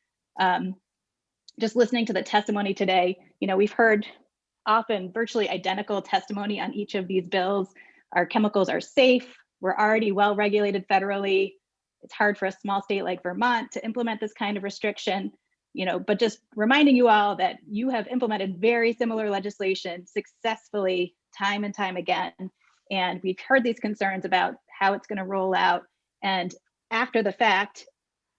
Just listening to the testimony today, we've heard often virtually identical testimony on each of these bills. Our chemicals are safe. We're already well regulated federally. It's hard for a small state like Vermont to implement this kind of restriction, but just reminding you all that you have implemented very similar legislation successfully time and time again. And we've heard these concerns about how it's going to roll out. And after the fact,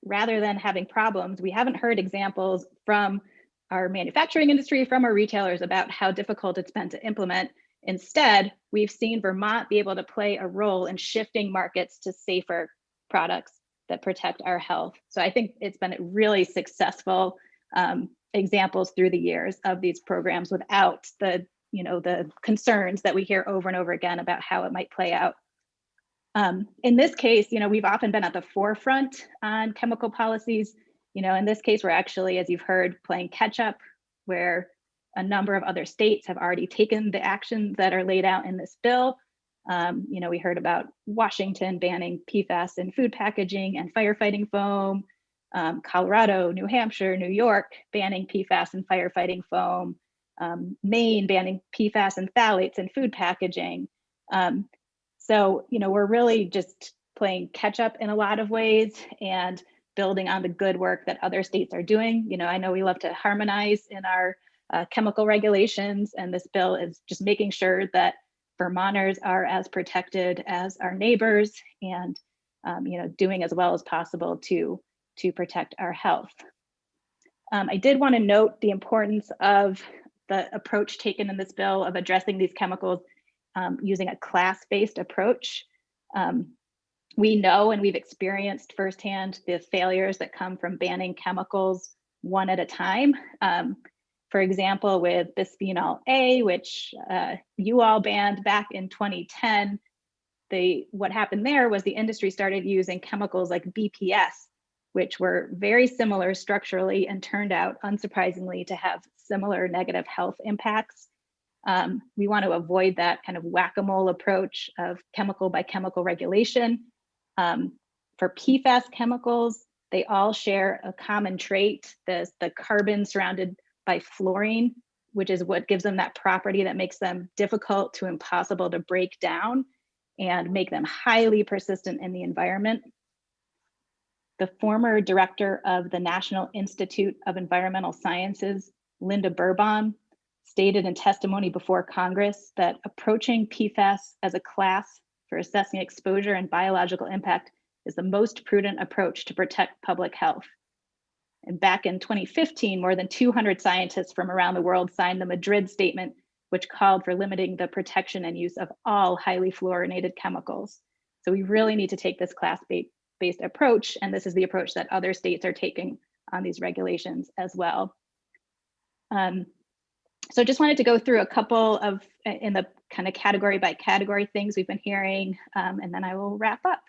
rather than having problems, we haven't heard examples from our manufacturing industry, from our retailers about how difficult it's been to implement. Instead, we've seen Vermont be able to play a role in shifting markets to safer products that protect our health. So I think it's been really successful examples through the years of these programs without the, the concerns that we hear over and over again about how it might play out. In this case, we've often been at the forefront on chemical policies. In this case, we're actually, as you've heard, playing catch up, where a number of other states have already taken the actions that are laid out in this bill. We heard about Washington banning PFAS in food packaging and firefighting foam, Colorado, New Hampshire, New York banning PFAS and firefighting foam, Maine banning PFAS and phthalates in food packaging. So, we're really just playing catch up in a lot of ways and building on the good work that other states are doing. I know we love to harmonize in our chemical regulations, and this bill is just making sure that Vermonters are as protected as our neighbors and, doing as well as possible to protect our health. I did want to note the importance of the approach taken in this bill of addressing these chemicals using a class-based approach. We know and we've experienced firsthand the failures that come from banning chemicals one at a time. For example, with bisphenol A, which you all banned back in 2010, what happened there was the industry started using chemicals like BPS, which were very similar structurally and turned out, unsurprisingly, to have similar negative health impacts. We want to avoid that kind of whack-a-mole approach of chemical by chemical regulation. For PFAS chemicals, they all share a common trait, the carbon surrounded by fluorine, which is what gives them that property that makes them difficult to impossible to break down and make them highly persistent in the environment. The former director of the National Institute of Environmental Sciences, Linda Burbon, stated in testimony before Congress that approaching PFAS as a class for assessing exposure and biological impact is the most prudent approach to protect public health. And back in 2015, more than 200 scientists from around the world signed the Madrid Statement, which called for limiting the protection and use of all highly fluorinated chemicals. So we really need to take this class-based approach, and this is the approach that other states are taking on these regulations as well. So just wanted to go through a couple of, in the kind of category by category things we've been hearing, and then I will wrap up.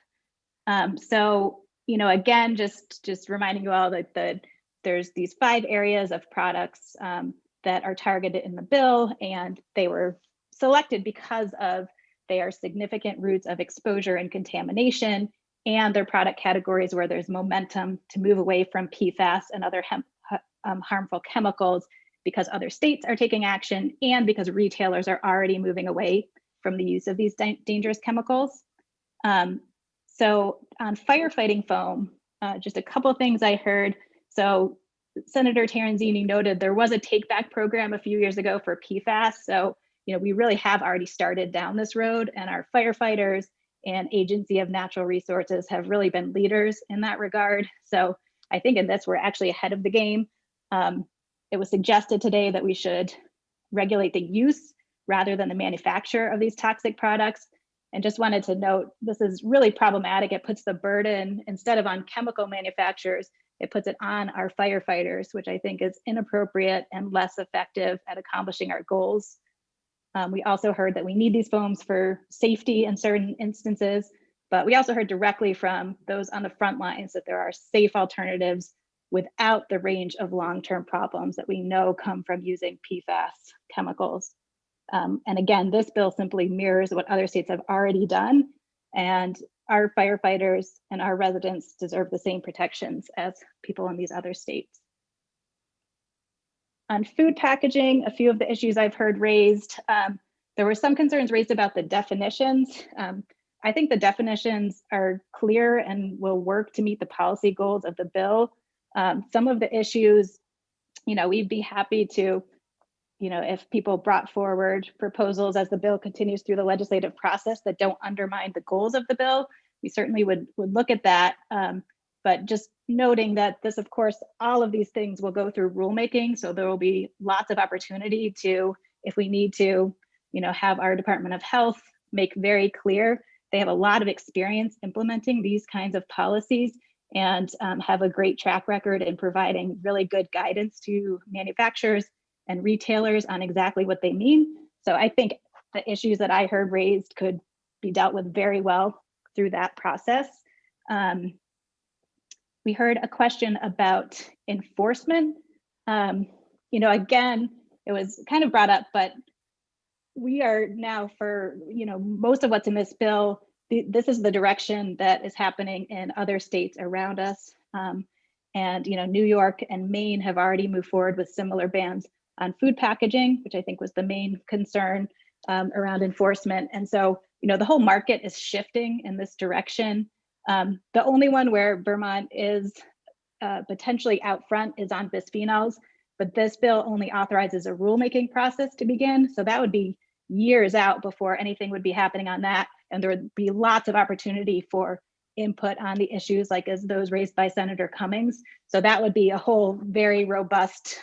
So, again, just reminding you all that there's these 5 areas of products that are targeted in the bill, and they were selected because they are significant routes of exposure and contamination, and they're product categories where there's momentum to move away from PFAS and other harmful chemicals, because other states are taking action and because retailers are already moving away from the use of these dangerous chemicals. So on firefighting foam, just a couple of things I heard. So Senator Terenzini noted there was a take-back program a few years ago for PFAS. So, we really have already started down this road, and our firefighters and Agency of Natural Resources have really been leaders in that regard. So I think in this, we're actually ahead of the game. It was suggested today that we should regulate the use rather than the manufacture of these toxic products. And just wanted to note, this is really problematic. It puts the burden, instead of on chemical manufacturers, it puts it on our firefighters, which I think is inappropriate and less effective at accomplishing our goals. We also heard that we need these foams for safety in certain instances, but we also heard directly from those on the front lines that there are safe alternatives without the range of long-term problems that we know come from using PFAS chemicals. And again, this bill simply mirrors what other states have already done, and our firefighters and our residents deserve the same protections as people in these other states. On food packaging, a few of the issues I've heard raised, there were some concerns raised about the definitions. I think the definitions are clear and will work to meet the policy goals of the bill. Some of the issues, we'd be happy to, if people brought forward proposals as the bill continues through the legislative process that don't undermine the goals of the bill, we certainly would look at that. But just noting that this, of course, all of these things will go through rulemaking. So there will be lots of opportunity to, if we need to, have our Department of Health make very clear They have a lot of experience implementing these kinds of policies and have a great track record in providing really good guidance to manufacturers and retailers on exactly what they mean. So I think the issues that I heard raised could be dealt with very well through that process. We heard a question about enforcement. Again, it was kind of brought up, but we are now for, most of what's in this bill, this is the direction that is happening in other states around us. New York and Maine have already moved forward with similar bans on food packaging, which I think was the main concern around enforcement. And so, the whole market is shifting in this direction. The only one where Vermont is potentially out front is on bisphenols, but this bill only authorizes a rulemaking process to begin. So that would be years out before anything would be happening on that. And there would be lots of opportunity for input on the issues like as those raised by Senator Cummings. So that would be a whole very robust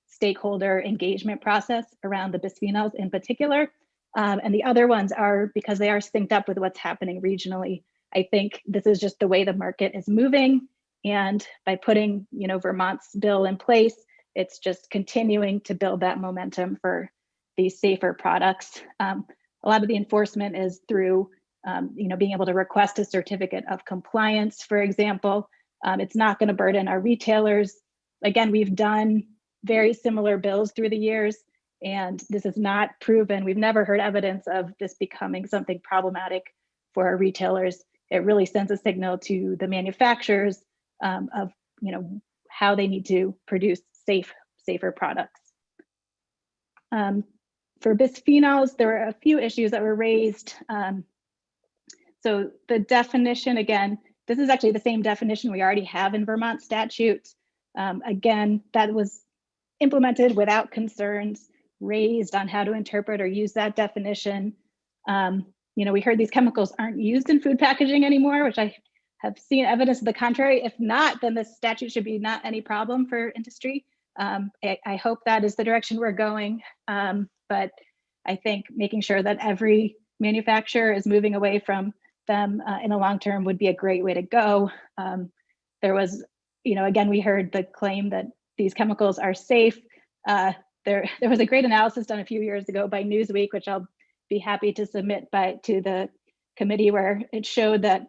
stakeholder engagement process around the bisphenols in particular. And the other ones are, because they are synced up with what's happening regionally. I think this is just the way the market is moving. And by putting, Vermont's bill in place, it's just continuing to build that momentum for these safer products. A lot of the enforcement is through, being able to request a certificate of compliance, for example. It's not going to burden our retailers. Again, we've done very similar bills through the years, and this is not proven. We've never heard evidence of this becoming something problematic for our retailers. It really sends a signal to the manufacturers of how they need to produce safer products. For bisphenols, there were a few issues that were raised. So the definition, again, this is actually the same definition we already have in Vermont statute. Again, that was implemented without concerns raised on how to interpret or use that definition. We heard these chemicals aren't used in food packaging anymore, which I have seen evidence of the contrary. If not, then the statute should be not any problem for industry. I hope that is the direction we're going. But I think making sure that every manufacturer is moving away from them in the long term would be a great way to go. There was, again, we heard the claim that these chemicals are safe. There was a great analysis done a few years ago by Newsweek, which I'll be happy to submit to the committee, where it showed that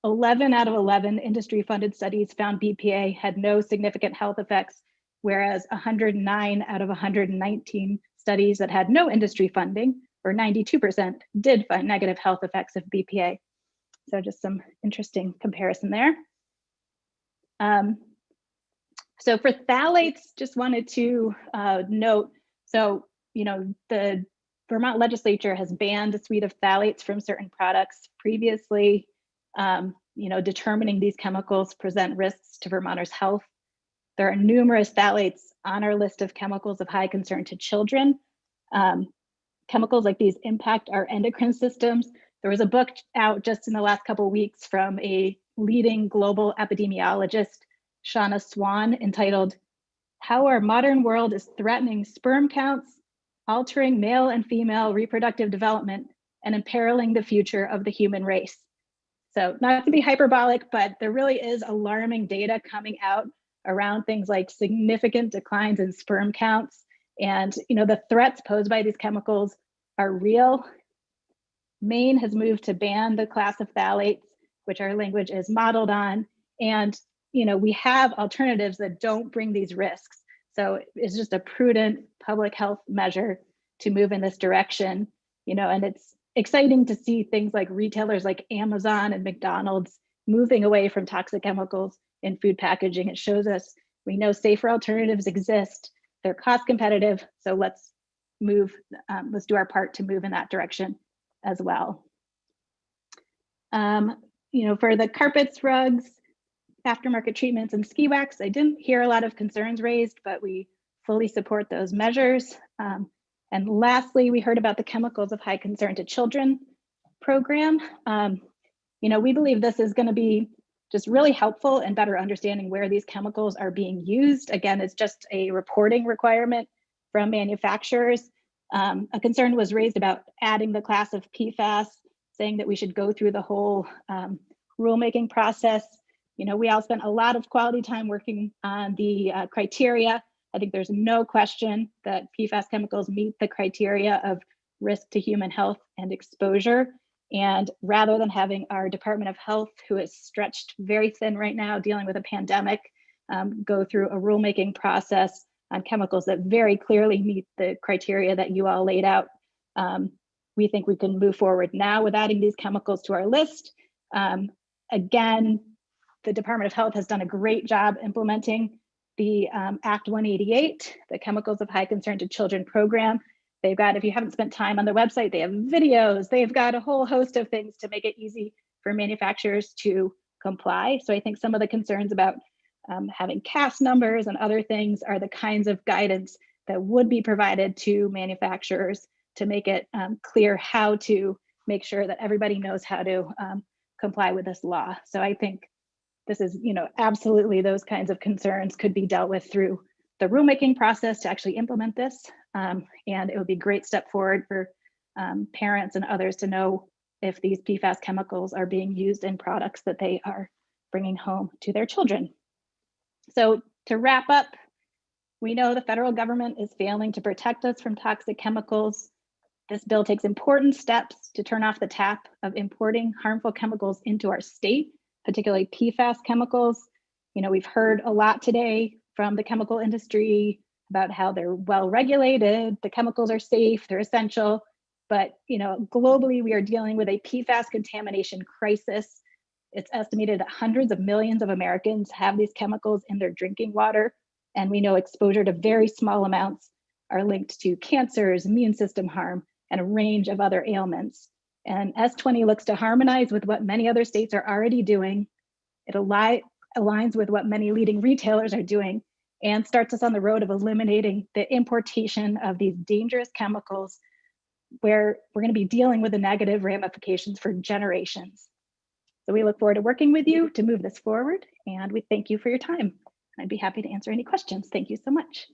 11 out of 11 industry-funded studies found BPA had no significant health effects, whereas 109 out of 119 studies that had no industry funding, or 92%, did find negative health effects of BPA. So just some interesting comparison there. So for phthalates, just wanted to note, so, the Vermont legislature has banned a suite of phthalates from certain products previously, determining these chemicals present risks to Vermonters' health. There are numerous phthalates on our list of chemicals of high concern to children. Chemicals like these impact our endocrine systems. There was a book out just in the last couple of weeks from a leading global epidemiologist, Shauna Swan, entitled "How Our Modern World is Threatening Sperm Counts, Altering Male and Female Reproductive Development, and Imperiling the Future of the Human Race." So not to be hyperbolic, but there really is alarming data coming out around things like significant declines in sperm counts. And the threats posed by these chemicals are real. Maine has moved to ban the class of phthalates, which our language is modeled on. And we have alternatives that don't bring these risks. So it's just a prudent public health measure to move in this direction, and it's exciting to see things like retailers like Amazon and McDonald's moving away from toxic chemicals in food packaging. It shows us we know safer alternatives exist. They're cost competitive. So let's do our part to move in that direction as well. For the carpets, rugs, aftermarket treatments, and ski wax, I didn't hear a lot of concerns raised, but we fully support those measures. And lastly, we heard about the chemicals of high concern to children program. We believe this is going to be just really helpful in better understanding where these chemicals are being used. Again, it's just a reporting requirement from manufacturers. A concern was raised about adding the class of Pfas saying that we should go through the whole rulemaking process. You know, we all spent a lot of quality time working on the criteria. I think there's no question that PFAS chemicals meet the criteria of risk to human health and exposure. And rather than having our Department of Health, who is stretched very thin right now, dealing with a pandemic, go through a rulemaking process on chemicals that very clearly meet the criteria that you all laid out, we think we can move forward now with adding these chemicals to our list. Again, the Department of Health has done a great job implementing the Act 188, the Chemicals of High Concern to Children program. They've got, if you haven't spent time on their website, they have videos, they've got a whole host of things to make it easy for manufacturers to comply. So I think some of the concerns about having CAS numbers and other things are the kinds of guidance that would be provided to manufacturers to make it clear how to make sure that everybody knows how to comply with this law. So I think this is, you know, absolutely those kinds of concerns could be dealt with through the rulemaking process to actually implement this. And it would be a great step forward for parents and others to know if these PFAS chemicals are being used in products that they are bringing home to their children. So to wrap up, we know the federal government is failing to protect us from toxic chemicals. This bill takes important steps to turn off the tap of importing harmful chemicals into our state, particularly PFAS chemicals. You know, we've heard a lot today from the chemical industry about how they're well regulated, the chemicals are safe, they're essential. But, you know, globally, we are dealing with a PFAS contamination crisis. It's estimated that hundreds of millions of Americans have these chemicals in their drinking water. And we know exposure to very small amounts are linked to cancers, immune system harm, and a range of other ailments. And S20 looks to harmonize with what many other states are already doing. It aligns with what many leading retailers are doing and starts us on the road of eliminating the importation of these dangerous chemicals, where we're going to be dealing with the negative ramifications for generations. So we look forward to working with you to move this forward, and we thank you for your time. I'd be happy to answer any questions. Thank you so much.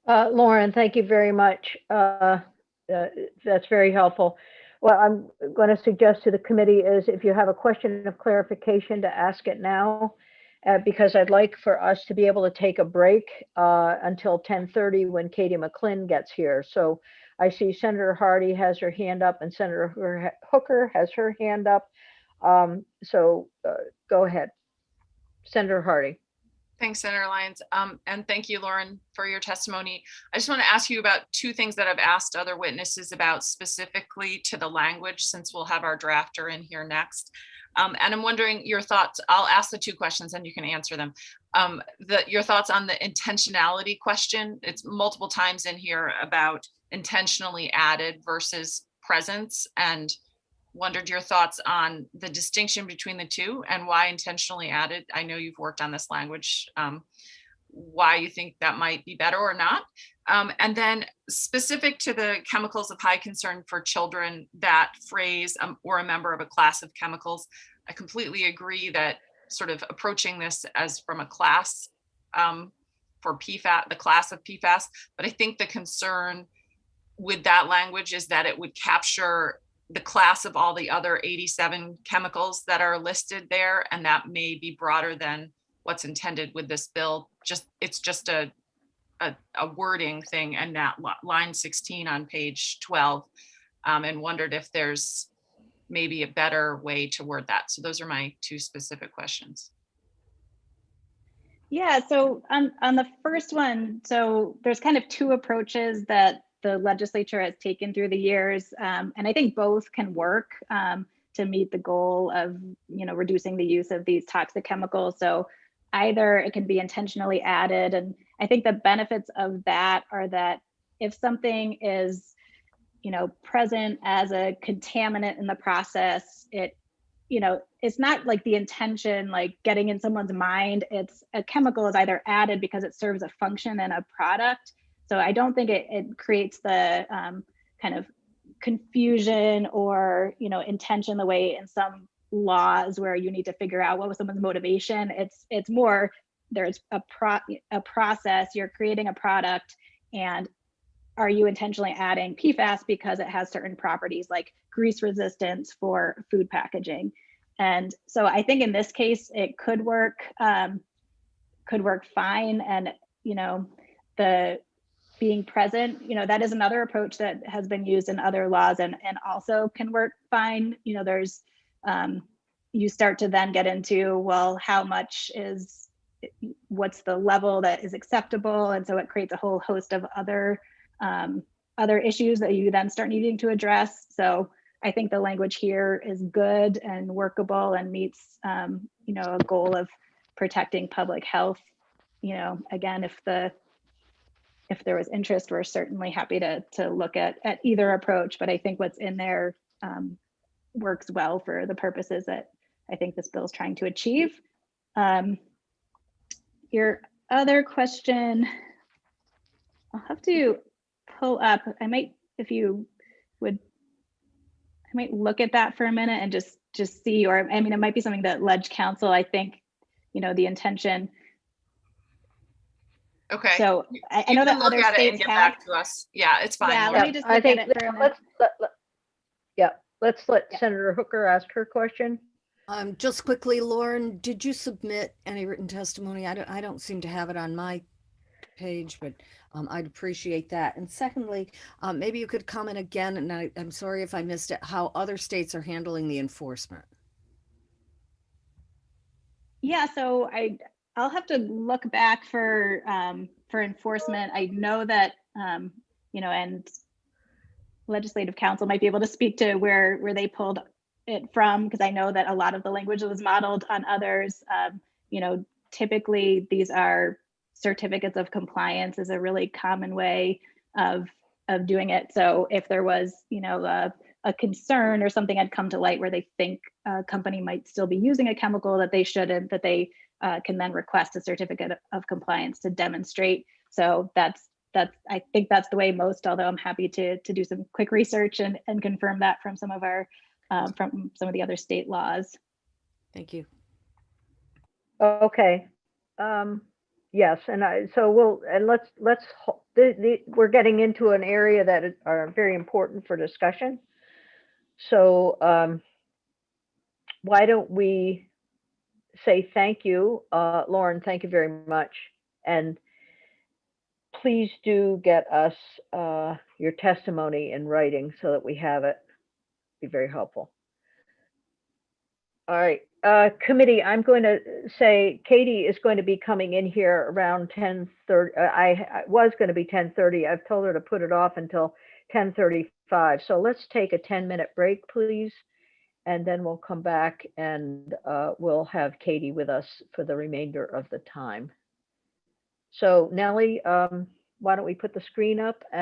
Lauren, thank you very much. That's very helpful. What I'm going to suggest to the committee is, if you have a question of clarification, to ask it now, because I'd like for us to be able to take a break until 10:30 when Katie McClinn gets here. So I see Senator Hardy has her hand up and Senator Hooker has her hand up. So go ahead, Senator Hardy. Thanks, Senator Lyons. And thank you, Lauren, for your testimony. I just want to ask you about two things that I've asked other witnesses about, specifically to the language, since we'll have our drafter in here next. And I'm wondering your thoughts. I'll ask the two questions and you can answer them. Your thoughts on the intentionality question. It's multiple times in here about intentionally added versus presence, and wondered your thoughts on the distinction between the two and why intentionally added. I know you've worked on this language, why you think that might be better or not. And then specific to the chemicals of high concern for children, that phrase, or a member of a class of chemicals, I completely agree that sort of approaching this as from a class for PFAS, the class of PFAS, but I think the concern with that language is that it would capture the class of all the other 87 chemicals that are listed there, and that may be broader than what's intended with this bill. It's just a wording thing, and that line 16 on page 12, and wondered if there's maybe a better way to word that. So those are my two specific questions. Yeah, so on the first one, so there's kind of two approaches that the legislature has taken through the years, and I think both can work to meet the goal of, you know, reducing the use of these toxic chemicals. So either it can be intentionally added, and I think the benefits of that are that if something is, you know, present as a contaminant in the process, it, you know, it's not like the intention, like getting in someone's mind. It's a chemical is either added because it serves a function in a product. So I don't think it creates the kind of confusion or, you know, intention the way in some laws where you need to figure out what was someone's motivation. It's more, there's a process, you're creating a product, and are you intentionally adding PFAS because it has certain properties like grease resistance for food packaging? And so I think in this case, it could work fine. And, you know, the being present, you know, that is another approach that has been used in other laws and also can work fine. You know, there's, you start to then get into, well, how much is, what's the level that is acceptable? And so it creates a whole host of other issues that you then start needing to address. So I think the language here is good and workable and meets, you know, a goal of protecting public health. You know, again, if there was interest, we're certainly happy to look at either approach, but I think what's in there works well for the purposes that I think this bill is trying to achieve. Your other question, I'll have to pull up. I might, if you would, I might look at that for a minute and just see, or I mean, it might be something that Ledge Council, I think, you know, the intention. Okay. So I know that other states states and get have. back to us. Yeah, it's fine. Yeah, let me just I look think at it for a minute. let's let Senator Hooker ask her question. Just quickly, Lauren, did you submit any written testimony? I don't seem to have it on my page, but I'd appreciate that. And secondly, maybe you could comment again, and I'm sorry if I missed it, how other states are handling the enforcement. Yeah, so I'll have to look back for enforcement. I know that you know, and legislative council might be able to speak to where they pulled it from, because I know that a lot of the language was modeled on others. You know, typically these are certificates of compliance is a really common way of doing it. So if there was, you know, a concern or something had come to light where they think a company might still be using a chemical that they shouldn't, that they can then request a certificate of compliance to demonstrate. So that's I think that's the way most, although I'm happy to do some quick research and confirm that from some of our from some of the other state laws. Thank you. Okay. Yes, and we're getting into an area that are very important for discussion. So why don't we say thank you, Lauren, thank you very much. And please do get us your testimony in writing so that we have it. Be very helpful. All right, committee, I'm going to say Katie is going to be coming in here around 10:30. I was going to be 10:30. I've told her to put it off until 10:35. So let's take a 10-minute break, please. And then we'll come back and we'll have Katie with us for the remainder of the time. So Nellie, why don't we put the screen up and